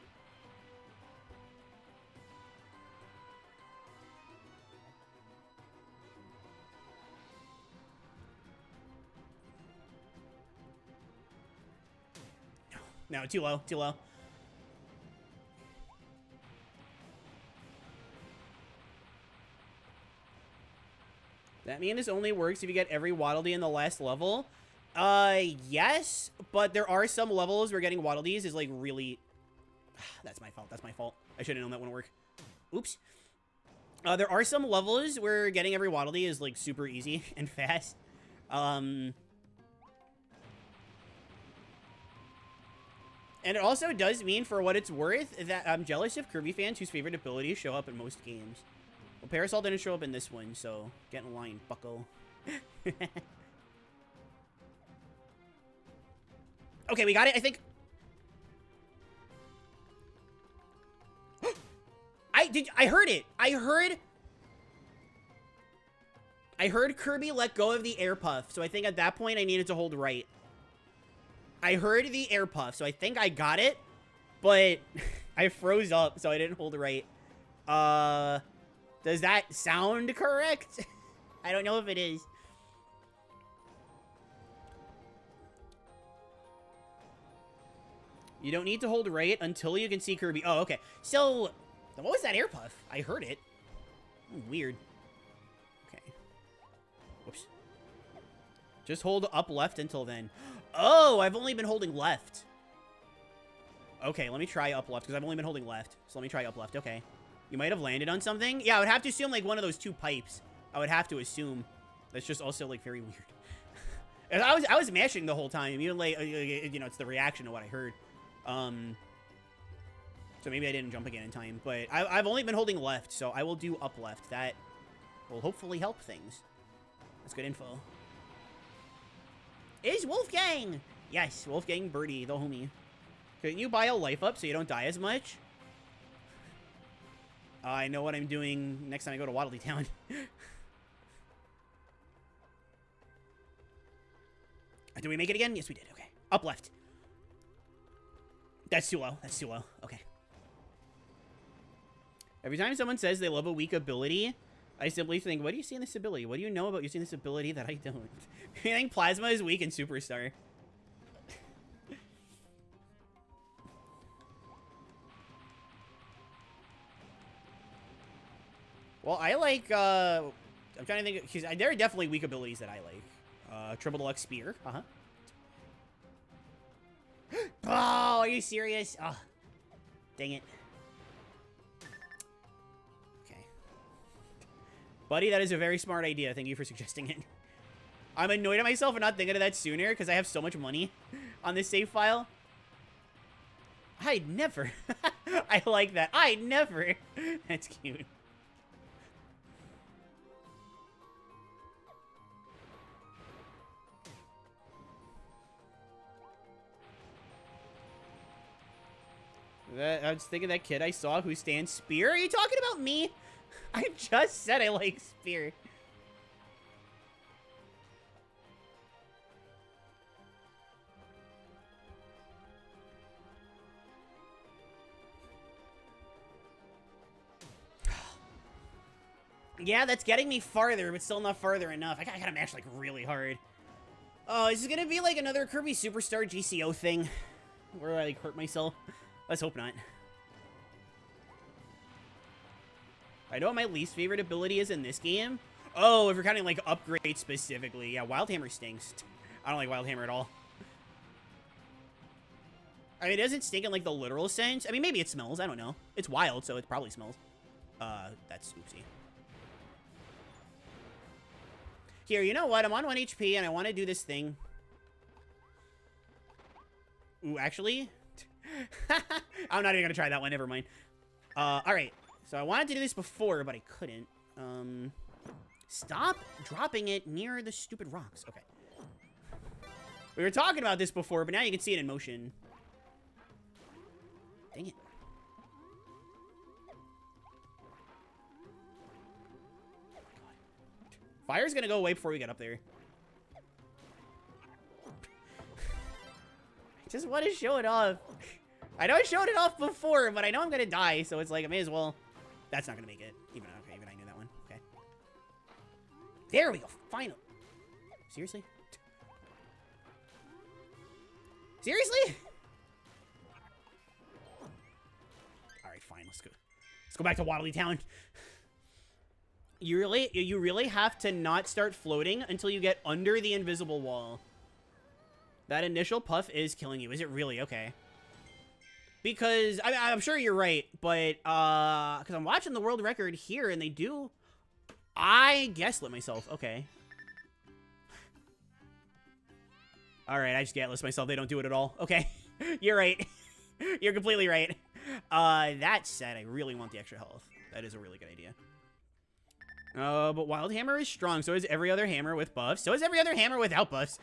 No, too low, too low. That mean this only works if you get every Waddle Dee in the last level? Yes, but there are some levels where getting Waddle Dees is like really... That's my fault, that's my fault. I should have known that wouldn't work. Oops. There are some levels where getting every Waddle Dee is like super easy and fast. And it also does mean, for what it's worth, that I'm jealous of Kirby fans whose favorite abilities show up in most games. Well, Parasol didn't show up in this one, so get in line, bucko. Okay, we got it, I think. I heard it. I heard Kirby let go of the air puff, so I think at that point I needed to hold right. I heard the air puff, so I think I got it, but I froze up, so I didn't hold right. Does that sound correct? I don't know if it is. You don't need to hold right until you can see Kirby. Oh, okay. So, what was that air puff? I heard it. Weird. Okay. Whoops. Just hold up left until then. Oh, I've only been holding left. Okay, let me try up left, because I've only been holding left. So let me try up left. Okay. You might have landed on something. Yeah, I would have to assume, like, one of those 2 pipes. I would have to assume. That's just also, like, very weird. I was mashing the whole time. Even, like, you know, it's the reaction to what I heard. So maybe I didn't jump again in time. But I've only been holding left, so I will do up left. That will hopefully help things. That's good info. Is Wolfgang! Yes, Wolfgang Birdie, the homie. Couldn't you buy a life up so you don't die as much? I know what I'm doing next time I go to Waddle Dee Town. Did we make it again? Yes, we did. Okay. Up left. That's too low. That's too low. Okay. Every time someone says they love a weak ability, I simply think, what do you see in this ability? What do you know about using this ability that I don't? I think Plasma is weak in Superstar. Well, I like, I'm trying to think, because there are definitely weak abilities that I like. Triple Deluxe Spear. Uh-huh. Oh, are you serious? Oh, dang it. Okay. Buddy, that is a very smart idea. Thank you for suggesting it. I'm annoyed at myself for not thinking of that sooner because I have so much money on this save file. I'd never. I like that. I'd never. That's cute. I was thinking that kid I saw who stands Spear. Are you talking about me? I just said I like Spear. Yeah, that's getting me farther, but still not farther enough. I gotta mash like really hard. Oh, is this gonna be like another Kirby Superstar GCO thing? Where I like hurt myself? Let's hope not. I know what my least favorite ability is in this game. Oh, if you're counting like upgrades specifically. Yeah, Wild Hammer stinks. I don't like Wild Hammer at all. I mean, it doesn't stink in like the literal sense. I mean, maybe it smells. I don't know. It's wild, so it probably smells. That's oopsie. Here, you know what? I'm on 1 HP and I want to do this thing. Ooh, actually... I'm not even gonna try that one, never mind. Alright. So I wanted to do this before, but I couldn't. Stop dropping it near the stupid rocks. Okay. We were talking about this before, but now you can see it in motion. Dang it. Fire's gonna go away before we get up there. I just want to show it off. I know I showed it off before, but I know I'm gonna die, so it's like I may as well. That's not gonna make it. Even I knew that one. Okay. There we go. Final. Seriously? Seriously? All right, fine. Let's go. Let's go back to Waddly Town. You really have to not start floating until you get under the invisible wall. That initial puff is killing you. Is it really? Okay. Because, I'm sure you're right, but, because I'm watching the world record here, and they do, I gaslit myself. Okay. Alright, I just gaslit myself. They don't do it at all. Okay. You're right. You're completely right. That said, I really want the extra health. That is a really good idea. But Wild Hammer is strong. So is every other hammer with buffs. So is every other hammer without buffs.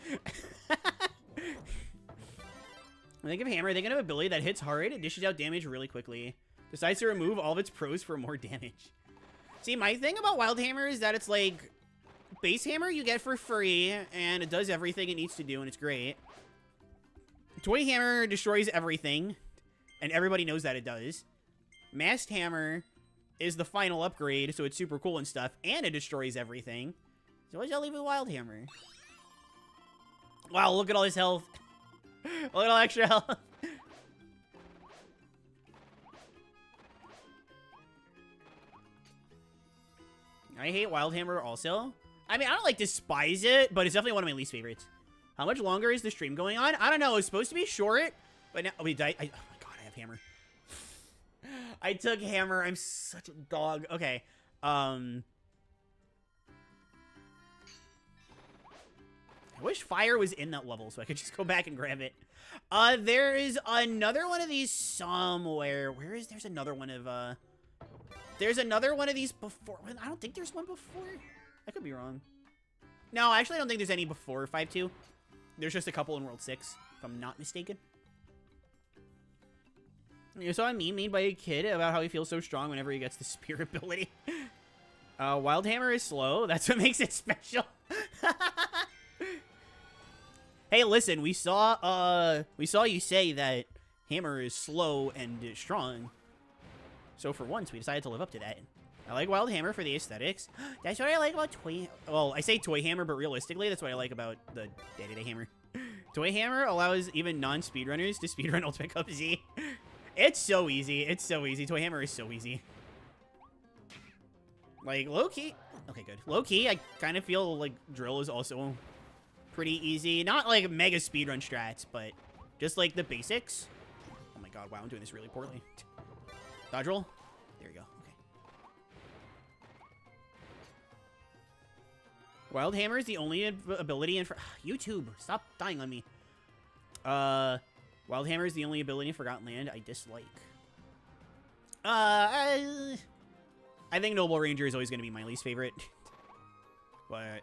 When they give Hammer, they can have an ability that hits hard, it dishes out damage really quickly. Decides to remove all of its pros for more damage. See, my thing about Wild Hammer is that it's like... Base Hammer you get for free, and it does everything it needs to do, and it's great. Toy Hammer destroys everything, and everybody knows that it does. Masked Hammer is the final upgrade, so it's super cool and stuff, and it destroys everything. So why should I leave with Wild Hammer? Wow, look at all his health. Look at all extra health. I hate Wild Hammer also. I mean, I don't like despise it, but it's definitely one of my least favorites. How much longer is the stream going on? I don't know. It's supposed to be short, but now... Oh, wait, oh my god, I have Hammer. I took Hammer. I'm such a dog. Okay. I wish Fire was in that level so I could just go back and grab it. There is another one of these somewhere. Where is... There's another one of, There's another one of these before... I don't think there's one before. I could be wrong. No, actually, I don't think there's any before 5-2. There's just a couple in World 6, if I'm not mistaken. You saw a meme made by a kid about how he feels so strong whenever he gets the spear ability. Wild Hammer is slow. That's what makes it special. Hey, listen, we saw you say that Hammer is slow and strong. So for once, we decided to live up to that. I like Wild Hammer for the aesthetics. That's what I like about Toy... Well, I say Toy Hammer, but realistically, that's what I like about the day-to-day Hammer. Toy Hammer allows even non-speedrunners to speedrun Ultimate Cup Z. It's so easy. It's so easy. Toy Hammer is so easy. Like, low-key... Okay, good. Low-key, I kind of feel like Drill is also pretty easy. Not like mega speedrun strats, but just like the basics. Oh my god, wow, I'm doing this really poorly. Dodge roll. There you go. Okay. Wild Hammer is the only ability in... YouTube, stop dying on me. Wild Hammer is the only ability in Forgotten Land I dislike. I think Noble Ranger is always going to be my least favorite. But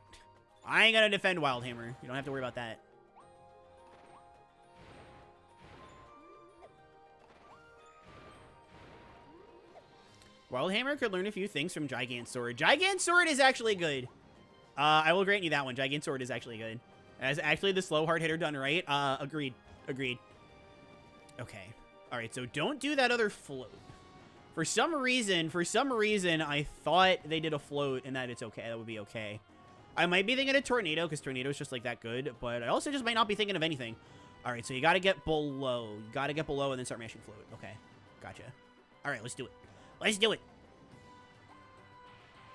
I ain't going to defend Wild Hammer. You don't have to worry about that. Wild Hammer could learn a few things from Gigant Sword. Gigant Sword is actually good. I will grant you that one. Gigant Sword is actually good. As actually the slow hard hitter done right. Agreed. Agreed. Okay. All right, so don't do that other float. For some reason, I thought they did a float and that it's okay. That would be okay. I might be thinking of Tornado because Tornado is just like that good, but I also just might not be thinking of anything. All right, so you got to get below. You got to get below and then start mashing float. Okay, gotcha. All right, let's do it. Let's do it.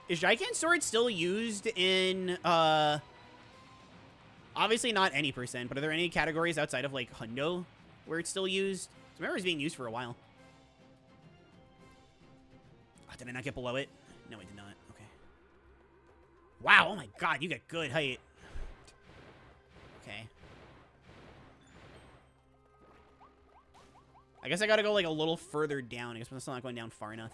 Is Gigant Sword still used in, obviously not any percent, but are there any categories outside of, like, Hundo where it's still used? I remember it was being used for a while. Oh, did I not get below it? No, I did not. Okay. Wow, oh my god, you got good height. Okay. I guess I gotta go, like, a little further down. I guess I'm still not going down far enough.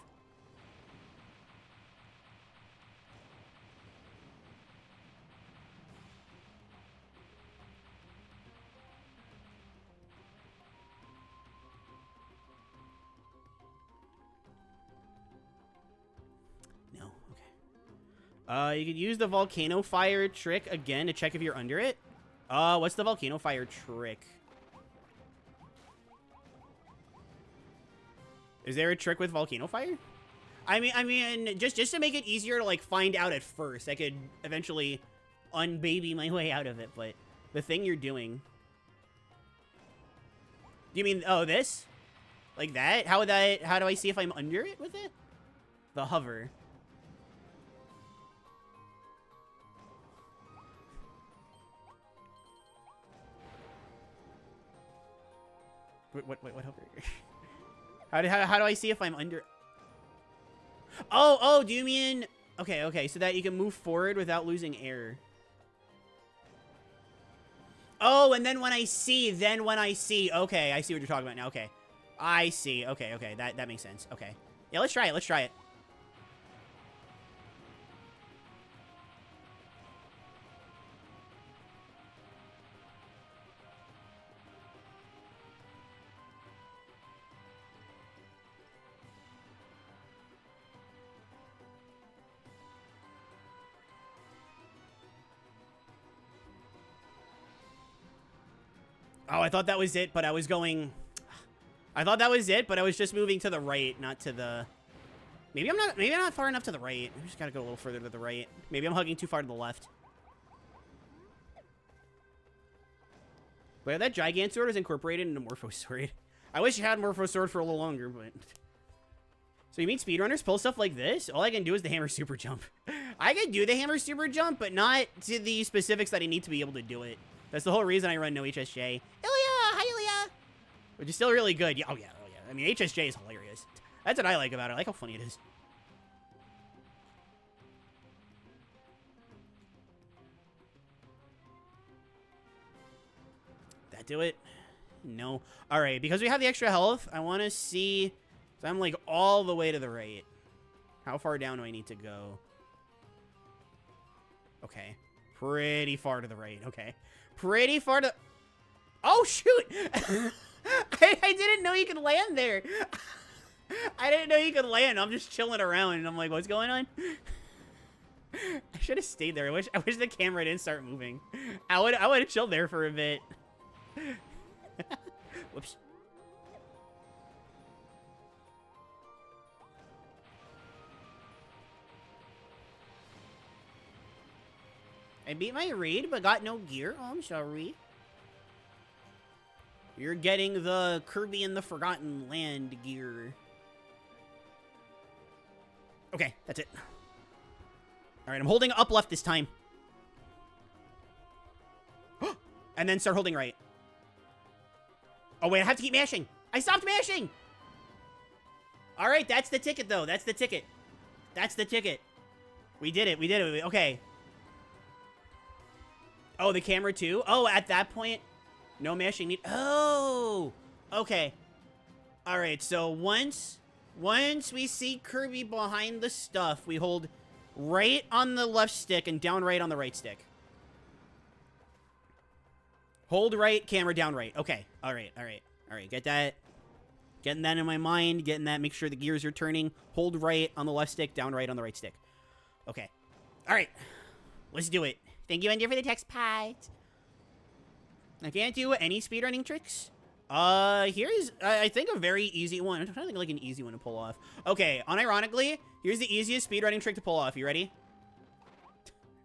You could use the Volcano Fire trick again to check if you're under it. What's the Volcano Fire trick? Is there a trick with Volcano Fire? I mean, just to make it easier to, like, find out at first. I could eventually unbaby my way out of it, but the thing you're doing... Do you mean, oh, this? Like that? How do I see if I'm under it with it? The hover. What hover? How do I see if I'm under? Oh, do you mean... Okay, so that you can move forward without losing air. Oh, and then when I see, okay, I see what you're talking about now, okay. I see, okay, that makes sense, okay. Yeah, let's try it. Oh, I thought that was it, but I was going... I thought that was it, but I was just moving to the right, not to the... Maybe I'm not far enough to the right. I just gotta go a little further to the right. Maybe I'm hugging too far to the left. But that Gigant Sword is incorporated into Morpho Sword. I wish you had Morpho Sword for a little longer, but... So you mean speedrunners pull stuff like this? All I can do is the Hammer Super Jump. I can do the Hammer Super Jump, but not to the specifics that I need to be able to do it. That's the whole reason I run no HSJ. Ilya! Hi, Ilya! Which is still really good. Oh, yeah. I mean, HSJ is hilarious. That's what I like about it. I like how funny it is. That do it? No. All right, because we have the extra health, I want to see... So I'm, like, all the way to the right. How far down do I need to go? Okay. Pretty far to the right. Okay. Pretty far to... Oh, shoot! I didn't know you could land there. I didn't know you could land. I'm just chilling around, and I'm like, what's going on? I should have stayed there. I wish the camera didn't start moving. I would have chilled there for a bit. Whoops. I beat my raid, but got no gear. Oh, I'm sorry. You're getting the Kirby and the Forgotten Land gear. Okay, that's it. All right, I'm holding up left this time. And then start holding right. Oh, wait, I have to keep mashing. I stopped mashing. All right, that's the ticket, though. That's the ticket. That's the ticket. We did it. We did it. Okay. Oh, the camera, too? Oh, at that point, no mashing need... Oh, okay. All right, so once we see Kirby behind the stuff, we hold right on the left stick and down right on the right stick. Hold right, camera down right. Okay. All right, all right, all right. Get that. Getting that in my mind. Getting that. Make sure the gears are turning. Hold right on the left stick, down right on the right stick. Okay. All right. Let's do it. Thank you, Ender, for the text pod. I can't do any speedrunning tricks. Here's, I think, a very easy one. I'm trying to think of, like, an easy one to pull off. Okay, unironically, here's the easiest speedrunning trick to pull off. You ready?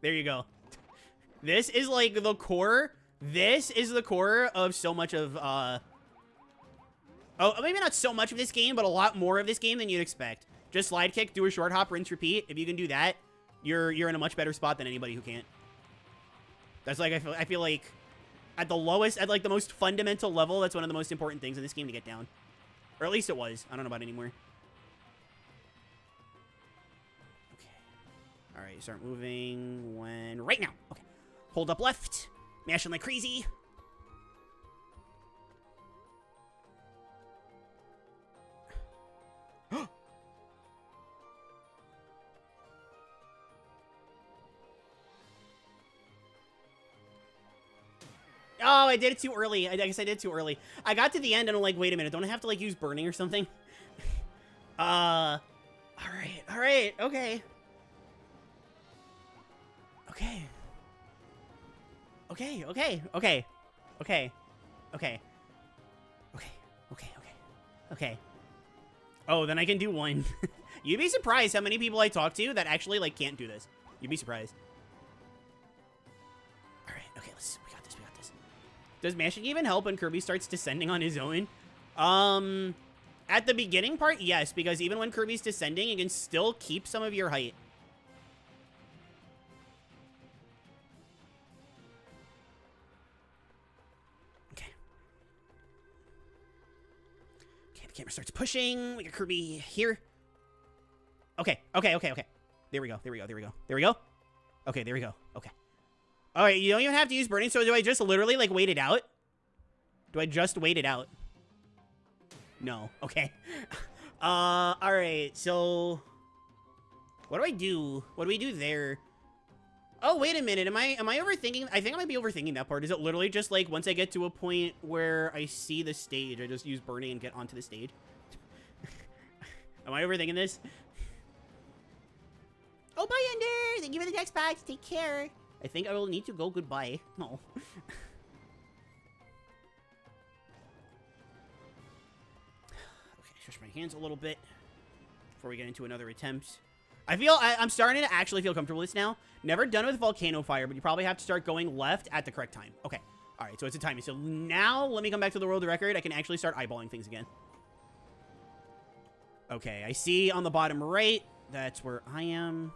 There you go. This is, like, the core. This is the core of so much of, oh, maybe not so much of this game, but a lot more of this game than you'd expect. Just slide kick, do a short hop, rinse, repeat. If you can do that, you're in a much better spot than anybody who can't. That's, like, I feel like... At the lowest, at like the most fundamental level, that's one of the most important things in this game to get down. Or at least it was. I don't know about anymore. Okay. All right, start moving when... Right now. Okay. Hold up left. Mashing like crazy. Oh, I did it too early. I guess I did it too early. I got to the end and I'm like, wait a minute. Don't I have to, like, use burning or something? All right. Okay. Okay. Okay. Okay. Okay. Okay. Okay. Okay. Oh, then I can do one. You'd be surprised how many people I talk to that actually, like, can't do this. You'd be surprised. All right. Okay, we got this. Does mashing even help when Kirby starts descending on his own? At the beginning part, yes, because even when Kirby's descending, you can still keep some of your height. Okay. Okay, the camera starts pushing. We got Kirby here. Okay. There we go. Okay, there we go. Okay. All right, you don't even have to use burning, so do I just literally, like, wait it out? Do I just wait it out? No. Okay. All right, so... What do I do? What do we do there? Oh, wait a minute. Am I overthinking? I think I might be overthinking that part. Is it literally just, like, once I get to a point where I see the stage, I just use burning and get onto the stage? Am I overthinking this? Oh, bye, Ender! Thank you for the text packs. Take care. I think I will need to go goodbye. No. Okay, stretch my hands a little bit before we get into another attempt. I'm starting to actually feel comfortable with this now. Never done with volcano fire, but you probably have to start going left at the correct time. Okay. All right, so it's a timing. So now let me come back to the world record. I can actually start eyeballing things again. Okay, I see on the bottom right. That's where I am.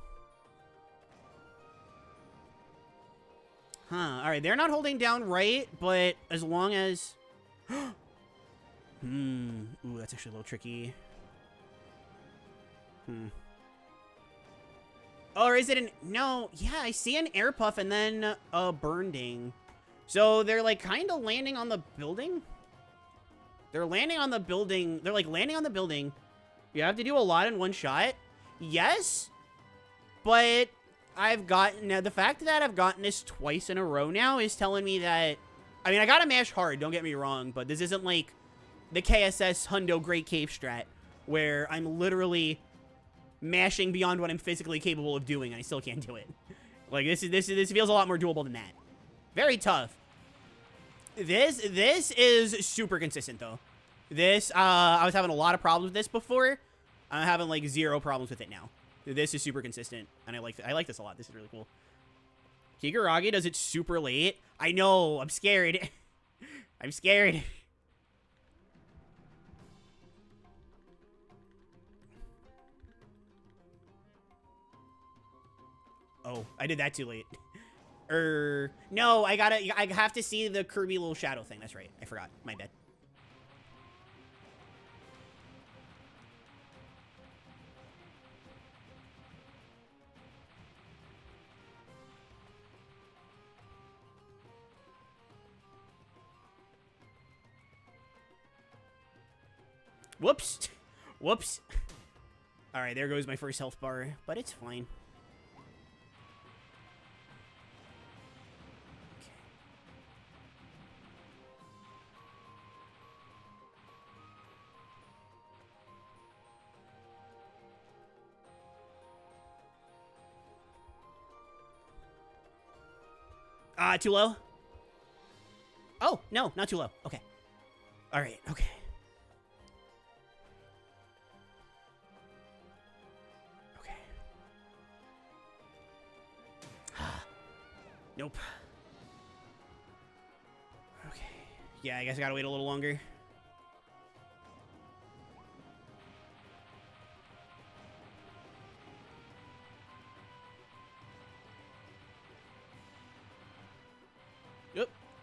Huh, alright, they're not holding down right, but as long as... Ooh, that's actually a little tricky. Or is it an... No, yeah, I see an air puff and then a burning. So they're, like, kind of landing on the building? They're landing on the building. They're, like, landing on the building. You have to do a lot in one shot? Yes, but... Now, the fact that I've gotten this twice in a row now is telling me that, I mean, I gotta mash hard, don't get me wrong, but this isn't like the KSS Hundo Great Cave strat, where I'm literally mashing beyond what I'm physically capable of doing, and I still can't do it. Like, this feels a lot more doable than that. Very tough. This is super consistent, though. This, I was having a lot of problems with this before. I'm having, like, 0 problems with it now. This is super consistent, and I like this a lot. This is really cool. Kigaragi does it super late. I know, I'm scared. I'm scared. Oh, I did that too late. No, I have to see the Kirby little shadow thing. That's right. I forgot. My bad. Whoops. Whoops. All right, there goes my first health bar, but it's fine. Too low? Oh, no, not too low. Okay. All right, okay. Okay. Nope. Okay. Yeah, I guess I gotta wait a little longer.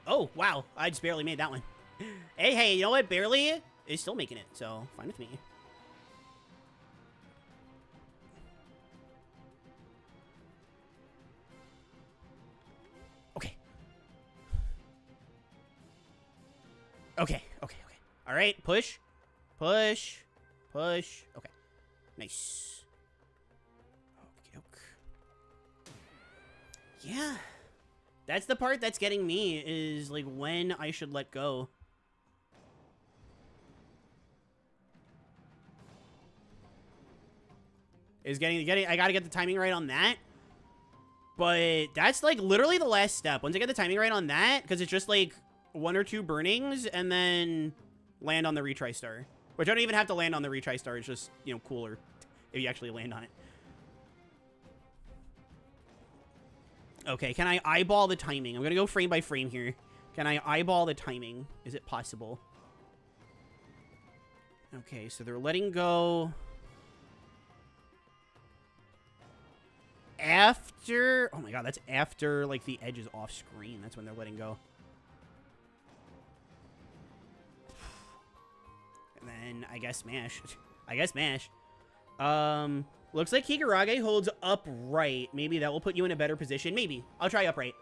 Oh, wow. I just barely made that one. Hey, you know what? Barely is still making it, so fine with me. Okay. Okay. All right, push. Push. Push. Okay. Nice. Okay. Yeah. That's the part that's getting me, is, like, when I should let go. I gotta get the timing right on that. But that's, like, literally the last step. Once I get the timing right on that, because it's just, like, 1 or 2 burnings, and then land on the retry star. Which I don't even have to land on the retry star. It's just, you know, cooler if you actually land on it. Okay, can I eyeball the timing? I'm gonna go frame by frame here. Can I eyeball the timing? Is it possible? Okay, so they're letting go after... Oh my god, that's after, like, the edge is off screen. That's when they're letting go. And then, I guess smash. Looks like Kigarage holds upright. Maybe that will put you in a better position. Maybe. I'll try upright.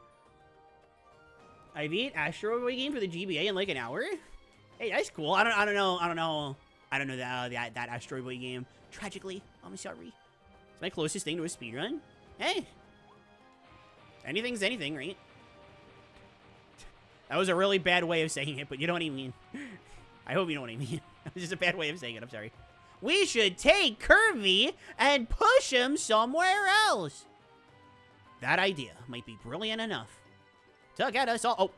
I beat Astro Boy game for the GBA in like an hour. Hey, that's cool. I don't know that Astro Boy game. Tragically, I'm sorry. It's my closest thing to a speedrun. Hey. Anything's anything, right? That was a really bad way of saying it, but you know what I mean. I hope you know what I mean. It was just a bad way of saying it. I'm sorry. We should take Kirby and push him somewhere else. That idea might be brilliant enough to get us all... Oh.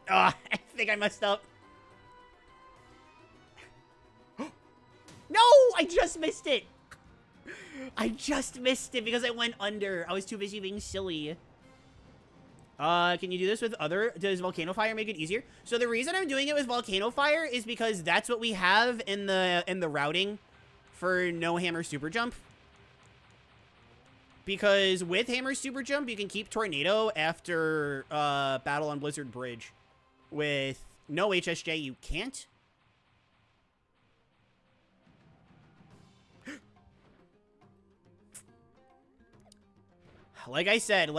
I think I messed up. No! I just missed it. I just missed it because I went under. I was too busy being silly. Can you do this with other... Does Volcano Fire make it easier? So the reason I'm doing it with Volcano Fire is because that's what we have in the routing for no Hammer Super Jump. Because with Hammer Super Jump, you can keep Tornado after Battle on Blizzard Bridge. With no HSJ, you can't. Like I said,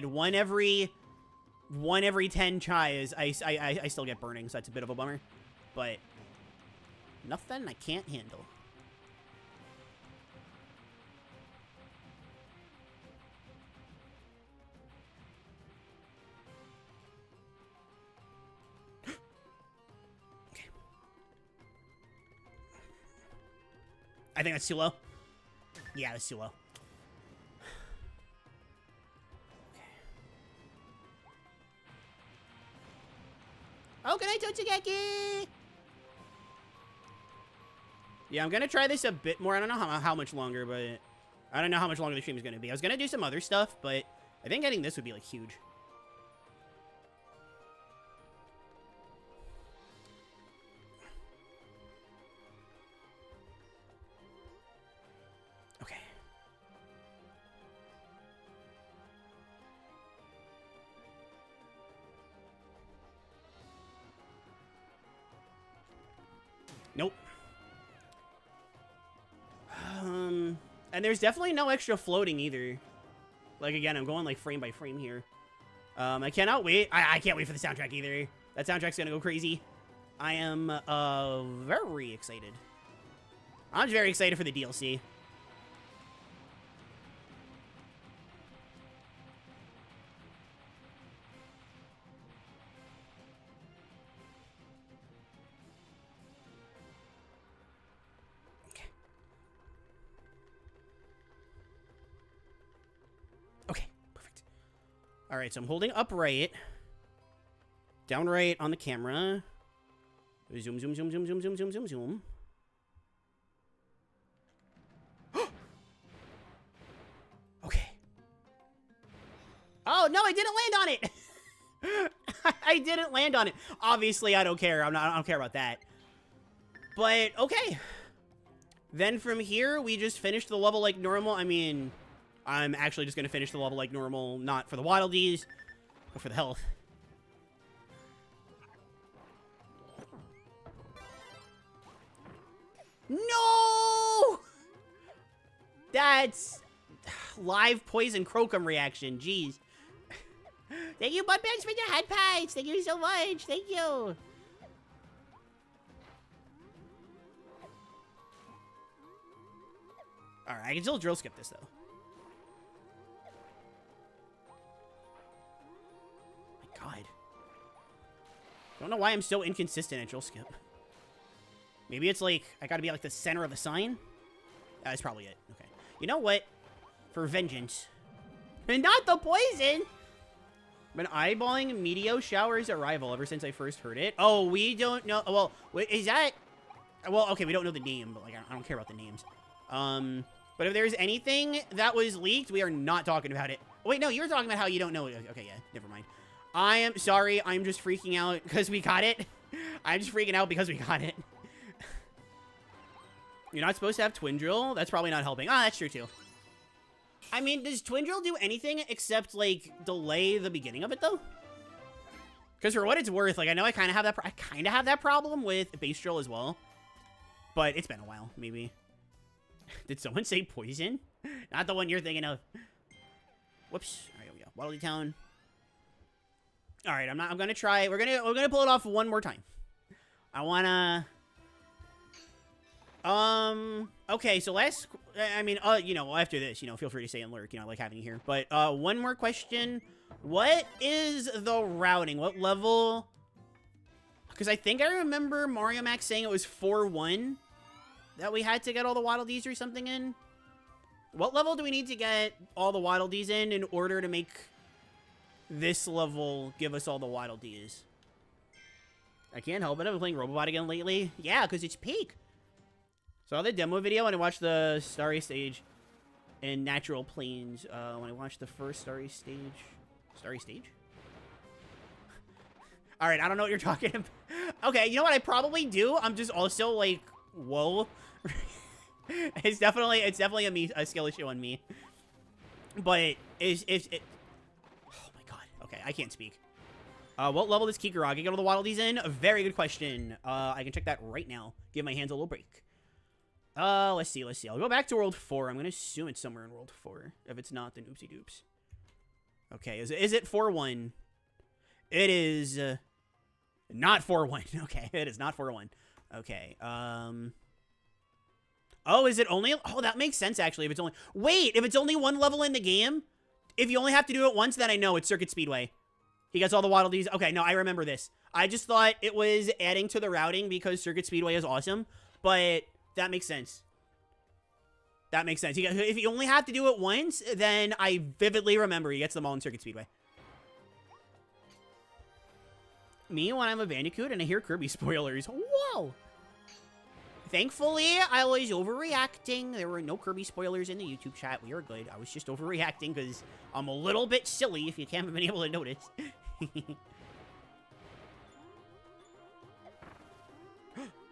one every 10 tries, I still get burning, so that's a bit of a bummer. But nothing I can't handle. Okay. I think that's too low. Yeah, that's too low. Otsugeki! Yeah, I'm gonna try this a bit more. I don't know how much longer, but I don't know how much longer the stream is gonna be. I was gonna do some other stuff, but I think getting this would be, like, huge. Okay. Nope. And there's definitely no extra floating either. Like, again, I'm going, like, frame by frame here. I cannot wait. I can't wait for the soundtrack either. That soundtrack's gonna go crazy. I am, very excited. I'm just very excited for the DLC. All right, so I'm holding upright, down right on the camera. Zoom, zoom, zoom, zoom, zoom, zoom, zoom, zoom, zoom. Okay. Oh, no, I didn't land on it. I didn't land on it. Obviously, I don't care. I don't care about that. But, okay. Then from here, we just finished the level like normal. I mean, I'm actually just going to finish the level like normal, not for the Waddle Dees, but for the health. No! That's live poison Crocum reaction. Jeez. Thank you, Buttbags, for the head pipes. Thank you so much. Thank you. Alright, I can still drill skip this, though. My God. I don't know why I'm so inconsistent at drill skip. Maybe it's like, I gotta be like the center of the sign? That's probably it. Okay. You know what? For vengeance. And not the poison! I've been eyeballing Meteor Shower's arrival ever since I first heard it. Oh, we don't know. Well, wait, is that... Well, okay, we don't know the name, but like, I don't care about the names. But if there's anything that was leaked, we are not talking about it. Wait, no, you were talking about how you don't know it. Okay, yeah, never mind. I am sorry. I'm just freaking out because we got it. I'm just freaking out because we got it. You're not supposed to have Twin Drill? That's probably not helping. Oh, that's true, too. I mean, does Twin Drill do anything except, like, delay the beginning of it, though? Because for what it's worth, like, I know I kind of have that problem with Base Drill as well. But it's been a while, maybe. Did someone say poison? Not the one you're thinking of. Whoops. All right, here we go. Waddle Dee Town. All right, I'm gonna try. We're gonna pull it off one more time. I wanna. Okay, so you know, after this, you know, feel free to say and lurk, you know, I like having you here. But, one more question. What is the routing? What level? Because I think I remember Mario Max saying it was 4-1 that we had to get all the Waddle Dees or something in. What level do we need to get all the Waddle Dees in order to make this level give us all the Waddle Dees? I can't help it. I've been playing Robobot again lately. Yeah, because it's peak. Saw the demo video when I watched the Starry Stage in Natural Plains. When I watched the first Starry Stage. Starry Stage? Alright, I don't know what you're talking about. Okay, you know what I probably do? I'm just also like, whoa. It's definitely a skill issue on me. But oh my God. Okay, I can't speak. What level does Kikuragi get all the Waddle Dees in? A very good question. I can check that right now. Give my hands a little break. Let's see. I'll go back to World 4. I'm gonna assume it's somewhere in World 4. If it's not, then oopsie doops. Okay, is it 4-1? It is not 4-1. Okay, it is not 4-1. Okay, oh, is it only... Oh, that makes sense, actually, if it's only... Wait, if it's only one level in the game? If you only have to do it once, then I know it's Circuit Speedway. He gets all the Waddle Dees. Okay, no, I remember this. I just thought it was adding to the routing because Circuit Speedway is awesome, but that makes sense. That makes sense. If you only have to do it once, then I vividly remember he gets them all in Circuit Speedway. Me when I'm a Bandicoot and I hear Kirby spoilers. Whoa! Thankfully, I was overreacting. There were no Kirby spoilers in the YouTube chat. We are good. I was just overreacting because I'm a little bit silly, if you haven't been able to notice.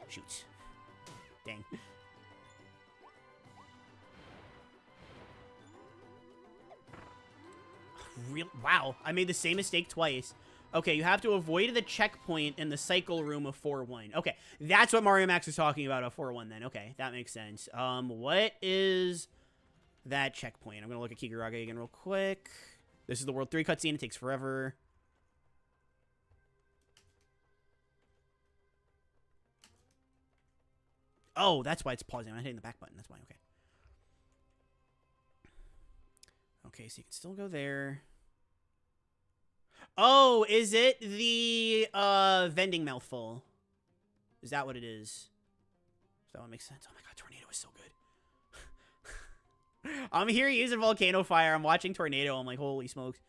Shoots. Dang. Wow, I made the same mistake twice. Okay, you have to avoid the checkpoint in the cycle room of 4-1. Okay, that's what Mario Max is talking about at 4-1 then. Okay, that makes sense. What is that checkpoint? I'm gonna look at Kikuraga again real quick. This is the World 3 cutscene. It takes forever. Oh, that's why it's pausing. I'm not hitting the back button. That's why. Okay. Okay, so you can still go there. Oh, is it the vending mouthful? Is that what it is? That one makes sense. Oh my god, Tornado is so good. I'm here using Volcano Fire. I'm watching Tornado. I'm like, holy smokes.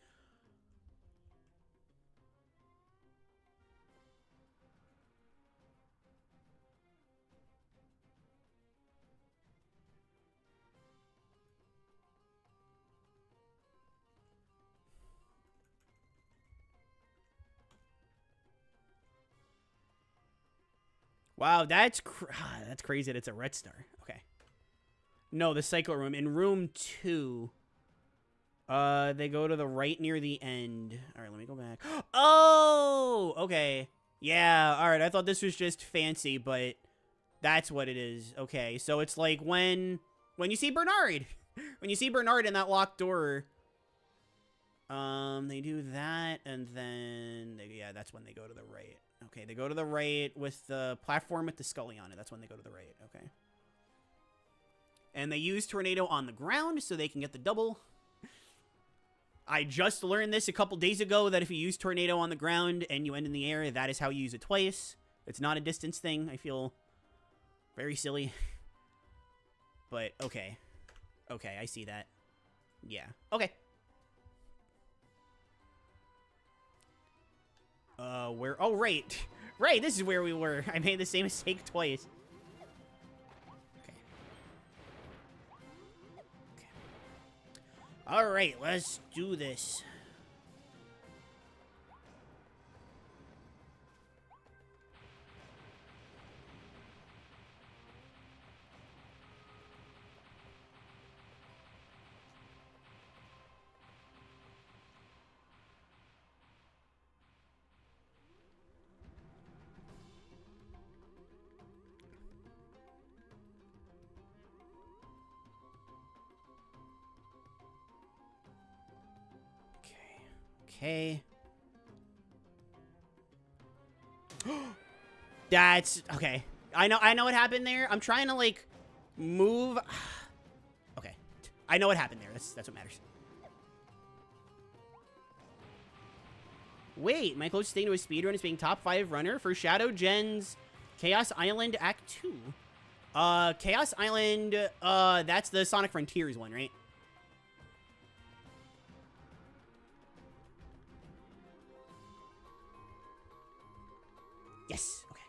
Wow, that's crazy that it's a red star. Okay. No, the cycle room. In room 2, they go to the right near the end. All right, let me go back. Oh, okay. Yeah, all right. I thought this was just fancy, but that's what it is. Okay, so it's like when you see Bernard. When you see Bernard in that locked door, they do that, and then, yeah, that's when they go to the right. Okay, they go to the right with the platform with the Scully on it. That's when they go to the right. Okay. And they use Tornado on the ground so they can get the double. I just learned this a couple days ago that if you use Tornado on the ground and you end in the air, that is how you use it twice. It's not a distance thing. I feel very silly. But, okay. Okay, I see that. Yeah. Okay. Where? Oh, right. Right, this is where we were. I made the same mistake twice. Okay. Okay. Alright, let's do this. Okay. That's okay. I know what happened there. I'm trying to like move. Okay. I know what happened there. That's what matters. Wait, my closest thing to a speedrun is being top 5 runner for Shadow Gen's Chaos Island Act 2. Chaos Island, that's the Sonic Frontiers one, right? Yes. Okay.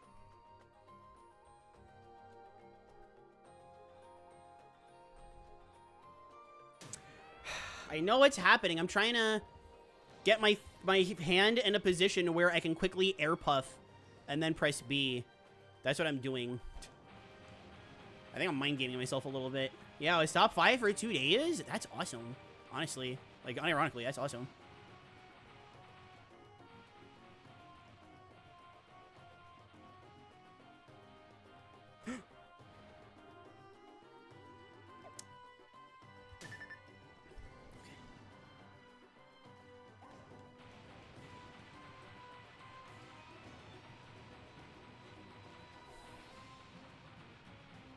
I know what's happening. I'm trying to get my hand in a position where I can quickly air puff and then press B. That's what I'm doing. I think I'm mind gaming myself a little bit. Yeah, I was top 5 for 2 days. That's awesome. Honestly, like unironically, that's awesome.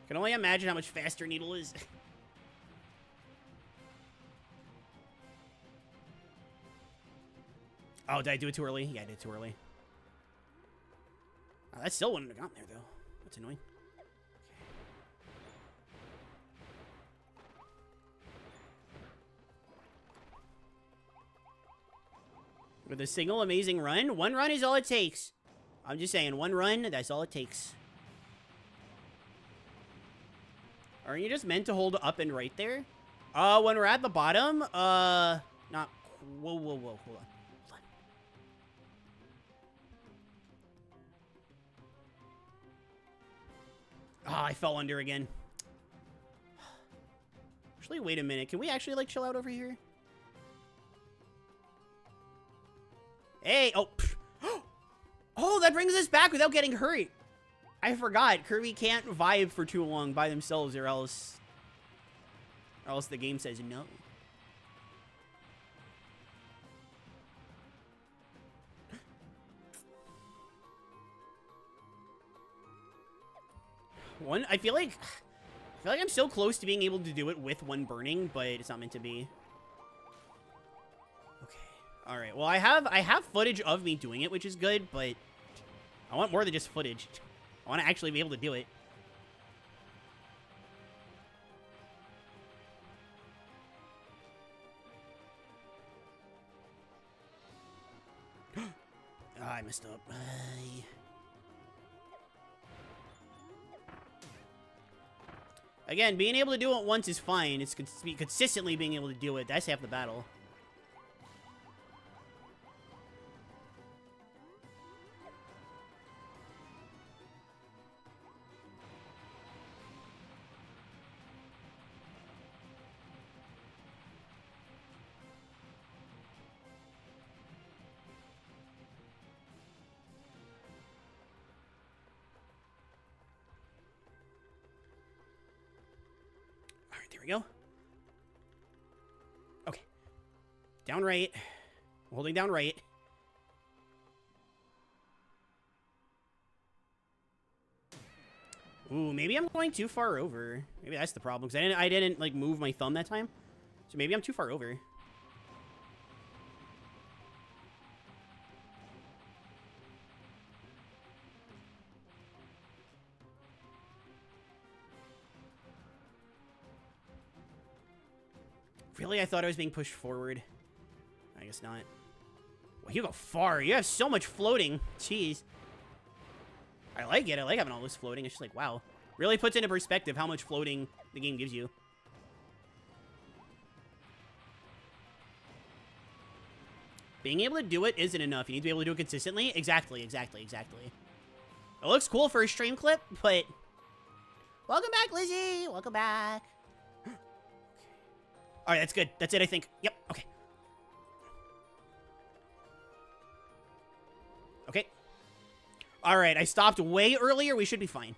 Can only imagine how much faster Needle is. Oh, did I do it too early? Yeah, I did it too early. Oh, that still wouldn't have gotten there, though. That's annoying. With a single amazing run. One run is all it takes. I'm just saying, one run, that's all it takes. Aren't you just meant to hold up and right there? When we're at the bottom, not... Whoa, hold on. Ah, I fell under again. Actually, wait a minute. Can we actually, like, chill out over here? Hey! Oh! Oh, that brings us back without getting hurt! I forgot. Kirby can't vibe for too long by themselves or else the game says no. I feel like I'm so close to being able to do it with one burning, but it's not meant to be. Okay. All right. Well, I have footage of me doing it, which is good, but I want more than just footage. I want to actually be able to do it. I messed up. Again, being able to do it once is fine. It's consistently being able to do it. That's half the battle. There we go. Okay. Down right. Holding down right. Ooh, maybe I'm going too far over. Maybe that's the problem, because I didn't like move my thumb that time. So maybe I'm too far over. Really? I thought I was being pushed forward. I guess not. Well, you go far. You have so much floating. Jeez. I like it. I like having all this floating. It's just like, wow. Really puts into perspective how much floating the game gives you. Being able to do it isn't enough. You need to be able to do it consistently. Exactly. It looks cool for a stream clip, but... Welcome back, Lizzie! Welcome back. Alright, that's good. That's it, I think. Yep, okay. Okay. Alright, I stopped way earlier. We should be fine.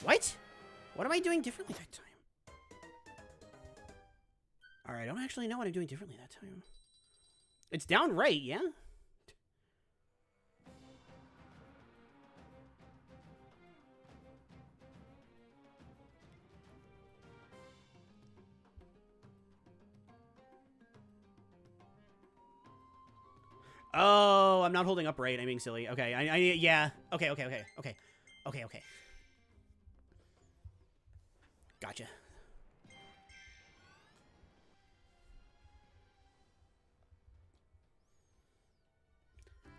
What? What am I doing differently that time? Alright, I don't actually know what I'm doing differently that time. It's down right, yeah? Oh, I'm not holding up right. I'm being silly. Okay, yeah. Okay. Gotcha.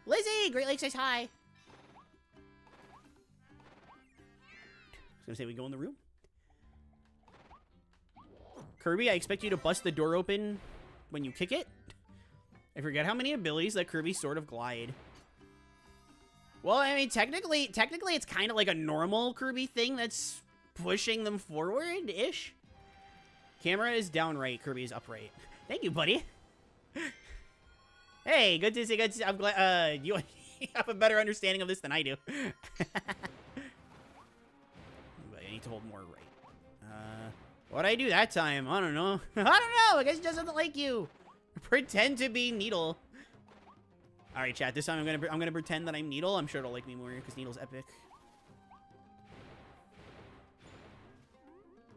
Lizzie! Great Lakes says hi. I was gonna say we go in the room. Kirby, I expect you to bust the door open when you kick it. I forget how many abilities that Kirby sort of glide. Well, I mean, technically it's kind of like a normal Kirby thing that's pushing them forward-ish. Camera is down right, Kirby is upright. Thank you, buddy. Hey, good to see. I'm glad you have a better understanding of this than I do. But I need to hold more right. What'd I do that time? I don't know. I don't know. I guess it just doesn't like you. Pretend to be Needle. All right, chat. This time I'm gonna pretend that I'm Needle. I'm sure it'll like me more because Needle's epic.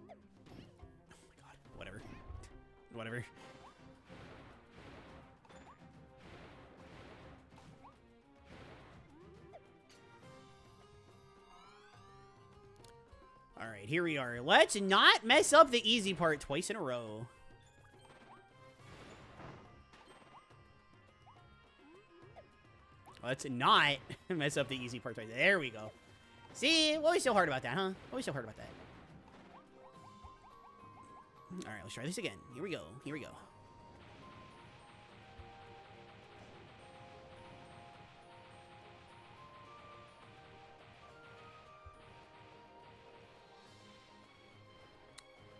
Oh my god. Whatever. All right, here we are. Let's not mess up the easy part twice in a row. Let's not mess up the easy part twice. There we go. See? What was so hard about that, huh? What was so hard about that? All right, let's try this again. Here we go. Here we go.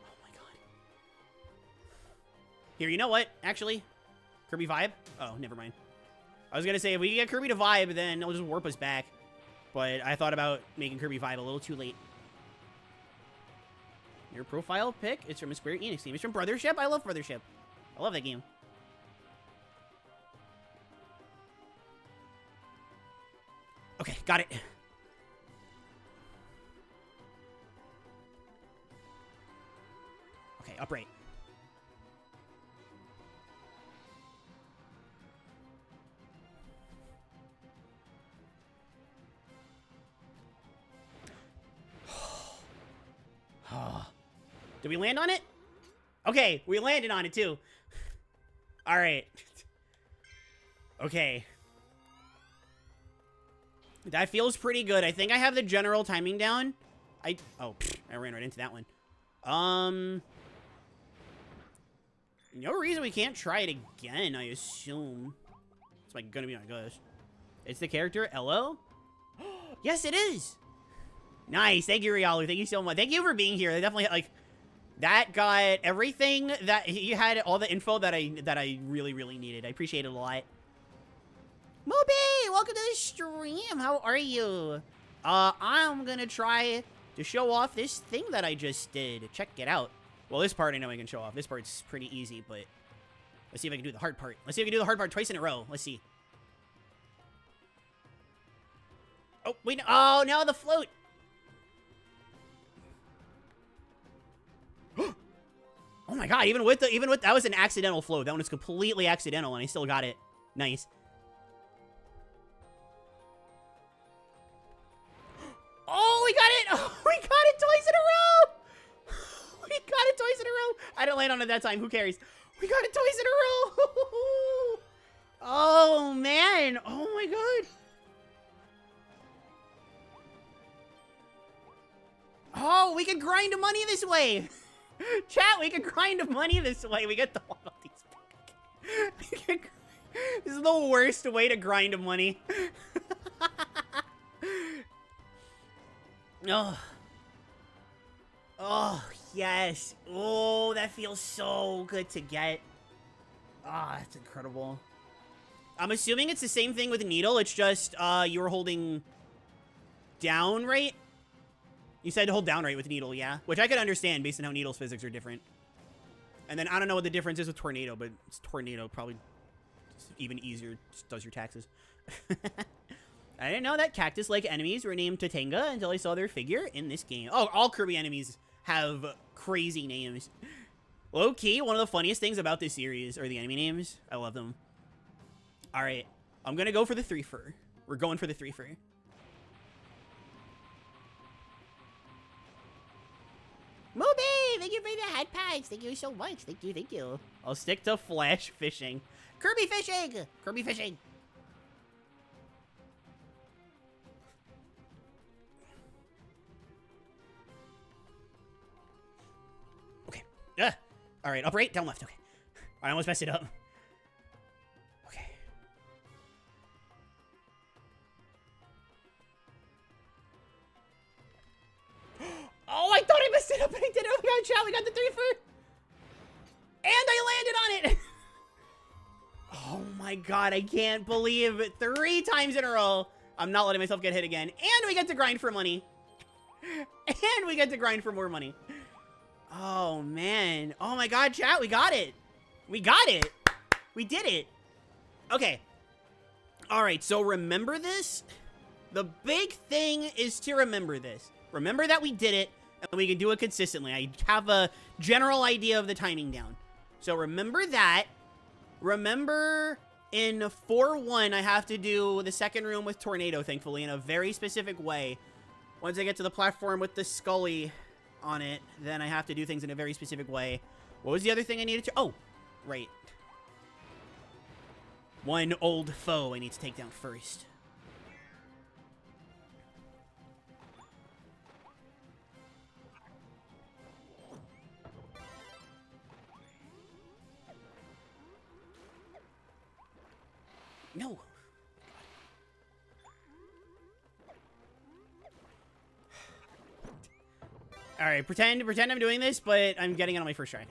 Oh my god. Here, you know what? Actually, Kirby vibe? Oh, never mind. I was gonna say, if we can get Kirby to vibe, then it'll just warp us back. But I thought about making Kirby vibe a little too late. Your profile pic? It's from a Square Enix game. It's from Brothership? I love Brothership. I love that game. Okay, got it. Okay, upright. Did we land on it? Okay, we landed on it too. All right. Okay. That feels pretty good. I think I have the general timing down. I ran right into that one. No reason we can't try it again, I assume. It's like gonna be my gosh. It's the character Ello? Yes, it is. Nice. Thank you, Rialu. Thank you so much. Thank you for being here. They definitely like that got everything that you had, all the info that I really needed. I appreciate it a lot. Moby, welcome to the stream. How are you? I'm gonna try to show off this thing that I just did. Check it out. Well, this part I know I can show off. This part's pretty easy, but let's see if I can do the hard part. Let's see if I can do the hard part twice in a row. Let's see. Oh, wait. Oh, now the float. Oh my god, even with that was an accidental float. That one was completely accidental and I still got it. Nice. Oh, we got it! Oh, we got it twice in a row! We got it twice in a row! I didn't land on it that time, who cares? We got it twice in a row! Oh man! Oh my god! Oh, we can grind money this way! Chat, we can grind money this way. We get the one of these back. This is the worst way to grind money. Oh. Oh, yes. Oh, that feels so good to get. Ah, that's incredible. I'm assuming it's the same thing with Needle. It's just, you were holding down, right? You said to hold down right with Needle, yeah? Which I could understand based on how Needle's physics are different. And then I don't know what the difference is with Tornado, but it's Tornado probably even easier, just does your taxes. I didn't know that cactus-like enemies were named Tatanga until I saw their figure in this game. Oh, all Kirby enemies have crazy names. Low-key, one of the funniest things about this series are the enemy names. I love them. All right, I'm gonna go for the 3-fer. We're going for the 3-fer. Moby, thank you for the hot packs. Thank you so much. Thank you, thank you. I'll stick to flash fishing. Kirby fishing! Kirby fishing! Okay. All right, up right, down left. Okay. I almost messed it up. Okay. Oh, I thought I messed it up, but I did it. Oh my god, chat, we got the 3-fer. And I landed on it. Oh my god, I can't believe it. 3 times in a row. I'm not letting myself get hit again. And we get to grind for money. And we get to grind for more money. Oh, man. Oh my god, chat, we got it. We got it. We did it. Okay. All right, so remember this? The big thing is to remember this. Remember that we did it, and we can do it consistently. I have a general idea of the timing down. So remember that. Remember in 4-1, I have to do the second room with Tornado, thankfully, in a very specific way. Once I get to the platform with the Scully on it, then I have to do things in a very specific way. What was the other thing I needed to... Oh, right. One old foe I need to take down first. No. All right, pretend I'm doing this, but I'm getting it on my first try.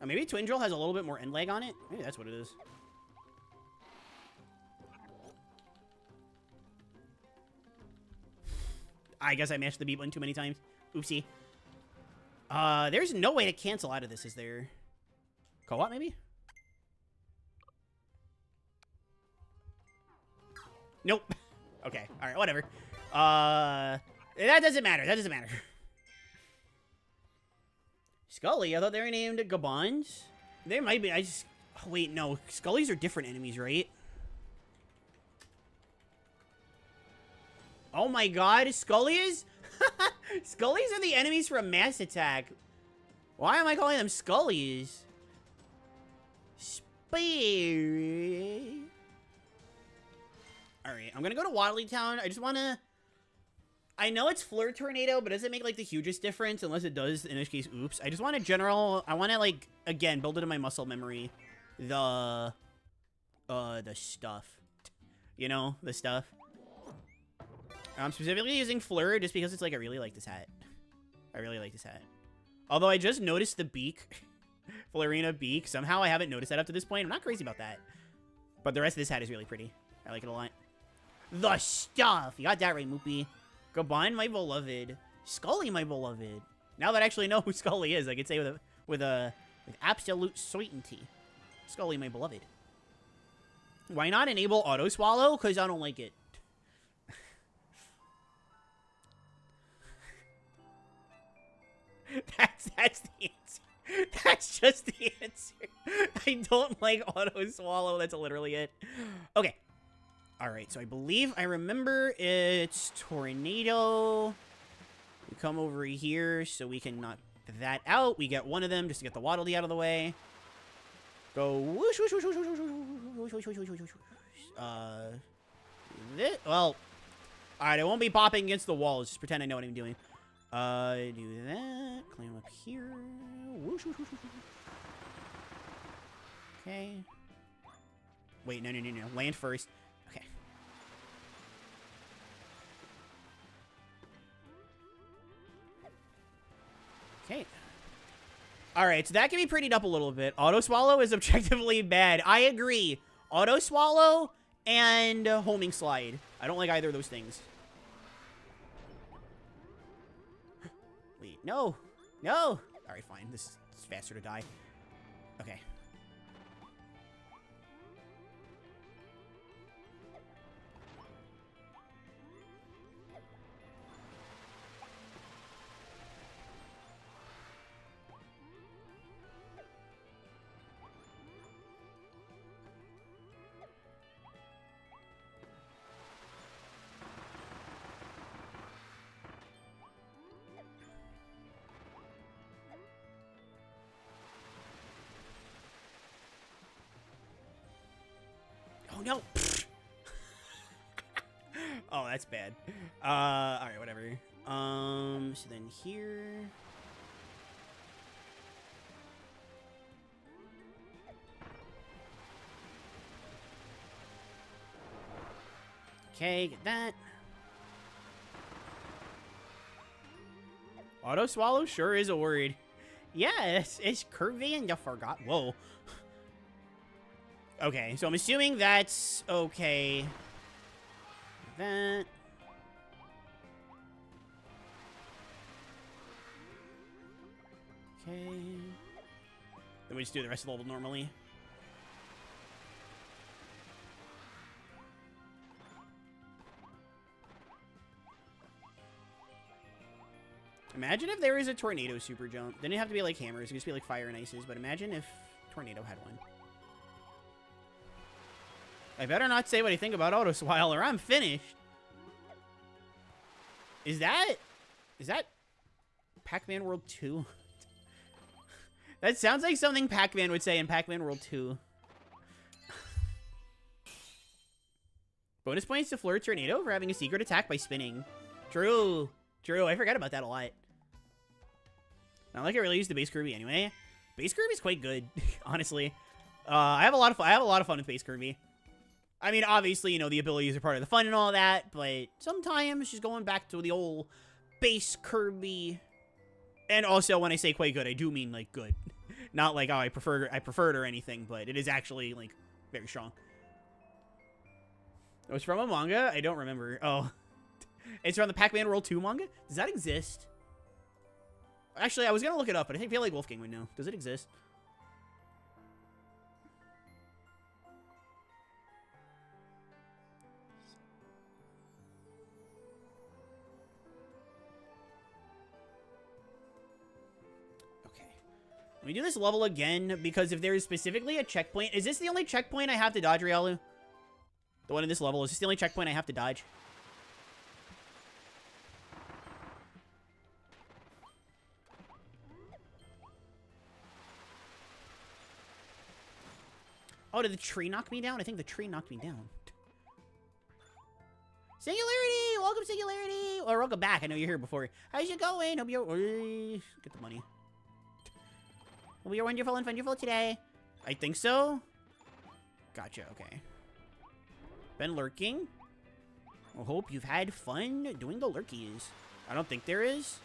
Oh, maybe Twin Drill has a little bit more end lag on it. Maybe that's what it is. I guess I mashed the B button too many times. Oopsie. There's no way to cancel out of this, is there? Co-op, maybe? Nope. Okay. All right, whatever. That doesn't matter. That doesn't matter. Scully, I thought they were named Gabons. They might be. Oh, wait, no. Scullys are different enemies, right? Oh my god, Scullies? Scullies are the enemies from Mass Attack. Why am I calling them Scullies? Spirit. Alright, I'm gonna go to Waddly Town. I just wanna... I know it's Fleur Tornado, but does it make, like, the hugest difference? Unless it does, in which case, oops. I just want a general... I want to, like, again, build it in my muscle memory. The stuff. You know? The stuff. I'm specifically using Fleur just because it's, like, I really like this hat. I really like this hat. Although I just noticed the beak. Florina beak. Somehow I haven't noticed that up to this point. I'm not crazy about that. But the rest of this hat is really pretty. I like it a lot. The stuff! You got that right, Moopy. Gabon, my beloved. Scully, my beloved. Now that I actually know who Scully is, I can say with absolute certainty. Scully, my beloved. Why not enable auto swallow? Because I don't like it. That's the answer. That's just the answer. I don't like auto swallow. That's literally it. Okay. All right. So I believe I remember it's Tornado. We come over here so we can knock that out. We get one of them just to get the Waddle Dee out of the way. Go whoosh, whoosh, whoosh, whoosh, whoosh, whoosh, whoosh, whoosh, whoosh, whoosh, whoosh. Well, all right. I won't be popping against the walls. Just pretend I know what I'm doing. Do that. Climb up here. Whoosh, whoosh, whoosh, whoosh, whoosh. Okay. Wait, no. Land first. Okay. Okay. Alright, so that can be prettied up a little bit. Auto Swallow is objectively bad. I agree. Auto Swallow and Homing Slide. I don't like either of those things. Wait, no. No! Alright, fine. This is faster to die. Okay. Oh, no. Oh, that's bad. Alright, whatever. So then here... Okay, get that. Auto Swallow sure is a word. Yeah, it's curvy and you forgot. Whoa. Okay, so I'm assuming that's okay. That. Okay. Then we just do the rest of the level normally. Imagine if there was a Tornado super jump. Then it'd have to be like hammers. It'd just be like fire and ices. But imagine if Tornado had one. I better not say what I think about Auto Swallow or I'm finished. Is that Pac-Man World 2? That sounds like something Pac-Man would say in Pac-Man World 2. Bonus points to Fleur Tornado for having a secret attack by spinning. True. True, I forget about that a lot. Not like I really use the base Kirby anyway. Base Kirby's quite good, honestly. I have a lot of fun with base Kirby. I mean, obviously, you know, the abilities are part of the fun and all that, but sometimes just going back to the old base Kirby. And also, when I say quite good, I do mean, like, good. Not like, oh, I prefer it or anything, but it is actually, like, very strong. It was from a manga? I don't remember. Oh. It's from the Pac-Man World 2 manga? Does that exist? Actually, I was going to look it up, but I feel like Wolfgang would know. Does it exist? Let me do this level again, because if there is specifically a checkpoint... Is this the only checkpoint I have to dodge, Rialu? The one in this level. Is this the only checkpoint I have to dodge? Oh, did the tree knock me down? I think the tree knocked me down. Singularity! Welcome, Singularity! Or welcome back. I know you're here before. How's it going? Hope you're... Get the money. Hope you're wonderful and wonderful today. I think so. Gotcha, okay. Been lurking. I hope you've had fun doing the lurkies. I don't think there is.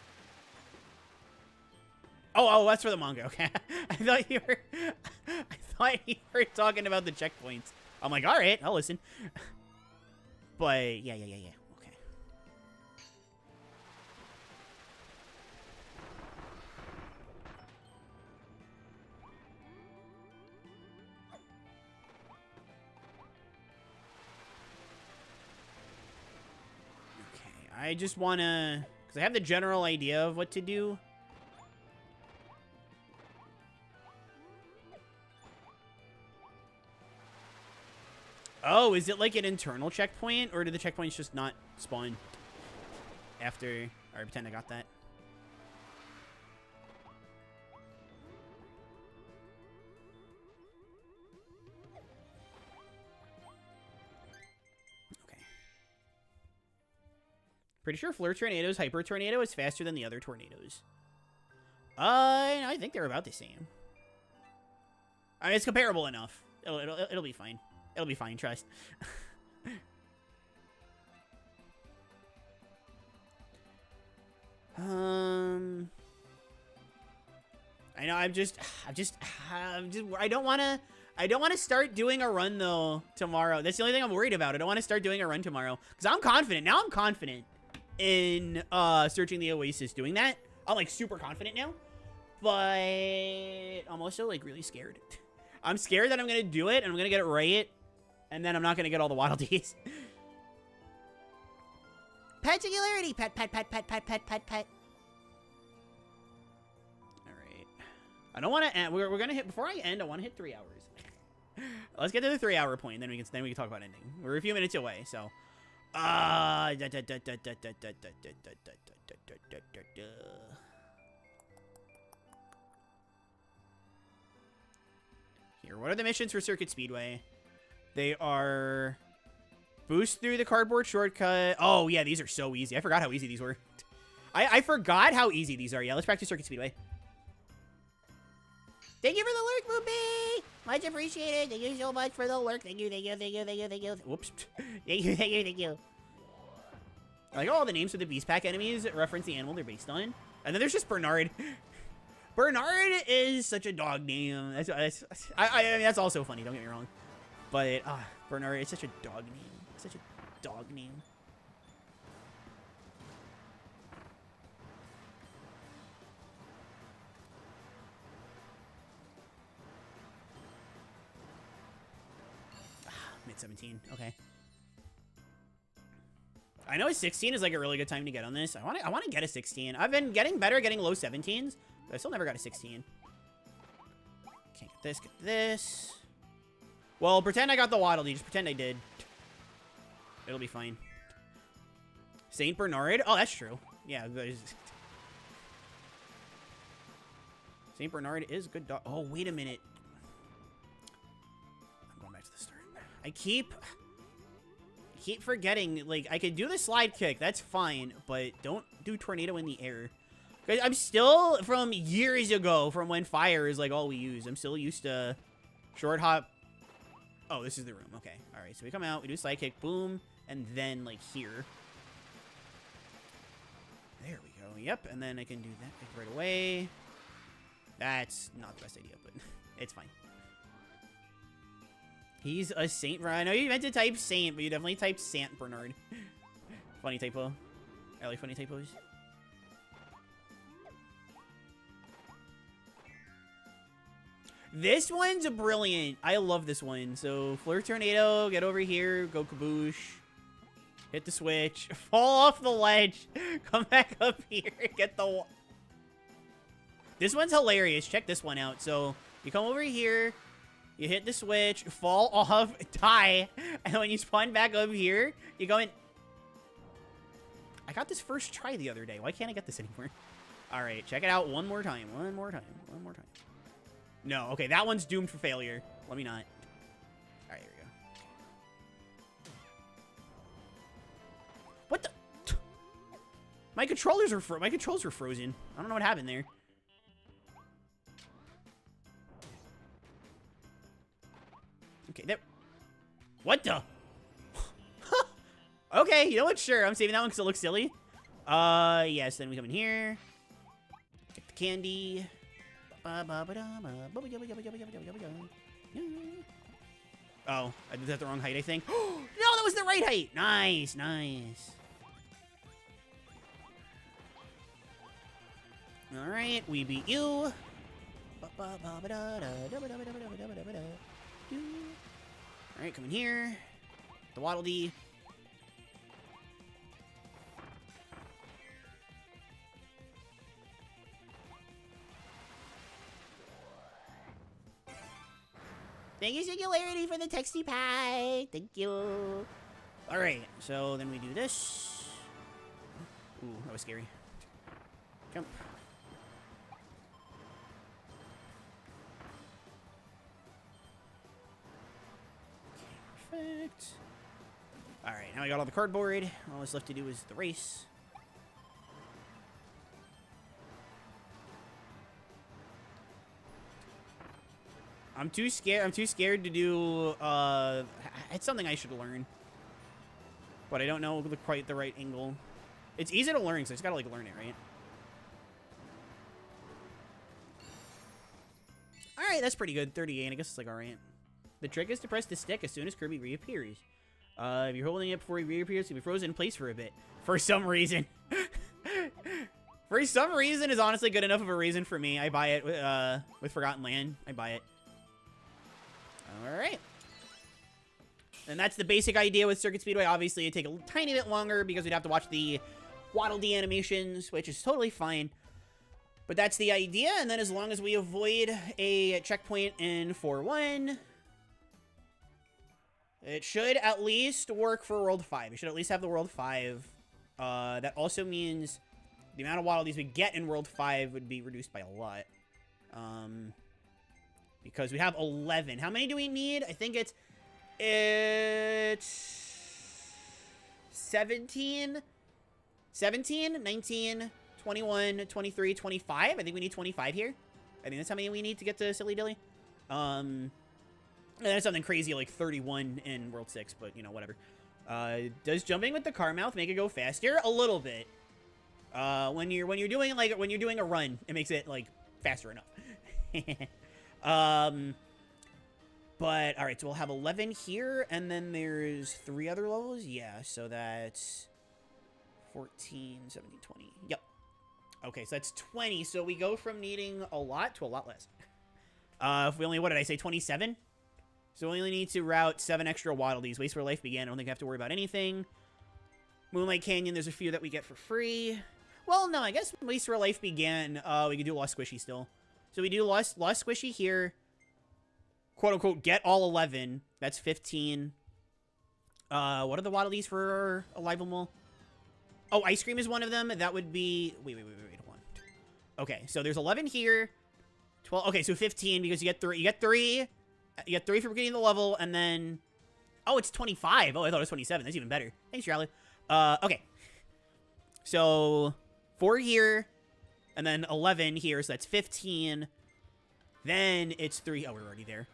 Oh, that's for the manga. Okay. I thought you were talking about the checkpoints. I'm like, all right, I'll listen. But yeah. Okay. I just wanna, because I have the general idea of what to do. Oh, is it like an internal checkpoint, or do the checkpoints just not spawn after? All right, pretend I got that. Okay. Pretty sure Flare Tornado's Hyper Tornado is faster than the other tornadoes. I think they're about the same. I mean, it's comparable enough. It'll be fine. It'll be fine, trust. I know I don't want to start doing a run though tomorrow. That's the only thing I'm worried about. I don't want to start doing a run tomorrow because I'm confident. Now I'm confident in searching the Oasis doing that. I'm like super confident now, but I'm also like really scared. I'm scared that I'm going to do it and I'm going to get it right. And then I'm not going to get all the Waddle Dees. Pet Singularity! Pet. Alright. I don't want to end. We're going to hit, before I end, I want to hit 3 hours. Let's get to the 3 hour point, then we can talk about ending. We're a few minutes away, so. Here, what are the missions for Circuit Speedway? They are boost through the cardboard shortcut. Oh, yeah, these are so easy. I forgot how easy these were. I forgot how easy these are. Yeah, let's practice Circuit Speedway. Thank you for the lurk, Moopy! Much appreciated. Thank you so much for the lurk. Thank you. Whoops. Thank you. I like all the names for the Beast Pack enemies reference the animal they're based on. And then there's just Bernard. Bernard is such a dog name. I mean, that's also funny. Don't get me wrong. But, Bernard, it's such a dog name. Such a dog name. Mid 17. Okay. I know a 16 is like a really good time to get on this. I want to get a 16. I've been getting better at getting low 17s, but I still never got a 16. Can't get this. Get this. Well, pretend I got the Waddle Dee. Just pretend I did. It'll be fine. Saint Bernard? Oh, that's true. Yeah. Saint Bernard is a good dog. Oh, wait a minute. I'm going back to the start. I keep keep forgetting, like, I can do the slide kick. That's fine, but don't do tornado in the air. Because I'm still from years ago, from when fire is, like, all we use. I'm still used to short hop. Oh, this is the room. Okay. All right, so we come out, we do slide kick, boom, and then, like, here. There we go. Yep, and then I can do that right away. That's not the best idea, but it's fine. He's a Saint. I know you meant to type Saint, but you definitely typed Sant Bernard. Funny typo. I like funny typos. This one's brilliant. I love this one. So, Flare Tornado, get over here, go kaboosh. Hit the switch, fall off the ledge, come back up here, get the... This one's hilarious. Check this one out. So, you come over here, you hit the switch, fall off, die, and when you spawn back up here, you go in... I got this first try the other day. Why can't I get this anymore? Alright, check it out one more time. One more time. No, okay, that one's doomed for failure. Let me not. Alright, here we go. What the? My controls were frozen. I don't know what happened there. Okay, there. What the? Okay, you know what? Sure, I'm saving that one because it looks silly. Yes, then we come in here. Get the candy. Oh, I did that the wrong height, I think. No, that was the right height. Nice, nice. All right, we beat you. All right, come in here. The Waddle Dee. Thank you, Singularity, for the texty pie. Thank you. All right, so then we do this. Ooh, that was scary. Jump. Okay, perfect. All right, now we got all the cardboard. All that's left to do is the race. I'm too scared to do, it's something I should learn. But I don't know quite the right angle. It's easy to learn, so I just gotta, like, learn it, right? Alright, that's pretty good. 38, I guess it's, like, alright. The trick is to press the stick as soon as Kirby reappears. If you're holding it before he reappears, he'll be frozen in place for a bit. For some reason. For some reason is honestly good enough of a reason for me. I buy it with Forgotten Land. I buy it. Alright. And that's the basic idea with Circuit Speedway. Obviously, it'd take a tiny bit longer because we'd have to watch the Waddle Dee animations, which is totally fine. But that's the idea, and then as long as we avoid a checkpoint in 4-1, it should at least work for World 5. It should at least have the World 5. That also means the amount of Waddle Dees we get in World 5 would be reduced by a lot. Because we have 11. How many do we need? I think it's 17, 19, 21, 23, 25. I think we need 25 here. I think that's how many we need to get to Silly Dilly. And then something crazy like 31 in World 6, but, you know, whatever. Does jumping with the car mouth make it go faster? A little bit. When you're doing a run, it makes it, like, faster enough. But, alright, so we'll have 11 here, and then there's 3 other levels? Yeah, so that's 14, 17, 20. Yep. Okay, so that's 20, so we go from needing a lot to a lot less. If we only, what did I say, 27? So we only need to route 7 extra Waddle Dees. Waste Where Life Began, I don't think I have to worry about anything. Moonlight Canyon, there's a few that we get for free. Well, no, I guess Waste Where Life Began, we could do Lost Squishy still. So we do Lost Squishy here. Quote-unquote, get all 11. That's 15. What are the Waddle Dees for Alive-A-Mole? Oh, Ice Cream is one of them. That would be... Wait, hold on. Okay, so there's 11 here. 12... Okay, so 15 because you get 3. You get 3 for beginning the level, and then Oh, it's 25. Oh, I thought it was 27. That's even better. Thanks, Charlie. Okay. So 4 here, and then 11 here, so that's 15. Then it's 3. Oh, we're already there.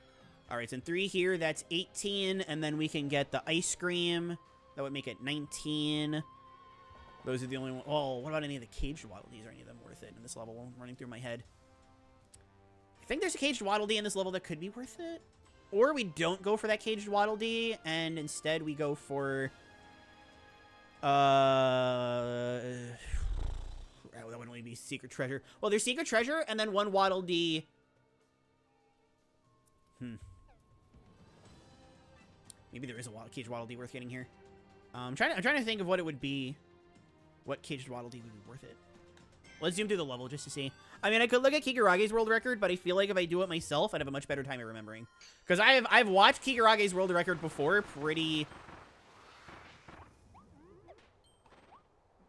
All right, so in 3 here, that's 18, and then we can get the ice cream. That would make it 19. Those are the only ones. Oh, what about any of the caged Waddle Dees? Are any of them worth it in this level? Running through my head. I think there's a caged Waddle Dee in this level that could be worth it. Or we don't go for that caged Waddle Dee, and instead we go for... that would only be Secret Treasure. Well, there's Secret Treasure, and then 1 Waddle Dee. Maybe there is a caged Waddle Dee worth getting here. I'm trying to think of what it would be. What caged Waddle Dee would be worth it. Let's zoom through the level just to see. I mean, I could look at Kikurage's world record, but I feel like if I do it myself, I'd have a much better time at remembering. Because I've watched Kikurage's world record before pretty...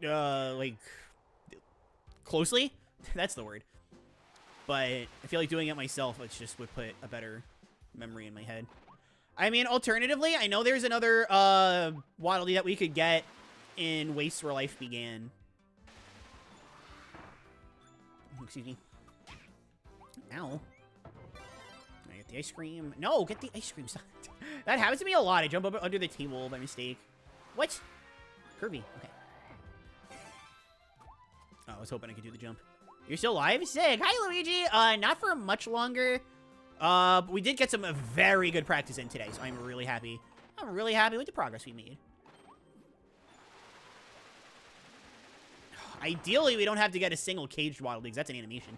like... closely? That's the word. But I feel like doing it myself, it just would put a better memory in my head. I mean, alternatively, I know there's another Waddle Dee that we could get in Waste Where Life Began. Excuse me. Ow. I get the ice cream. No, get the ice cream. That happens to me a lot. I jump up under the table by mistake. What? Kirby. Okay. Oh, I was hoping I could do the jump. You're still alive? Sick. Hi, Luigi. Not for much longer. But we did get some very good practice in today, so I'm really happy. I'm really happy with the progress we made. Ideally, we don't have to get a single caged Waddle Dee, because that's an animation.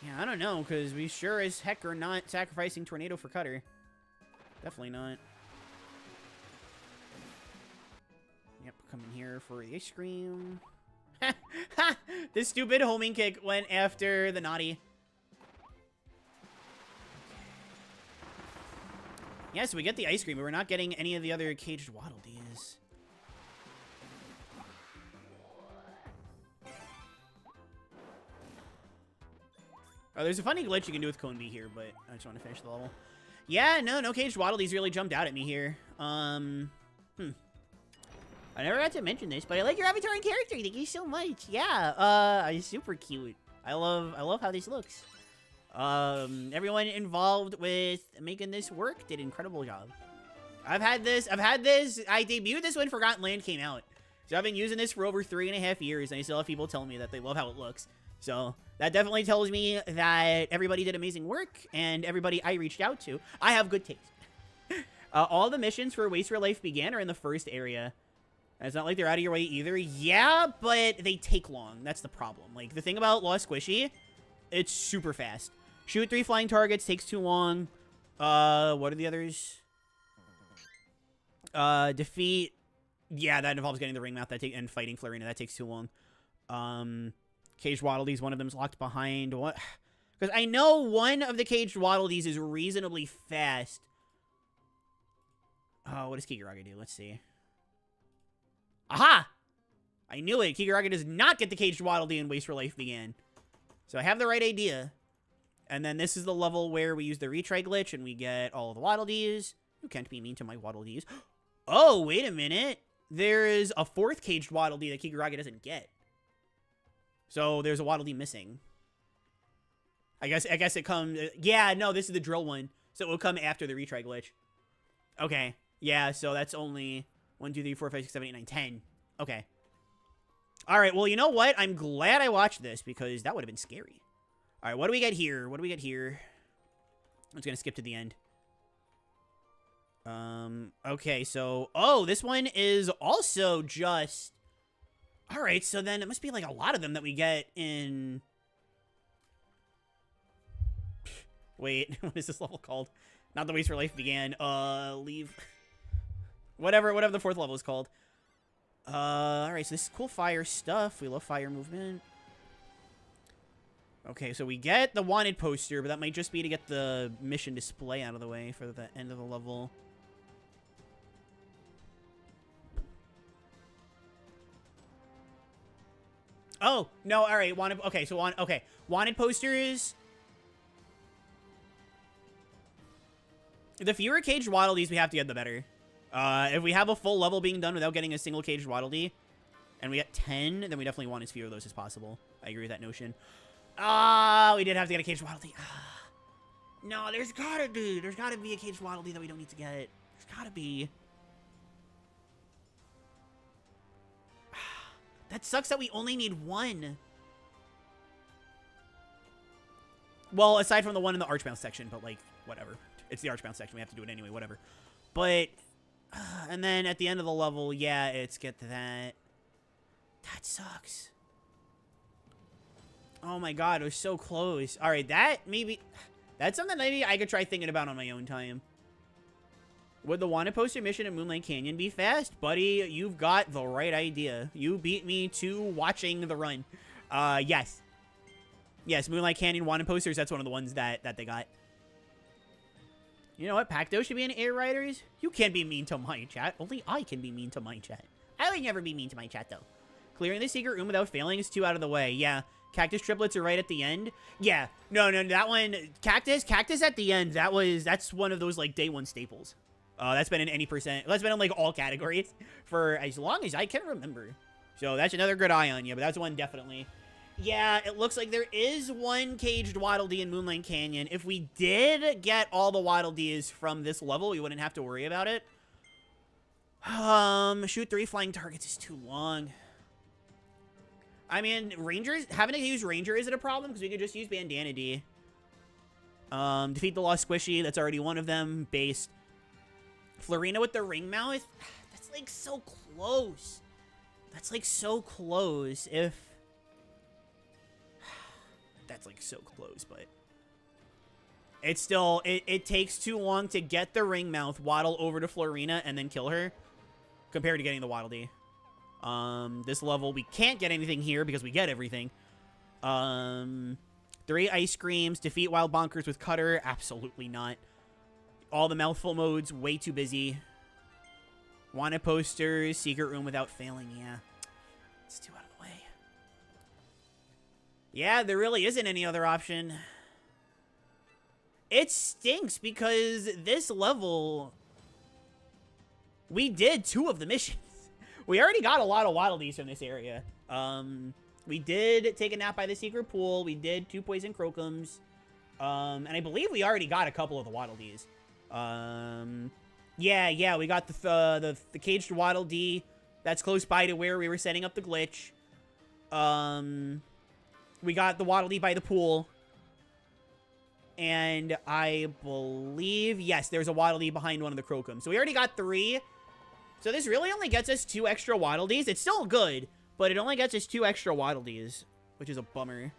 Yeah, I don't know, because we sure as heck are not sacrificing Tornado for Cutter. Definitely not. Yep, come in here for the ice cream. Ha! This stupid homing kick went after the naughty. Yeah, so we get the ice cream, but we're not getting any of the other caged Waddle Dees. Oh, there's a funny glitch you can do with Cone B here, but I just want to finish the level. Yeah, no caged Waddle Dees really jumped out at me here. I never got to mention this, but I like your avatar and character. Thank you so much. Yeah, super cute. I love how this looks. Everyone involved with making this work did an incredible job. I debuted this when Forgotten Land came out. So I've been using this for over 3.5 years, and I still have people telling me that they love how it looks. So that definitely tells me that everybody did amazing work, and everybody I reached out to, I have good taste. All the missions for Waste Where Life Began are in the first area. And it's not like they're out of your way either. Yeah, but they take long. That's the problem. Like, the thing about Lost Squishy, it's super fast. Shoot 3 flying targets takes too long. What are the others? Defeat. Yeah, that involves getting the ring mouth and fighting Florina. That takes too long. Caged Waddle Dees, one of them's locked behind. What? Because I know one of the caged Waddle Dees is reasonably fast. Oh, what does Kikirage do? Let's see. Aha! I knew it. Kikirage does not get the caged Waddle Dee in Waste Where Life Began. So I have the right idea. And then this is the level where we use the retry glitch and we get all of the Waddle Dees. You can't be mean to my Waddle Dees. Oh, wait a minute. There is a 4th caged Waddle Dee that Kikirage doesn't get. So there's a Waddle Dee missing. I guess it comes... yeah, no, this is the drill one. So it will come after the retry glitch. Okay. Yeah, so that's only... 1, 2, 3, 4, 5, 6, 7, 8, 9, 10. Okay. Alright, well, you know what? I'm glad I watched this, because that would have been scary. Alright, what do we get here? What do we get here? I'm just gonna skip to the end. Okay, so... oh, this one is also just... alright, so then it must be, like, a lot of them that we get in... wait, what is this level called? Not the Waste Where Life Began. Leave... Whatever the 4th level is called. Alright, so this is cool fire stuff. We love fire movement. Okay, so we get the wanted poster, but that might just be to get the mission display out of the way for the end of the level. Oh, no, all right, wanted, okay, so okay, wanted posters. The fewer caged Waddle Dees we have to get, the better. If we have a full level being done without getting a single caged Waddle Dee, and we get 10, then we definitely want as few of those as possible. I agree with that notion. We did have to get a caged Waddle Dee. No, there's gotta be a caged Waddle Dee that we don't need to get. There's gotta be. That sucks that we only need one. Well, aside from the one in the Archbound section, but like, whatever. It's the Archbound section. We have to do it anyway, whatever. But, and then at the end of the level, yeah, it's get that. That sucks. Oh my god, it was so close. Alright, that's something maybe I could try thinking about on my own time. Would the wanted poster mission in Moonlight Canyon be fast? Buddy, you've got the right idea. You beat me to watching the run. Yes. Yes, Moonlight Canyon wanted posters, that's one of the ones that they got. You know what? Pacto should be in Air Riders. You can't be mean to my chat. Only I can be mean to my chat. I would never be mean to my chat, though. Clearing the secret room without failing is 2 out of the way. Yeah. Cactus triplets are right at the end. Yeah. No, that one. Cactus at the end. That's one of those, like, day 1 staples. That's been in any percent. That's been in, like, all categories for as long as I can remember. So that's another good eye on you, but that's one definitely. Yeah, it looks like there is one caged Waddle Dee in Moonlight Canyon. If we did get all the Waddle Dees from this level, we wouldn't have to worry about it. Shoot 3 flying targets is too long. I mean, having to use Ranger isn't a problem, because we could just use Bandana D. Defeat the Lost Squishy, that's already one of them, based. Florina with the ring mouth, that's like so close. That's like so close, that's like so close, but it's still, it takes too long to get the ring mouth, waddle over to Florina, and then kill her, compared to getting the Waddle Dee. This level, we can't get anything here because we get everything. 3 ice creams, defeat wild bonkers with cutter, absolutely not. All the mouthful modes, way too busy. Wanted posters, secret room without failing, yeah. It's 2 out of the way. Yeah, there really isn't any other option. It stinks because this level, we did 2 of the missions. We already got a lot of Waddle Dees from this area. We did take a nap by the secret pool. We did 2 poison crocums. And I believe we already got a couple of the Waddle Dees. Yeah, we got the caged Waddle Dee. That's close by to where we were setting up the glitch. We got the Waddle Dee by the pool. And I believe, yes, there's a Waddle Dee behind one of the crocums. So we already got 3. So this really only gets us 2 extra Waddle Dees. It's still good, but it only gets us 2 extra Waddle Dees, which is a bummer.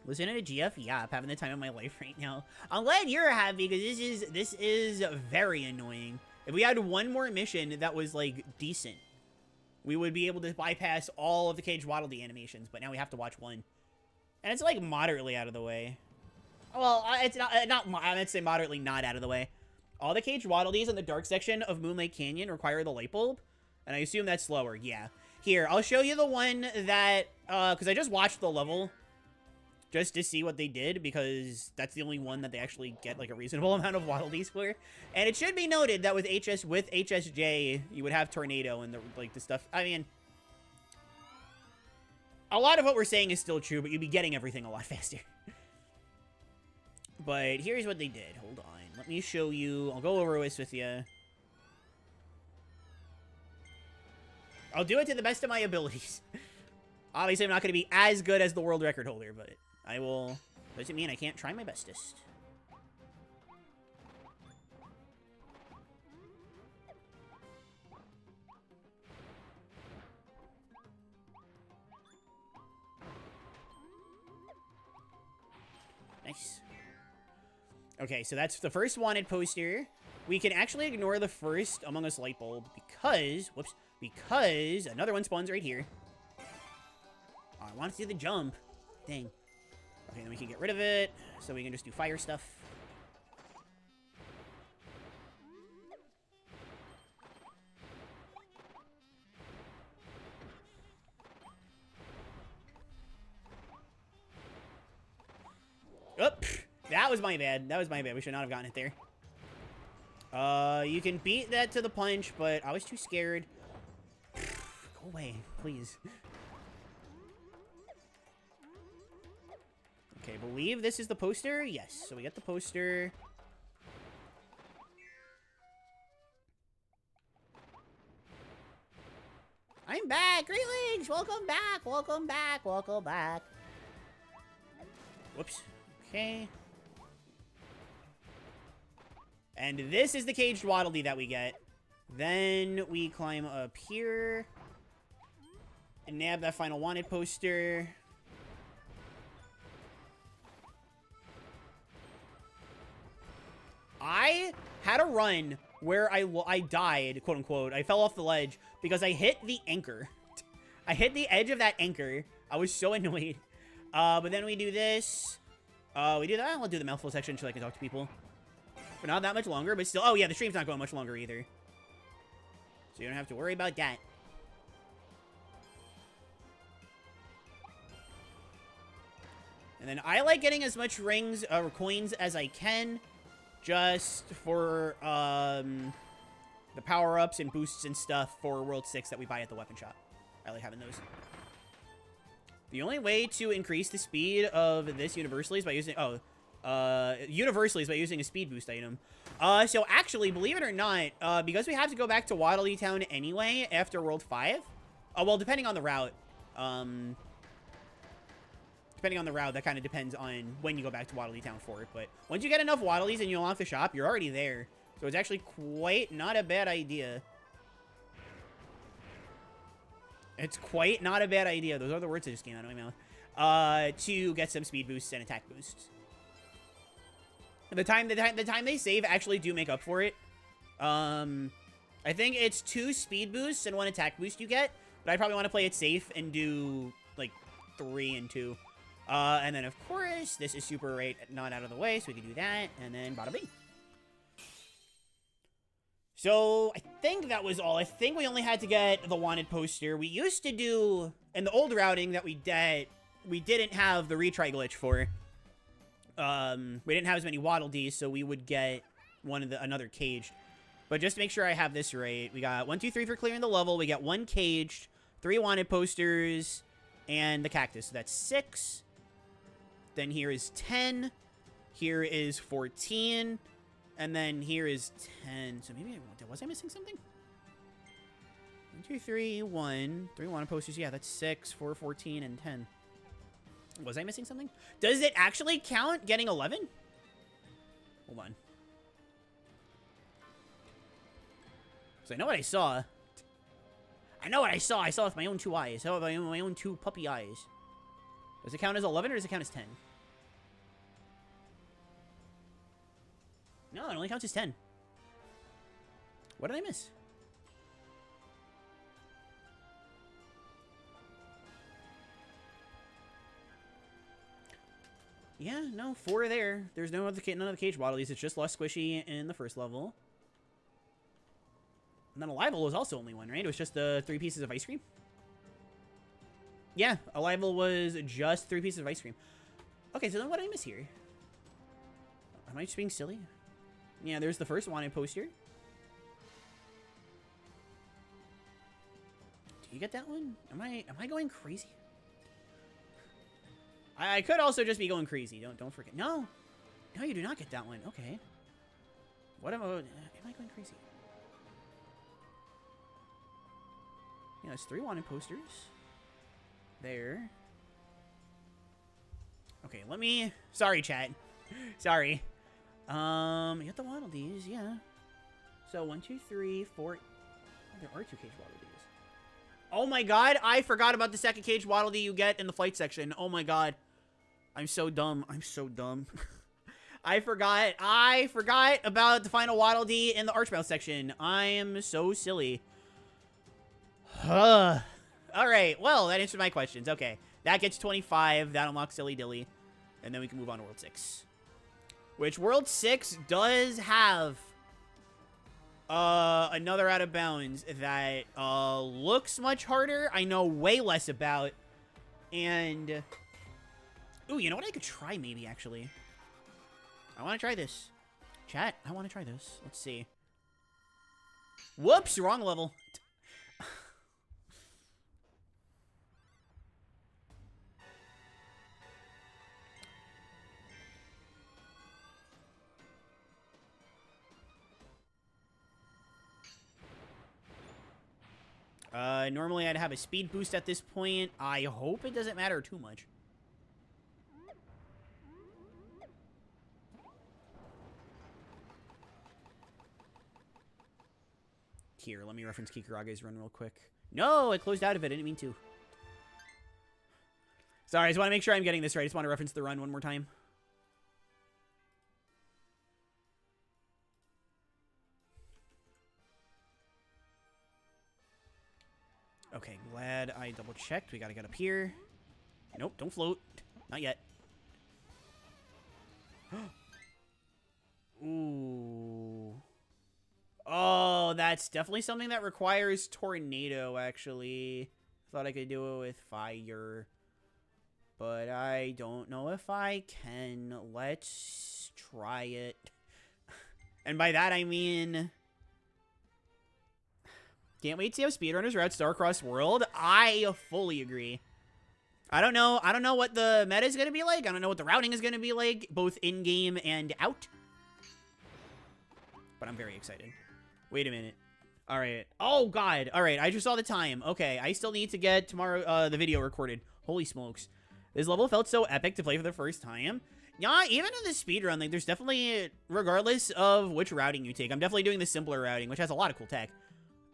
Listening to GF, yeah, I'm having the time of my life right now. I'm glad you're happy, because this is very annoying. If we had one more mission that was, like, decent, we would be able to bypass all of the Caged Waddle Dee animations, but now we have to watch one. And it's, like, moderately out of the way. Well, it's not I'd say moderately not out of the way. All the Caged Waddle Dees in the dark section of Moonlight Canyon require the light bulb, and I assume that's slower, yeah. Here, I'll show you the one that, because I just watched the level, just to see what they did, because that's the only one that they actually get, like, a reasonable amount of Waddle Dees for. And it should be noted that with HSJ, you would have Tornado and, the stuff. I mean, a lot of what we're saying is still true, but you'd be getting everything a lot faster. But here's what they did. Hold on. Let me show you. I'll go over this with you. I'll do it to the best of my abilities. Obviously, I'm not going to be as good as the world record holder, but I will. Doesn't mean I can't try my bestest. Nice. Okay, so that's the first wanted poster. We can actually ignore the first Among Us light bulb because, whoops, because another one spawns right here. Oh, I want to do the jump. Dang. Okay, then we can get rid of it, so we can just do fire stuff. Oh, that was my bad. That was my bad. We should not have gotten it there. You can beat that to the punch, but I was too scared. Go away, please. Okay, believe this is the poster? Yes, so we get the poster. I'm back! Greetings! Welcome back! Welcome back! Welcome back! Whoops. Okay. And this is the caged Waddle Dee that we get. Then we climb up here. And nab that final wanted poster. I had a run where I died, quote unquote. I fell off the ledge because I hit the anchor. I hit the edge of that anchor. I was so annoyed. But then we do this. We do that. We'll do the mouthful section so I can talk to people. For not that much longer, but still. Oh, yeah, the stream's not going much longer either. So you don't have to worry about that. And then I like getting as much rings or coins as I can. Just for the power-ups and boosts and stuff for World 6 that we buy at the weapon shop. I like having those. The only way to increase the speed of this universally is by using... universally is by using a speed boost item. So actually, believe it or not, because we have to go back to Waddle Dee Town anyway after World 5... well, depending on the route. Depending on the route, that kind of depends on when you go back to Waddle Dee Town for it. But once you get enough Waddle Dees and you unlock the shop, you're already there. So it's actually quite not a bad idea. It's quite not a bad idea. Those are the words that just came out of my mouth. To get some speed boosts and attack boosts. The time they save actually do make up for it. I think it's 2 speed boosts and 1 attack boost you get. But I probably want to play it safe and do, like, 3 and 2. And then, of course, this is super right, not out of the way, so we can do that, and then bada bing. So, I think that was all. I think we only had to get the wanted poster. We used to do, in the old routing that we didn't have the retry glitch for. We didn't have as many Waddle Dees, so we would get another caged. But just to make sure I have this right, we got 1, 2, 3 for clearing the level. We got 1 caged, 3 wanted posters, and the cactus. So that's 6. Then here is 10. Here is 14. And then here is 10. So maybe was I missing something? 1, 2, 3, 1. 3 wanted posters. Yeah, that's 6, 4, 14, and 10. Was I missing something? Does it actually count getting 11? Hold on. So I know what I saw. I know what I saw. I saw it with my own 2 eyes. I saw it with my own 2 puppy eyes. Does it count as 11 or does it count as 10? No, it only counts as 10. What did I miss? Yeah, no, 4 there. There's none of the cage Waddle Dees. It's just less squishy in the first level. And then Arrival was also only 1, right? It was just the 3 pieces of ice cream. Yeah, Arrival was just 3 pieces of ice cream. Okay, so then what did I miss here? Am I just being silly? Yeah, there's the first wanted poster. Do you get that one? Am I going crazy? I could also just be going crazy. Don't forget. No, you do not get that one. Okay. What am I going crazy? Yeah, it's 3 wanted posters. There. Okay, let me... Sorry, chat. Sorry. You got the Waddle Dees, yeah. So, 1, 2, 3, 4... Oh, there are 2 cage Waddle Dees. Oh my god, I forgot about the second cage Waddle Dee you get in the flight section. Oh my god. I'm so dumb. I'm so dumb. I forgot about the final Waddle Dee in the Archmouth section. I am so silly. Alright, well, that answered my questions. Okay, that gets 25. That unlocks Silly Dilly. And then we can move on to World 6. Which World 6 does have another out of bounds that looks much harder. I know way less about. And... Ooh, you know what I could try maybe, actually? I want to try this. Chat, I want to try this. Let's see. Whoops, wrong level. Normally I'd have a speed boost at this point. I hope it doesn't matter too much. Here, let me reference Kikurage's run real quick. No, I closed out of it. I didn't mean to. Sorry, I just want to make sure I'm getting this right. I just want to reference the run one more time. Okay, glad I double checked. We gotta get up here. Nope, don't float. Not yet. Ooh. Oh, that's definitely something that requires Tornado, actually. Thought I could do it with Fire. But I don't know if I can. Let's try it. And by that, I mean... Can't wait to see how speedrunners route Starcross World. I fully agree. I don't know what the meta is going to be like. I don't know what the routing is going to be like, both in-game and out. But I'm very excited. Wait a minute. All right. Oh, God. All right. I just saw the time. Okay. I still need to get tomorrow the video recorded. Holy smokes. This level felt so epic to play for the first time. Yeah, even in the speedrun, like, there's definitely, regardless of which routing you take, I'm definitely doing the simpler routing, which has a lot of cool tech.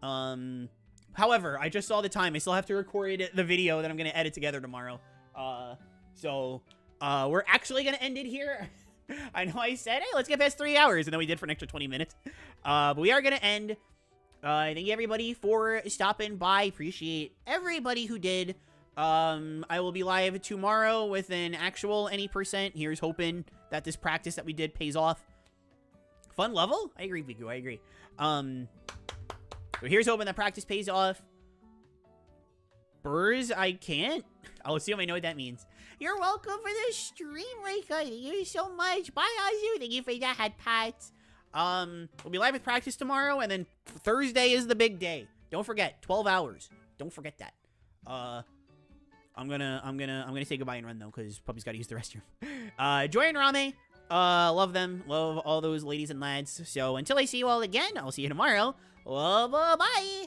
However, I just saw the time. I still have to record the video that I'm going to edit together tomorrow. We're actually going to end it here. I know I said, hey, let's get past 3 hours, and then we did for an extra 20 minutes. But we are going to end. Thank you, everybody, for stopping by. Appreciate everybody who did. I will be live tomorrow with an actual any %. Here's hoping that this practice that we did pays off. Fun level? I agree, Viku. I agree. So here's hoping that practice pays off. Burrs, I can't. I'll assume I know what that means. You're welcome for the stream, Rika. Thank you so much. Bye, Azu. Thank you for that, Pat. We'll be live with practice tomorrow, and then Thursday is the big day. Don't forget, 12 hours. Don't forget that. I'm gonna say goodbye and run though, because Puppy's got to use the restroom. Joy and Rame. Love them. Love all those ladies and lads. So until I see you all again, I'll see you tomorrow. Bye-bye.